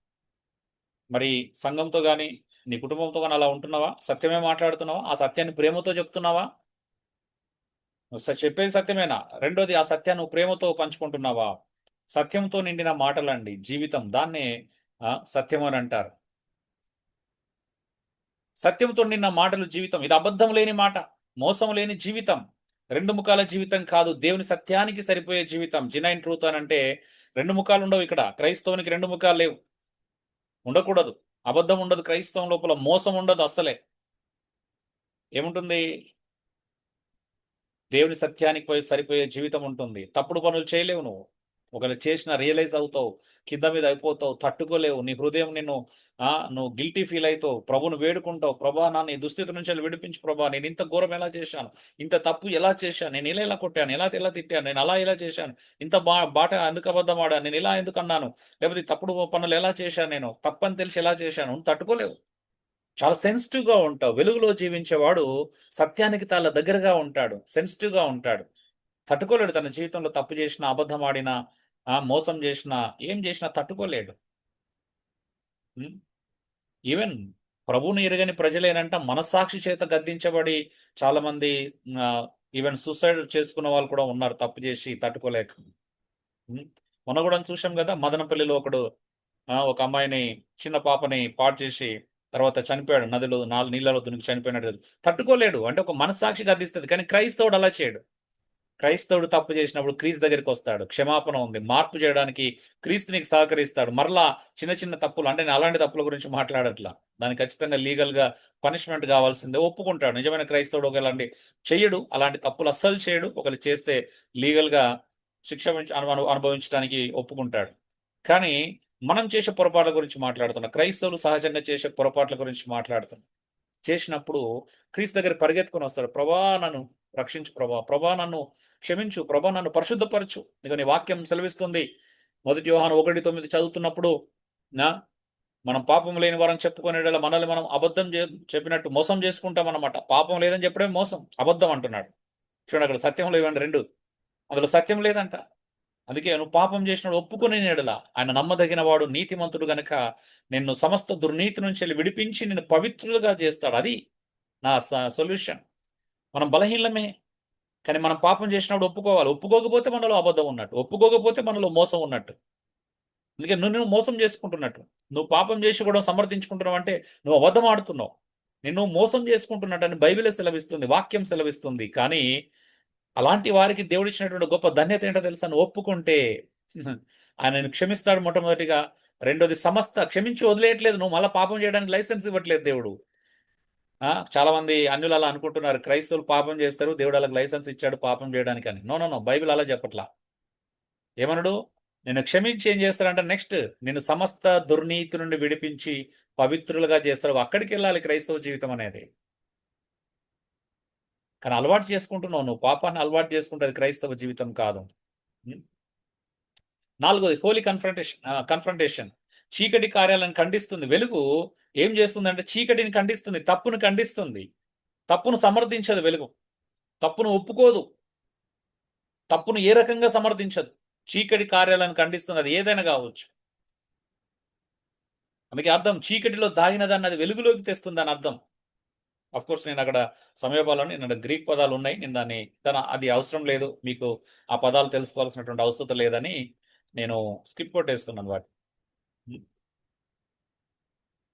మరి సంఘంతో కానీ నీ కుటుంబంతో కానీ అలా ఉంటున్నావా? సత్యమే మాట్లాడుతున్నావా? ఆ సత్యాన్ని ప్రేమతో చెప్తున్నావా? చెప్పేది సత్యమేనా? రెండోది, ఆ సత్యాన్ని నువ్వు ప్రేమతో పంచుకుంటున్నావా? సత్యంతో నిండిన మాటలండి జీవితం, దాన్నే సత్యం అని అంటారు. సత్యంతో నిండిన మాటలు జీవితం. ఇది అబద్ధం లేని మాట, మోసం లేని జీవితం, రెండు ముఖాల జీవితం కాదు, దేవుని సత్యానికి సరిపోయే జీవితం. జెన్యున్ ట్రూత్ అని అంటే రెండు ముఖాలు ఉండవు ఇక్కడ. క్రైస్తవునికి రెండు ముఖాలు లేవు, ఉండకూడదు. అబద్ధం ఉండదు క్రైస్తవం లోపల, మోసం ఉండదు అస్సలే. ఏముంటుంది? దేవుని సత్యానికి పోయి సరిపోయే జీవితం ఉంటుంది. తప్పుడు పనులు చేయలేవు నువ్వు. ఒకవేళ చేసిన రియలైజ్ అవుతావు, కింద మీద అయిపోతావు, తట్టుకోలేవు. నీ హృదయం నువ్వు గిల్టీ ఫీల్ అవుతావు, ప్రభును వేడుకుంటావు. ప్రభా, నన్ను ఈ దుస్థితి నుంచి విడిపించు ప్రభా, నేను ఇంత ఘోరం ఎలా చేశాను, ఇంత తప్పు ఎలా చేశాను, నేను ఇలా కొట్టాను, ఎలా తిట్టాను, నేను ఇలా చేశాను, ఇంత బాట ఎందుకు అబద్ధం ఆడాను, నేను ఇలా ఎందుకు అన్నాను, లేకపోతే తప్పుడు పనులు ఎలా చేశాను, నేను తప్పని తెలిసి ఎలా చేశాను, తట్టుకోలేవు. చాలా సెన్సిటివ్గా ఉంటావు. వెలుగులో జీవించేవాడు సత్యానికి చాలా దగ్గరగా ఉంటాడు, సెన్సిటివ్గా ఉంటాడు. తట్టుకోలేడు. తన జీవితంలో తప్పు చేసినా, అబద్ధం ఆడినా, మోసం చేసినా, ఏం చేసినా తట్టుకోలేడు. ఈవెన్ ప్రభువుని ఎరగని ప్రజలేనంట మనస్సాక్షి చేత గద్దించబడి చాలా మంది ఈవెన్ సూసైడ్ చేసుకున్న వాళ్ళు కూడా ఉన్నారు, తప్పు చేసి తట్టుకోలేక. మొన్న కూడా చూసాం కదా, మదనపల్లిలో ఒక అమ్మాయిని, చిన్న పాపని పాడు చేసి తర్వాత చనిపోయాడు, నదిలో నీళ్ళలో దునికి చనిపోయినట్టు తట్టుకోలేడు. అంటే ఒక మనస్సాక్షి గద్దిస్తుంది. కానీ క్రైస్తవుడు అలా చేయడు. క్రైస్తవుడు తప్పు చేసినప్పుడు క్రీస్తు దగ్గరికి వస్తాడు. క్షమాపణ ఉంది, మార్పు చేయడానికి క్రీస్తు నీకు సహకరిస్తాడు. మరలా చిన్న చిన్న తప్పులు, అంటే నేను అలాంటి తప్పుల గురించి మాట్లాడట్లా, దానికి ఖచ్చితంగా లీగల్గా పనిష్మెంట్ కావాల్సిందే, ఒప్పుకుంటాడు. నిజమైన క్రైస్తవుడు ఒకవేళ చెయ్యడు, అలాంటి తప్పులు అస్సలు చేయడు. ఒకవేళ చేస్తే లీగల్గా శిక్ష అనుభవించడానికి ఒప్పుకుంటాడు. కానీ మనం చేసే పొరపాట్ల గురించి మాట్లాడుతున్నాం. క్రైస్తవులు సహజంగా చేసే పొరపాట్ల గురించి మాట్లాడుతున్నాం. చేసినప్పుడు క్రీస్తు దగ్గర పరిగెత్తుకొని వస్తాడు. ప్రభా నన్ను రక్షించు, ప్రభా నన్ను క్షమించు, ప్రభా నన్ను పరిశుద్ధపరచు. ఇక నీ వాక్యం సెలవిస్తుంది. 1 యోహాను 1:9 చదువుతున్నప్పుడు నా మనం పాపం లేని వారని చెప్పుకునేలా మనల్ని మనం అబద్ధం చెప్పినట్టు మోసం చేసుకుంటాం అన్నమాట. పాపం లేదని చెప్పడమే మోసం, అబద్ధం అంటున్నాడు. చూడండి, అక్కడ సత్యం లేవండి 2, అందులో సత్యం లేదంట. అందుకే నువ్వు పాపం చేసినాడు ఒప్పుకునే ఎడల ఆయన నమ్మదగిన వాడు, నీతిమంతుడు గనక నిన్ను సమస్త దుర్నీతి నుంచి వెళ్ళి విడిపించి నిన్ను పవిత్రులుగా చేస్తాడు. అది నా సొల్యూషన్. మనం బలహీనమే, కానీ మనం పాపం చేసినప్పుడు ఒప్పుకోవాలి. ఒప్పుకోకపోతే మనలో అబద్ధం ఉన్నట్టు, ఒప్పుకోకపోతే మనలో మోసం ఉన్నట్టు. అందుకే నువ్వు మోసం చేసుకుంటున్నట్టు. నువ్వు పాపం చేసి కూడా సమర్థించుకుంటున్నావు అంటే నువ్వు అబద్ధం ఆడుతున్నావు. నిన్ను మోసం చేసుకుంటున్నట్టు అని బైబిలే సెలవిస్తుంది, వాక్యం సెలవిస్తుంది. కానీ అలాంటి వారికి దేవుడు ఇచ్చినటువంటి గొప్ప ధన్యత ఏంటో తెలుసా? నువ్వు ఒప్పుకుంటే ఆయన క్షమిస్తాడు మొట్టమొదటిగా. రెండోది సమస్త క్షమించి వదిలేయట్లేదు. నువ్వు మళ్ళీ పాపం చేయడానికి లైసెన్స్ ఇవ్వట్లేదు దేవుడు. చాలా మంది అన్యులు అలా అనుకుంటున్నారు, క్రైస్తవులు పాపం చేస్తారు, దేవుడు వాళ్ళకి లైసెన్స్ ఇచ్చాడు పాపం చేయడానికి అని. నో, బైబిల్ అలా చెప్పట్లా. ఏమన్నాడు? నేను క్షమించి ఏం చేస్తాడంటే నెక్స్ట్ నిన్ను సమస్త దుర్నీతి నుండి విడిపించి పవిత్రులుగా చేస్తాడు. అక్కడికి వెళ్ళాలి క్రైస్తవ జీవితం అనేది. కానీ అలవాటు చేసుకుంటున్నావు, నువ్వు పాపాన్ని అలవాటు చేసుకుంటే అది క్రైస్తవ జీవితం కాదు. 4వది హోలీ కన్ఫ్రంటేషన్. చీకటి కార్యాలను ఖండిస్తుంది. వెలుగు ఏం చేస్తుందంటే చీకటిని ఖండిస్తుంది, తప్పును ఖండిస్తుంది. తప్పును సమర్థించదు వెలుగు, తప్పును ఒప్పుకోదు, తప్పును ఏ రకంగా సమర్థించదు. చీకటి కార్యాలను ఖండిస్తుంది, అది ఏదైనా కావచ్చు. అందుకే అర్థం చీకటిలో దాగినదాన్ని అది వెలుగులోకి తెస్తుంది అని అర్థం. కోర్స్ నేను అక్కడ సమయపాలని నేను గ్రీక్ పదాలు ఉన్నాయి, నేను దాన్ని అది అవసరం లేదు, మీకు ఆ పదాలు తెలుసుకోవాల్సినటువంటి అవసరం లేదని నేను స్కిప్ కొట్టేస్తున్నాను వాటి.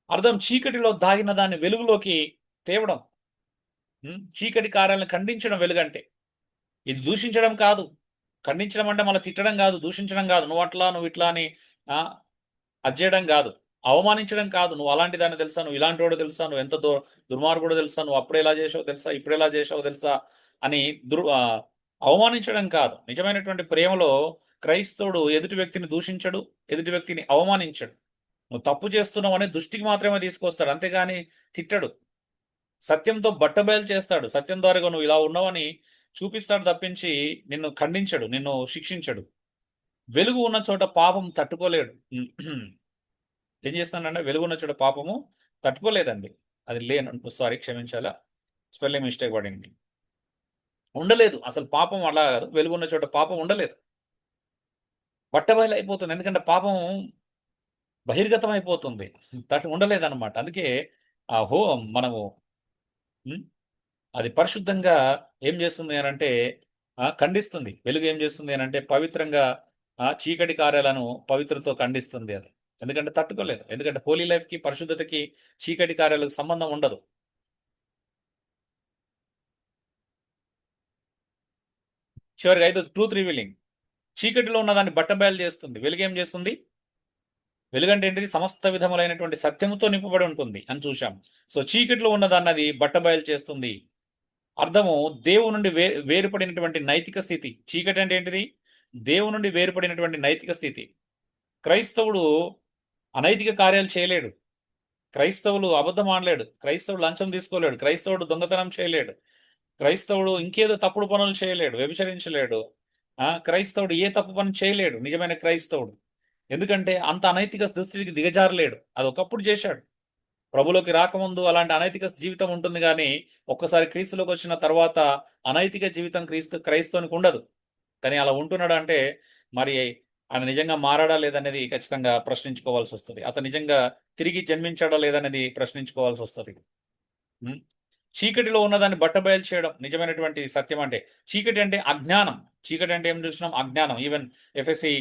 అర్థం చీకటిలో దాగిన దాన్ని వెలుగులోకి తేవడం, చీకటి కార్యాలను ఖండించడం వెలుగంటే. ఇది దూషించడం కాదు, ఖండించడం అంటే మళ్ళీ తిట్టడం కాదు, దూషించడం కాదు, నువ్వు అట్లా నువ్వు ఇట్లా అని అజ్జేయడం కాదు, అవమానించడం కాదు. నువ్వు అలాంటి దాన్ని తెలుసా, నువ్వు ఇలాంటి వాడు తెలుసా, నువ్వు ఎంత దుర్మార్గుడు తెలుసా, నువ్వు అప్పుడు ఎలా చేసావు తెలుసా, ఇప్పుడు ఎలా చేసావు తెలుసా అని అవమానించడం కాదు. నిజమైనటువంటి ప్రేమలో క్రైస్తవుడు ఎదుటి వ్యక్తిని దూషించడు, ఎదుటి వ్యక్తిని అవమానించడు. నువ్వు తప్పు చేస్తున్నావు అనే దృష్టికి మాత్రమే తీసుకొస్తాడు, అంతేగాని తిట్టడు. సత్యంతో బట్టబయలు చేస్తాడు, సత్యం ద్వారా నువ్వు ఇలా ఉన్నావని చూపిస్తాడు తప్పించి నిన్ను ఖండించడు, నిన్ను శిక్షించడు. వెలుగు ఉన్న చోట పాపం తట్టుకోలేడు. ఏం చేస్తానంటే వెలుగు ఉన్న చోట పాపము తట్టుకోలేదండి. అది సారీ క్షమించాలా, స్పెల్లింగ్ మిస్టేక్ పడింది. ఉండలేదు అసలు పాపం, అలా కాదు, వెలుగు ఉన్న చోట పాపం ఉండలేదు, బట్టబయలు అయిపోతుంది. ఎందుకంటే పాపం బహిర్గతం అయిపోతుంది, ఉండలేదన్నమాట. అందుకే మనము అది పరిశుద్ధంగా ఏం చేస్తుంది అని అంటే ఖండిస్తుంది. వెలుగు ఏం చేస్తుంది అని అంటే పవిత్రంగా చీకటి కార్యాలను పవిత్రతో ఖండిస్తుంది అది. ఎందుకంటే తట్టుకోలేదు, ఎందుకంటే హోలీ లైఫ్కి పరిశుద్ధతకి చీకటి కార్యాలకు సంబంధం ఉండదు. చివరిగా 5 ట్రూత్ రివీలింగ్. చీకటిలో ఉన్న దాన్ని బట్టబయలు చేస్తుంది. వెలుగు ఏం చేస్తుంది? వెలుగంటే ఏంటిది? సమస్త విధములైనటువంటి సత్యముతో నింపబడి ఉంటుంది అని చూశాం. సో చీకటిలో ఉన్నదాన్ని అది బట్టబయలు చేస్తుంది. అర్థము దేవుని నుండి వేరుపడినటువంటి నైతిక స్థితి. చీకటి అంటే ఏంటిది? దేవుని నుండి వేరుపడినటువంటి నైతిక స్థితి. క్రైస్తవుడు అనైతిక కార్యాలు చేయలేడు, క్రైస్తవులు అబద్ధం ఆడలేడు, క్రైస్తవుడు లంచం తీసుకోలేడు, క్రైస్తవుడు దొంగతనం చేయలేడు, క్రైస్తవుడు ఇంకేదో తప్పుడు పనులు చేయలేడు, వ్యభిచరించలేడు. క్రైస్తవుడు ఏ తప్పు పని చేయలేడు నిజమైన క్రైస్తవుడు. ఎందుకంటే అంత అనైతిక స్థితికి దిగజారలేడు. అది ఒకప్పుడు చేశాడు, ప్రభులోకి రాకముందు అలాంటి అనైతిక జీవితం ఉంటుంది. కానీ ఒక్కసారి క్రీస్తులోకి వచ్చిన తర్వాత అనైతిక జీవితం క్రైస్తవునికి ఉండదు. కానీ అలా ఉంటున్నాడు అంటే మరి ఆయన నిజంగా మారాడా లేదనేది ఖచ్చితంగా ప్రశ్నించుకోవాల్సి వస్తుంది. అతను నిజంగా తిరిగి జన్మించాడా లేదనేది ప్రశ్నించుకోవాల్సి వస్తుంది. చీకటిలో ఉన్నదాన్ని బట్టబయలు చేయడం నిజమైనటువంటి సత్యం. అంటే చీకటి అంటే అజ్ఞానం. చీకటి అంటే ఏం చూస్తున్నాం? అజ్ఞానం. ఈవెన్ ఎఫ్ఎస్సి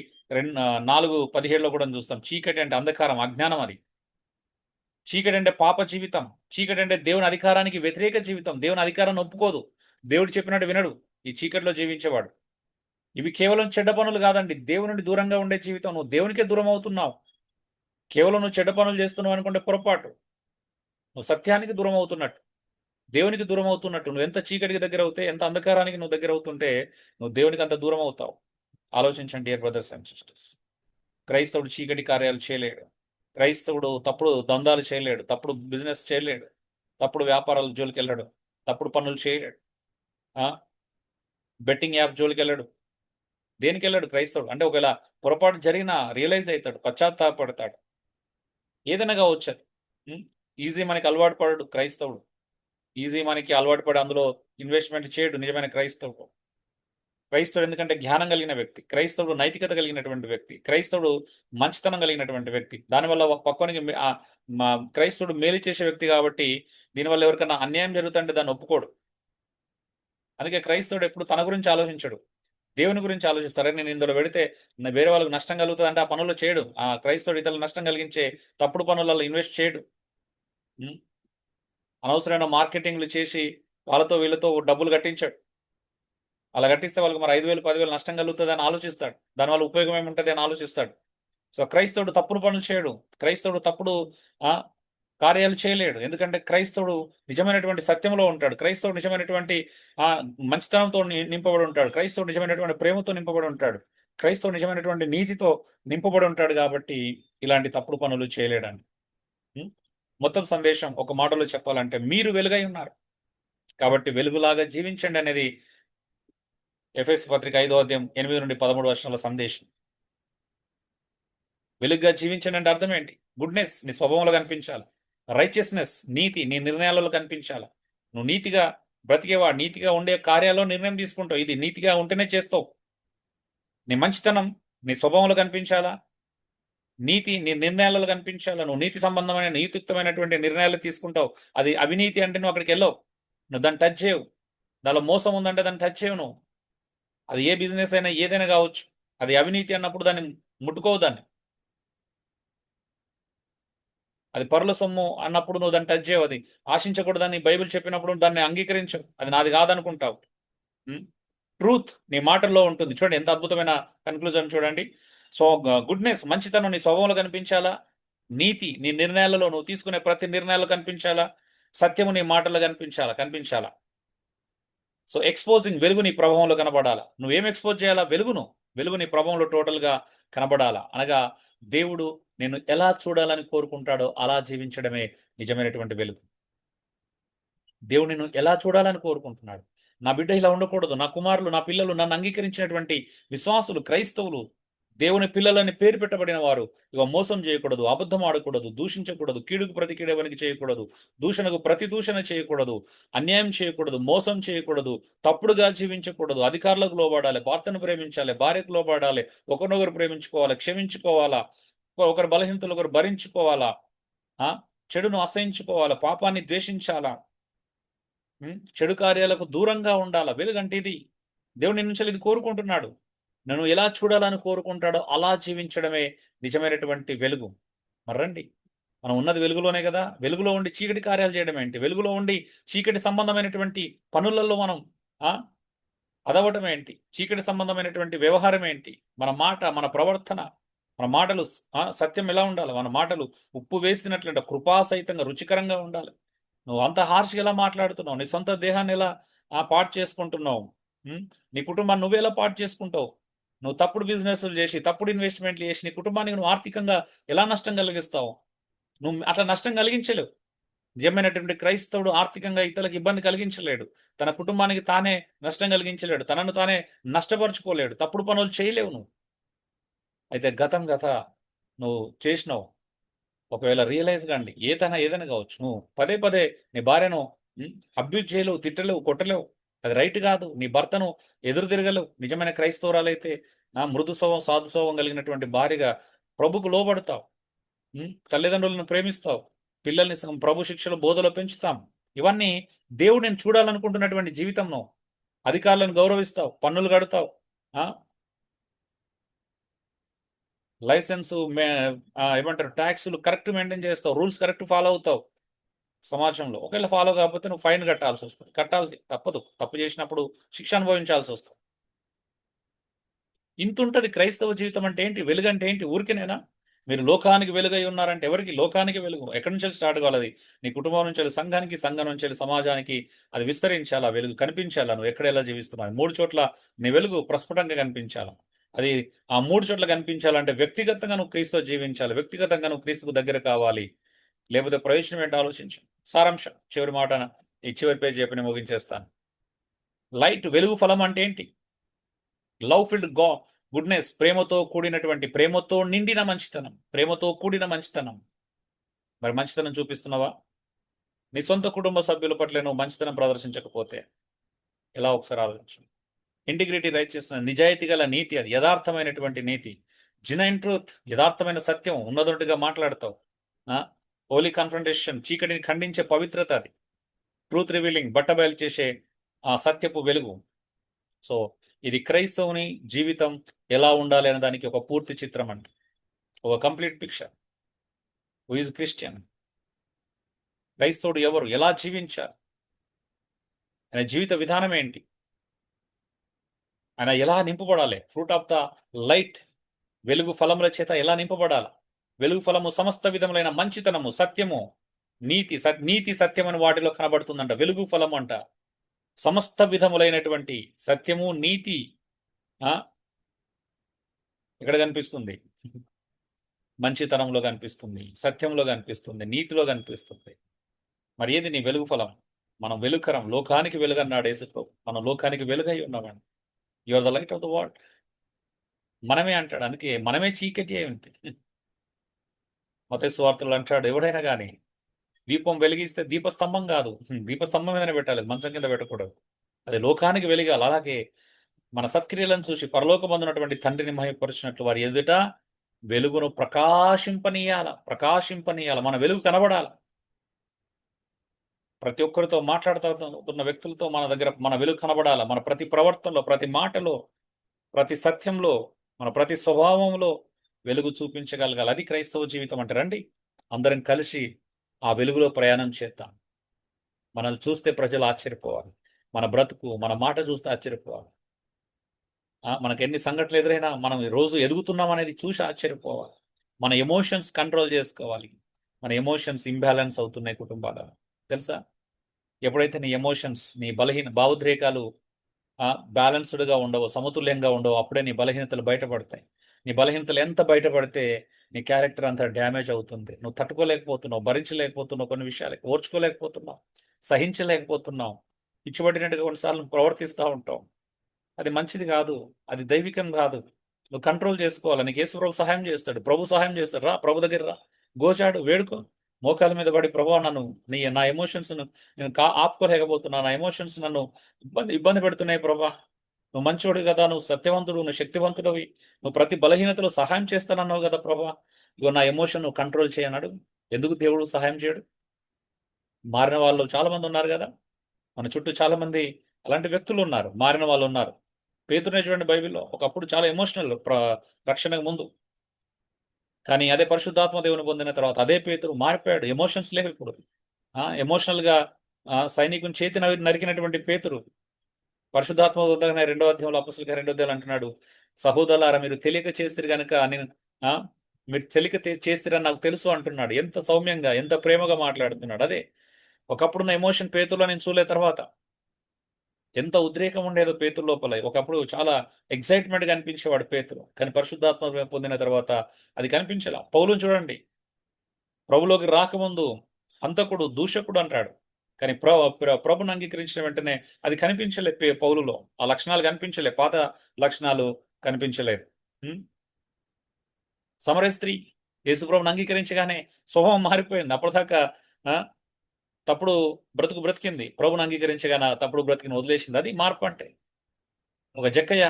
4:17లో కూడా చూస్తాం. చీకటి అంటే అంధకారం, అజ్ఞానం. అది చీకటి అంటే పాప జీవితం. చీకటి అంటే దేవుని అధికారానికి వ్యతిరేక జీవితం. దేవుని అధికారాన్ని ఒప్పుకోదు. దేవుడు చెప్పినట్టు వినడు ఈ చీకటిలో జీవించేవాడు. ఇవి కేవలం చెడ్డ పనులు కాదండి. దేవుని నుండి దూరంగా ఉండే జీవితం. నువ్వు దేవునికే దూరం అవుతున్నావు. కేవలం నువ్వు చెడ్డ పనులు చేస్తున్నావు అనుకుంటే పొరపాటు. నువ్వు సత్యానికి దూరం అవుతున్నట్టు, దేవునికి దూరం అవుతున్నట్టు. నువ్వు ఎంత చీకటికి దగ్గర అవుతే, ఎంత అంధకారానికి నువ్వు దగ్గర అవుతుంటే నువ్వు దేవునికి అంత దూరం అవుతావు. ఆలోచించండి డియర్ బ్రదర్స్ అండ్ సిస్టర్స్. క్రైస్తవుడు చీకటి కార్యాలు చేయలేడు. క్రైస్తవుడు తప్పుడు దందాలు చేయలేడు. తప్పుడు బిజినెస్ చేయలేడు. తప్పుడు వ్యాపారాల జోలికి వెళ్ళాడు. తప్పుడు పనులు చేయలేడు. బెట్టింగ్ యాప్ జోలికి వెళ్ళాడు. దేనికి వెళ్ళాడు క్రైస్తవుడు? అంటే ఒకవేళ పొరపాటు జరిగినా రియలైజ్ అవుతాడు, పశ్చాత్తాపడతాడు. ఏదైనా కావచ్చు అది. ఈజీ మనకి అలవాటు పడడు క్రైస్తవుడు. ఈజీ మనకి అలవాటు పడి అందులో ఇన్వెస్ట్మెంట్ చేయడు నిజమైన క్రైస్తవుడు. క్రైస్తవుడు ఎందుకంటే జ్ఞానం కలిగిన వ్యక్తి. క్రైస్తవుడు నైతికత కలిగినటువంటి వ్యక్తి. క్రైస్తవుడు మంచితనం కలిగినటువంటి వ్యక్తి. దానివల్ల పక్కనికి క్రైస్తవుడు మేలు చేసే వ్యక్తి కాబట్టి దీనివల్ల ఎవరికైనా అన్యాయం జరుగుతుంటే దాన్ని ఒప్పుకోడు. అందుకే క్రైస్తవుడు ఎప్పుడు తన గురించి ఆలోచించడు, దేవుని గురించి ఆలోచిస్తారు. నేను ఇందులో పెడితే వేరే వాళ్ళకి నష్టం కలుగుతుంది అంటే ఆ పనుల్లో చేయడు. ఆ క్రైస్తవుడు ఇతరులకు నష్టం కలిగించే తప్పుడు పనులలో ఇన్వెస్ట్ చేయడు. అనవసరమైన మార్కెటింగ్లు చేసి వాళ్ళతో వీళ్ళతో డబ్బులు కట్టించాడు. అలా కట్టిస్తే వాళ్ళకి మరి 5,000 10,000 నష్టం కలుగుతుంది అని ఆలోచిస్తాడు. దానివల్ల ఉపయోగం ఏముంటుంది అని ఆలోచిస్తాడు. సో క్రైస్తవుడు తప్పుడు పనులు చేయడు. క్రైస్తవుడు తప్పుడు కార్యాలు చేయలేడు. ఎందుకంటే క్రైస్తవుడు నిజమైనటువంటి సత్యంలో ఉంటాడు. క్రైస్తవుడు నిజమైనటువంటి మంచితనంతో నింపబడి ఉంటాడు. క్రైస్తవుడు నిజమైనటువంటి ప్రేమతో నింపబడి ఉంటాడు. క్రైస్తవుడు నిజమైనటువంటి నీతితో నింపబడి ఉంటాడు. కాబట్టి ఇలాంటి తప్పుడు పనులు చేయలేడండి. మొత్తం సందేశం ఒక మాటలో చెప్పాలంటే మీరు వెలుగై ఉన్నారు కాబట్టి వెలుగులాగా జీవించండి అనేది ఎఫెసీ పత్రిక 5వ అధ్యాయం 8 నుండి 13 వచనాల సందేశం. వెలుగుగా జీవించండి అంటే అర్థం ఏంటి? గుడ్నెస్ నీ స్వభావంలో కనిపించాలి. రైచియస్నెస్ నీతి నీ నిర్ణయాలలో కనిపించాలి. నువ్వు నీతిగా బ్రతికేవా, నీతిగా ఉండే కార్యాల్లో నిర్ణయం తీసుకుంటావు. ఇది నీతిగా ఉంటేనే చేస్తావు. నీ మంచితనం నీ స్వభావంలో కనిపించాలా, నీతి నీ నిర్ణయాలలో కనిపించాలా. నువ్వు నీతి సంబంధమైన నీతియుక్తమైనటువంటి నిర్ణయాలు తీసుకుంటావు. అది అవినీతి అంటే నువ్వు అక్కడికి వెళ్ళవు, నువ్వు దాన్ని టచ్ చేయవు. దానిలో మోసం ఉందంటే దాన్ని టచ్ చేయవు నువ్వు. అది ఏ బిజినెస్ అయినా ఏదైనా కావచ్చు. అది అవినీతి అన్నప్పుడు దాన్ని ముట్టుకోవు. దాన్ని అది పరుల సొమ్ము అన్నప్పుడు నువ్వు దాన్ని టచ్ చేయవు. అది ఆశించకూడదని బైబిల్ చెప్పినప్పుడు దాన్ని అంగీకరించవు. అది నాది కాదనుకుంటావు. ట్రూత్ నీ మాటల్లో ఉంటుంది. చూడండి ఎంత అద్భుతమైన కన్క్లూజన్ చూడండి. సో గుడ్నెస్ మంచితనం నీ స్వభావంలో కనిపించాలా, నీతి నీ నిర్ణయాలలో నువ్వు తీసుకునే ప్రతి నిర్ణయాలు కనిపించాలా, సత్యము నీ మాటల్లో కనిపించాలా. సో ఎక్స్పోజింగ్ వెలుగు నీ ప్రభావంలో కనబడాలా. నువ్వేం ఎక్స్పోజ్ చేయాలా? వెలుగు నీ ప్రభావంలో టోటల్గా కనబడాలా. అనగా దేవుడు నేను ఎలా చూడాలని కోరుకుంటాడో అలా జీవించడమే నిజమైనటువంటి వెలుగు. దేవుడు నిన్ను ఎలా చూడాలని కోరుకుంటున్నాడు. నా బిడ్డ ఇలా ఉండకూడదు, నా కుమారులు నా పిల్లలు నన్ను అంగీకరించినటువంటి విశ్వాసులు క్రైస్తవులు దేవుని పిల్లలని పేరు పెట్టబడిన వారు ఇక మోసం చేయకూడదు, అబద్ధం ఆడకూడదు, దూషించకూడదు, కీడుకు ప్రతి కీడవనికి చేయకూడదు, దూషణకు ప్రతి దూషణ చేయకూడదు, అన్యాయం చేయకూడదు, మోసం చేయకూడదు, తప్పుడుగా జీవించకూడదు, అధికారులకు లోబడాలి, భర్తను ప్రేమించాలి, భార్యకు లోబడాలి, ఒకరినొకరు ప్రేమించుకోవాలి, క్షమించుకోవాలా, ఒకరు బలహీనతలు ఒకరు భరించుకోవాలా, చెడును అసహించుకోవాలా, పాపాన్ని ద్వేషించాలా, చెడు కార్యాలకు దూరంగా ఉండాలా. వెలుగంటే ఇది. దేవుడి నుంచి ఇది కోరుకుంటున్నాడు. నన్ను ఎలా చూడాలని కోరుకుంటాడో అలా జీవించడమే నిజమైనటువంటి వెలుగు. మర్రండి, మనం ఉన్నది వెలుగులోనే కదా. వెలుగులో ఉండి చీకటి కార్యాలు చేయడం ఏంటి? వెలుగులో ఉండి చీకటి సంబంధమైనటువంటి పనులలో మనం అదవటం ఏంటి? చీకటి సంబంధమైనటువంటి వ్యవహారం ఏంటి? మన మాట, మన ప్రవర్తన, మన మాటలు సత్యం ఎలా ఉండాలి? మన మాటలు ఉప్పు వేసినట్లంటే కృపాసహితంగా రుచికరంగా ఉండాలి. నువ్వు అంత హార్ష్గా ఎలా మాట్లాడుతున్నావు? నీ సొంత దేహాన్ని ఎలా పాటు చేసుకుంటున్నావు? నీ కుటుంబాన్ని నువ్వు ఎలా పాటు చేసుకుంటావు? నువ్వు తప్పుడు బిజినెస్లు చేసి, తప్పుడు ఇన్వెస్ట్మెంట్లు చేసి నీ కుటుంబానికి నువ్వు ఆర్థికంగా ఎలా నష్టం కలిగిస్తావు? నువ్వు అట్లా నష్టం కలిగించలేవు. నిజమైనటువంటి క్రైస్తవుడు ఆర్థికంగా ఇతరులకు ఇబ్బంది కలిగించలేడు. తన కుటుంబానికి తానే నష్టం కలిగించలేడు. తనను తానే నష్టపరుచుకోలేడు. తప్పుడు పనులు చేయలేవు నువ్వు. అయితే గతం నువ్వు చేసినావు. ఒకవేళ రియలైజ్ కాండి, ఏదైనా కావచ్చు. నువ్వు పదే పదే నీ భార్యను అబ్యూజ్ చేయలేవు, తిట్టలేవు, కొట్టలేవు. అది రైట్ కాదు. నీ భర్తను ఎదురు తిరగలేవు. నిజమైన క్రైస్తవురాలైతే మృదు స్వభావం, సాధు స్వభావం కలిగినటువంటి భార్యగా ప్రభుకు లోబడతావు. తల్లిదండ్రులను ప్రేమిస్తావు. పిల్లల్ని ప్రభు శిక్షలు బోధలో పెంచుతాం. ఇవన్నీ దేవుడు నేను చూడాలనుకుంటున్నటువంటి జీవితంలో. అధికారులను గౌరవిస్తావు, పన్నులు కడతావు, లైసెన్స్ ఏమంటారు ట్యాక్సులు కరెక్ట్ మెయింటైన్ చేస్తావు, రూల్స్ కరెక్ట్ ఫాలో అవుతావు సమాజంలో. ఒకవేళ ఫాలో కాకపోతే నువ్వు ఫైన్ కట్టాల్సి వస్తుంది, కట్టాల్సి తప్పదు. తప్పు చేసినప్పుడు శిక్ష అనుభవించాల్సి వస్తుంది. ఇంత ఉంటుంది క్రైస్తవ జీవితం అంటే ఏంటి, వెలుగు అంటే ఏంటి? ఊరికేనేనా? మీరు లోకానికి వెలుగై ఉన్నారంటే ఎవరికి? లోకానికి వెలుగు ఎక్కడి నుంచి స్టార్ట్ కావాలి? అది నీ కుటుంబం నుంచి వెళ్ళి సంఘానికి, సంఘం నుంచి వెళ్ళి సమాజానికి అది విస్తరించాలా, వెలుగు కనిపించాలా. నువ్వు ఎక్కడ ఎలా జీవిస్తున్నావు, 3 చోట్ల నీ వెలుగు ప్రస్ఫుటంగా కనిపించాలా. అది ఆ 3 చోట్ల కనిపించాలంటే వ్యక్తిగతంగా నువ్వు క్రీస్తుతో జీవించాలి, వ్యక్తిగతంగా నువ్వు క్రీస్తుకు దగ్గర కావాలి. లేకపోతే ప్రయోజనం ఏంటో ఆలోచించు. సారాంశం చివరి మాట, ఈ చివరి పేజీ చెప్పి ముగించేస్తాను. లైట్, వెలుగు ఫలం అంటే ఏంటి? లవ్ ఫిల్డ్ గుడ్నెస్, ప్రేమతో కూడినటువంటి, ప్రేమతో నిండిన మంచితనం, ప్రేమతో కూడిన మంచితనం. మరి మంచితనం చూపిస్తున్నావా? నీ సొంత కుటుంబ సభ్యుల పట్ల నువ్వు మంచితనం ప్రదర్శించకపోతే ఎలా? ఒకసారి ఆలోచించు. ఇంటిగ్రిటీ, రైచియస్నెస్, నిజాయితీ గల నీతి, అది యథార్థమైనటువంటి నీతి. జినైన్ ట్రూత్, యథార్థమైన సత్యం, ఉన్నదొంటిగా మాట్లాడతావు. హోలీ కన్ఫ్రంటేషన్, చీకటిని ఖండించే పవిత్రత అది. ట్రూత్ రివీలింగ్, బట్టబయలు చేసే ఆ సత్యపు వెలుగు. సో ఇది క్రైస్తవుని జీవితం ఎలా ఉండాలి అనే దానికి ఒక పూర్తి చిత్రం అంట, ఒక complete picture. Who is Christian? క్రైస్తవుడు ఎవరు, ఎలా జీవించాలి, ఆయన జీవిత విధానం ఏంటి, ఆయన ఎలా నింపబడాలి? ఫ్రూట్ ఆఫ్ ద లైట్, వెలుగు ఫలముల చేత ఎలా నింపబడాలి? వెలుగు ఫలము సమస్త విధములైన మంచితనము, సత్యము, నీతి. నీతి సత్యం అని వాటిలో కనబడుతుందంట వెలుగు ఫలము అంట. సమస్త విధములైనటువంటి సత్యము, నీతి ఇక్కడ కనిపిస్తుంది, మంచితనంలో కనిపిస్తుంది, సత్యంలో కనిపిస్తుంది, నీతిలో కనిపిస్తుంది. మరి ఏది నీ వెలుగు ఫలం? మనం వెలుకరం, లోకానికి వెలుగన్నాడు యేసుప్రభు. మనం లోకానికి వెలుగై ఉన్నామండి. You are the light of the world. మనమే అంటాడు, అందుకే మనమే చీకటి అయి ఉంది. మత్తయి సువార్తలు అంటాడు, ఎవడైనా కానీ దీపం వెలిగిస్తే దీపస్తంభం కాదు, దీపస్తంభం మీద పెట్టాలి, మంచం కింద పెట్టకూడదు. అది లోకానికి వెలిగాలి. అలాగే మన సత్క్రియలను చూసి పరలోకమందున్నటువంటి తండ్రిని మహిమపరిచినట్లు వారి ఎదుట వెలుగును ప్రకాశింపనీయాల. మన వెలుగు కనబడాల. ప్రతి ఒక్కరితో మాట్లాడుతున్న వ్యక్తులతో మన దగ్గర మన వెలుగు కనబడాల. మన ప్రతి ప్రవర్తనలో, ప్రతి మాటలో, ప్రతి సత్యంలో, మన ప్రతి స్వభావంలో వెలుగు చూపించగలగాలి. అది క్రైస్తవ జీవితం అంటే. రండి అందరం కలిసి ఆ వెలుగులో ప్రయాణం చేద్దాం. మనల్ని చూస్తే ప్రజలు ఆశ్చర్యపోవాలి, మన బ్రతుకు, మన మాట చూస్తే ఆశ్చర్యపోవాలి. మనకు ఎన్ని సంఘటనలు ఎదురైనా మనం రోజు ఎదుగుతున్నాం అనేది చూసి ఆశ్చర్యపోవాలి. మన ఎమోషన్స్ కంట్రోల్ చేసుకోవాలి. మన ఎమోషన్స్ ఇంబ్యాలెన్స్ అవుతున్నాయి కుటుంబాలలో, తెలుసా? ఎప్పుడైతే నీ ఎమోషన్స్, నీ భావోద్రేకాలు బ్యాలెన్స్డ్గా ఉండవు, సమతుల్యంగా ఉండవు, అప్పుడే నీ బలహీనతలు బయటపడతాయి. నీ బలహీనతలు ఎంత బయటపడితే నీ క్యారెక్టర్ అంతా డ్యామేజ్ అవుతుంది. నువ్వు తట్టుకోలేకపోతున్నావు, భరించలేకపోతున్నావు, కొన్ని విషయాలు ఓర్చుకోలేకపోతున్నావు, సహించలేకపోతున్నావు, ఇచ్చిపడినట్టుగా కొన్నిసార్లు ప్రవర్తిస్తూ ఉంటావు. అది మంచిది కాదు, అది దైవికం కాదు. నువ్వు కంట్రోల్ చేసుకోవాలి. నీకు యేసు ప్రభు సహాయం చేస్తాడు, ప్రభు సహాయం చేస్తాడు. రా ప్రభు దగ్గర రా, గోచాడు, వేడుకో, మోకాల మీద పడి, ప్రభు నన్ను నా ఎమోషన్స్ను నేను ఆపుకోలేకపోతున్నా, నా ఎమోషన్స్ నన్ను ఇబ్బంది పెడుతున్నాయి ప్రభా. నువ్వు మంచోడు కదా, నువ్వు సత్యవంతుడు, నువ్వు శక్తివంతుడివి, నువ్వు ప్రతి బలహీనతలో సహాయం చేస్తానన్నావు కదా ప్రభా. ఇగో నా ఎమోషన్ నువ్వు కంట్రోల్ చేయన్నాడు. ఎందుకు దేవుడు సహాయం చేయడు? మారిన వాళ్ళు చాలా మంది ఉన్నారు కదా, మన చుట్టూ చాలా మంది అలాంటి వ్యక్తులు ఉన్నారు, మారిన వాళ్ళు ఉన్నారు. పేతురునే చూడండి బైబిల్లో, ఒకప్పుడు చాలా ఎమోషనల్ రక్షణకు ముందు. కానీ అదే పరిశుద్ధాత్మ దేవుని పొందిన తర్వాత అదే పేతురు మారిపోయాడు. ఎమోషన్స్ లేవు ఇప్పుడు. ఎమోషనల్గా సైనికుని చేతి నరికినటువంటి పేతురు పరిశుద్ధాత్మ పొందగానే 2వ అధ్యాయంలో అపొస్తలుల 2వ అధ్యాయంలో అంటున్నాడు, సహోదరులారా మీరు తెలియక చేస్తారు కనుక నేను మీరు తెలియక చేస్తారని నాకు తెలుసు అంటున్నాడు. ఎంత సౌమ్యంగా, ఎంత ప్రేమగా మాట్లాడుతున్నాడు. అదే ఒకప్పుడున్న ఎమోషన్ పేతుల్లో నేను చూలే తర్వాత ఎంత ఉద్రేకం ఉండేదో పేతురు లోపల. ఒకప్పుడు చాలా ఎక్సైట్మెంట్గా అనిపించేవాడు పేతురు, కానీ పరిశుద్ధాత్మ పొందిన తర్వాత అది కనిపించాల. పౌలుని చూడండి, ప్రభులోకి రాకముందు హంతకుడు, దూషకుడు అంటాడు, కానీ ప్రభుని అంగీకరించిన వెంటనే అది కనిపించలేదు పౌలులో. ఆ లక్షణాలు కనిపించలేదు, పాత లక్షణాలు కనిపించలేదు. సమర స్త్రీ యేసుప్రభుని అంగీకరించగానే స్వభావం మారిపోయింది. అప్పటిదాకా తప్పుడు బ్రతికింది, ప్రభుని అంగీకరించగానే తప్పుడు బ్రతికిని వదిలేసింది. అది మార్పు అంటే. ఒక జక్కయ్య,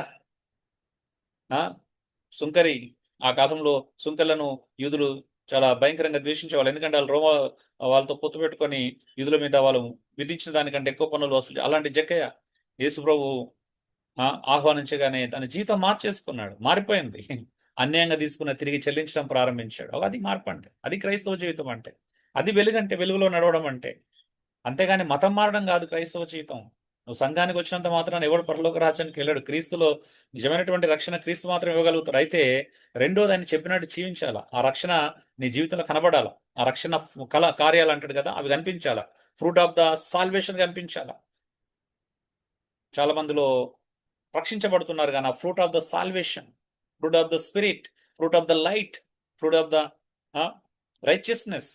సుంకరి, ఆ కాలంలో సుంకర్లను యూదులు చాలా భయంకరంగా ద్వేషించేవాళ్ళు. ఎందుకంటే వాళ్ళు వాళ్ళతో పొత్తు పెట్టుకొని యూదుల మీద వాళ్ళు విధించిన దానికంటే ఎక్కువ పనులు వసూలు. అలాంటి జక్కయ్య యేసు ప్రభు ఆహ్వానించగానే తన జీవితం మార్చేసుకున్నాడు, మారిపోయింది. అన్యాయంగా తీసుకున్న తిరిగి చెల్లించడం ప్రారంభించాడు. అది మార్పు అంటే, అది క్రైస్తవ జీవితం అంటే, అది వెలుగంటే, వెలుగులో నడవడం అంటే. అంతేగాని మతం మారడం కాదు క్రైస్తవ జీవితం. నువ్వు సంఘానికి వచ్చినంత మాత్రాన ఎవడు పరలోక రాజ్యానికి వెళ్ళాడు. క్రీస్తులో నిజమైనటువంటి రక్షణ క్రీస్తు మాత్రం ఇవ్వగలుగుతాడు. అయితే రెండోది ఆయన చెప్పినట్టు జీవించాలా. ఆ రక్షణ నీ జీవితంలో కనబడాలా. ఆ రక్షణ కార్యాలు అంటాడు కదా, అవి కనిపించాలా. ఫ్రూట్ ఆఫ్ ద సాల్వేషన్ కనిపించాలా. చాలా మందిలో రక్షించబడుతున్నారు కానీ ఆ fruit of the salvation, fruit of the spirit, fruit of the light, fruit of the righteousness,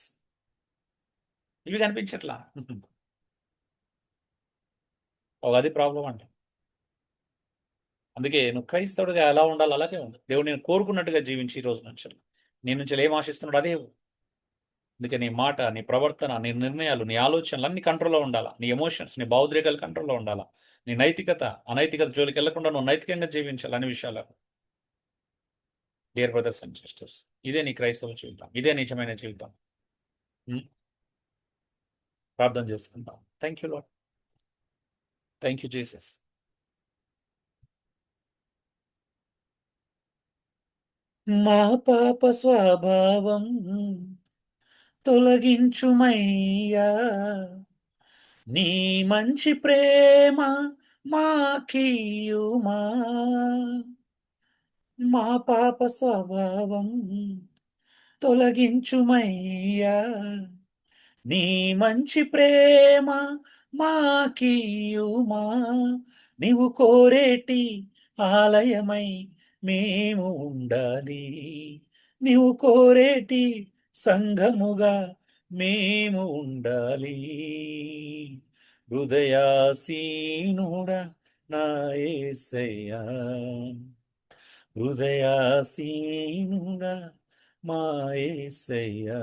ఇవి కనిపించట్లా. అది ప్రాబ్లం అంటే. అందుకే నువ్వు క్రైస్తవుడిగా ఎలా ఉండాలి అలాగే ఉంది. దేవుడు నేను కోరుకున్నట్టుగా జీవించి ఈ రోజు నుంచి నీ నుంచి ఏం ఆశిస్తున్నాడు అదే. అందుకే నీ మాట, నీ ప్రవర్తన, నీ నిర్ణయాలు, నీ ఆలోచనలు అన్ని కంట్రోల్లో ఉండాలా. నీ ఎమోషన్స్, నీ భావోద్రేకాలు కంట్రోల్లో ఉండాలా. నీ నైతికత, అనైతికత జోలికి వెళ్లకుండా నువ్వు నైతికంగా జీవించాలి అన్ని విషయాలు. డియర్ బ్రదర్స్ అండ్ సిస్టర్స్, ఇదే నీ క్రైస్తవ జీవితం, ఇదే నిజమైన జీవితం. ప్రార్థన చేసుకుంటాం. Thank you lord, thank you Jesus. మా పాప స్వభావం తొలగించుమయ్యా, నీ మంచి ప్రేమ మాకీయుమా. మా పాప స్వభావం తొలగించుమయ్యా, నీ మంచి ప్రేమ మాకీయుమా. నీవు కోరేటి ఆలయమై మేము ఉండాలి, నీవు కోరేటి సంఘముగా మేము ఉండాలి. హృదయాసీనుడా నా యేసయ్యా, హృదయాసీనుడా మా యేసయ్యా,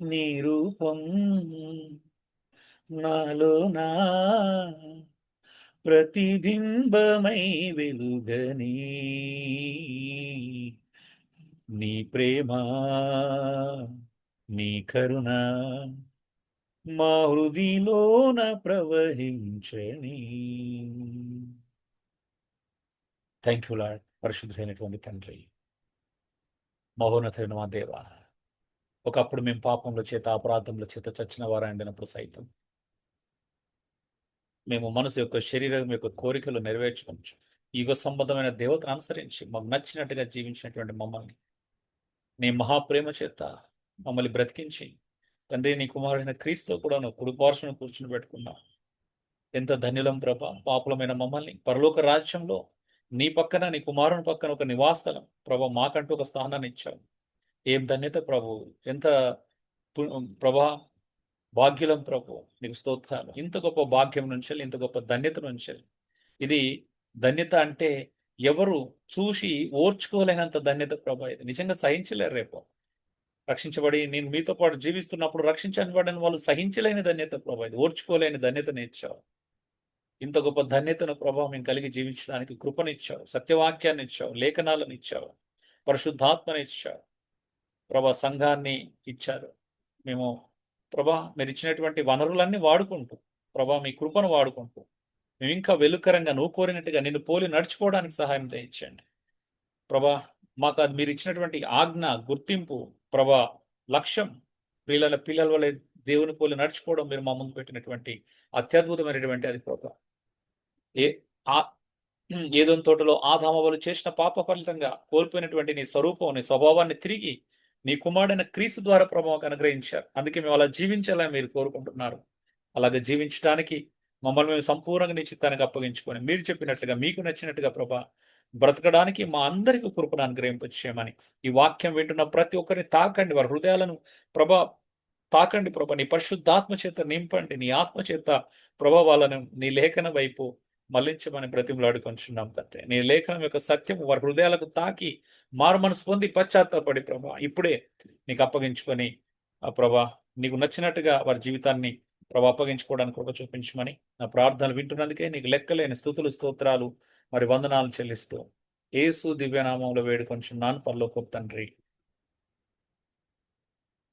నీ రూపం నాలోనా ప్రతిబింబమై వెలుగని, నీ ప్రేమ నీ కరుణ మా హృదిలోన ప్రవహించని. Thank you Lord. పరిశుద్ధమైనటువంటి తండ్రి, మహోన్నతుడైన మా దేవ, ఒకప్పుడు మేము పాపంలో చేత, అపరాధంలో చేత చచ్చిన వారైనప్పుడు సైతం మేము మనసు యొక్క, శరీరం యొక్క కోరికలు నెరవేర్చుకోవచ్చు. యుగ సంబంధమైన దేవతను అనుసరించి మాకు నచ్చినట్టుగా జీవించినటువంటి మమ్మల్ని నీ మహాప్రేమ చేత మమ్మల్ని బ్రతికించి తండ్రి, నీ కుమారుడైన క్రీస్తు కూడా నువ్వు కుడిపార్శ్వను కూర్చుని పెట్టుకున్నావు. ఎంత ధన్యులం ప్రభ. పాపులమైన మమ్మల్ని పరలోక రాజ్యంలో నీ పక్కన, నీ కుమారుని పక్కన ఒక నివాసస్థలం ప్రభ మాకంటూ ఒక స్థానాన్ని ఇచ్చావు. ఏం ధన్యత ప్రభు, ఎంత ప్రభా భాగ్యులం ప్రభు, నీకు స్తోత్రాలు. ఇంత గొప్ప భాగ్యం నుంచి, ఇంత గొప్ప ధన్యత నుంచి. ఇది ధన్యత అంటే ఎవరు చూసి ఓర్చుకోలేనంత ధన్యత ప్రభా. ఇది నిజంగా సహించలేరు. రేపు రక్షించబడి నేను మీతో పాటు జీవిస్తున్నప్పుడు రక్షించబడిన వాళ్ళు సహించలేని ధన్యత ప్రభా. ఇది ఓర్చుకోలేని ధన్యతను ఇచ్చావు. ఇంత గొప్ప ధన్యతను ప్రభా మేము కలిగి జీవించడానికి కృపనిచ్చావు, సత్యవాక్యాన్ని ఇచ్చావు, లేఖనాలను ఇచ్చావు, పరిశుద్ధాత్మని ఇచ్చావు ప్రభా, సంఘాన్ని ఇచ్చారు. మేము ప్రభా మీరు ఇచ్చినటువంటి వనరులన్నీ వాడుకుంటూ ప్రభా మీ కృపను వాడుకుంటూ మేము ఇంకా వెలుకరంగా నువ్వు కోరినట్టుగా నిన్ను పోలి నడుచుకోవడానికి సహాయం దయచేయండి ప్రభా. మాకు అది మీరు ఇచ్చినటువంటి ఆజ్ఞ, గుర్తింపు ప్రభా, లక్ష్యం, పిల్లల వల్ల దేవుని పోలి నడుచుకోవడం మీరు మా ముందు పెట్టినటువంటి అత్యద్భుతమైనటువంటి అది ప్రభా. ఏదోని తోటలో ఆదామవలు చేసిన పాప ఫలితంగా కోల్పోయినటువంటి నీ స్వరూపం, నీ స్వభావాన్ని తిరిగి నీ కుమారుడైన క్రీస్తు ద్వారా ప్రభావం అనుగ్రహించారు. అందుకే మేము అలా జీవించాలని మీరు కోరుకుంటున్నారు. అలాగే జీవించడానికి మమ్మల్ని మేము సంపూర్ణంగా నీ చిత్తానికి అప్పగించుకొని మీరు చెప్పినట్లుగా మీకు నచ్చినట్టుగా ప్రభా బ్రతకడానికి మా అందరికీ కృపను అనుగ్రహింపచేయమని ఈ వాక్యం వింటున్న ప్రతి ఒక్కరిని తాకండి, వారి హృదయాలను ప్రభా తాకండి ప్రభా. నీ పరిశుద్ధాత్మ చేత నింపండి, నీ ఆత్మ చేత ప్రభా వాళ్ళను నీ లేఖన వైపు మళ్లించమని బ్రతిమలాడుకొంచున్నాం తండ్రి. నీ లేఖనం యొక్క సత్యం వారి హృదయాలకు తాకి మారు మనసు పొంది పశ్చాత్తాపడి ప్రభా ఇప్పుడే నీకు అప్పగించుకొని ప్రభా నీకు నచ్చినట్టుగా వారి జీవితాన్ని ప్రభా అప్పగించుకోవడానికి కృప చూపించమని నా ప్రార్థనలు వింటున్నందుకే నీకు లెక్కలేని స్తుతులు, స్తోత్రాలు మరి వందనాలు చెల్లిస్తూ యేసు దివ్యనామంలో వేడుకొంచున్నాను పరలోకపు తండ్రి.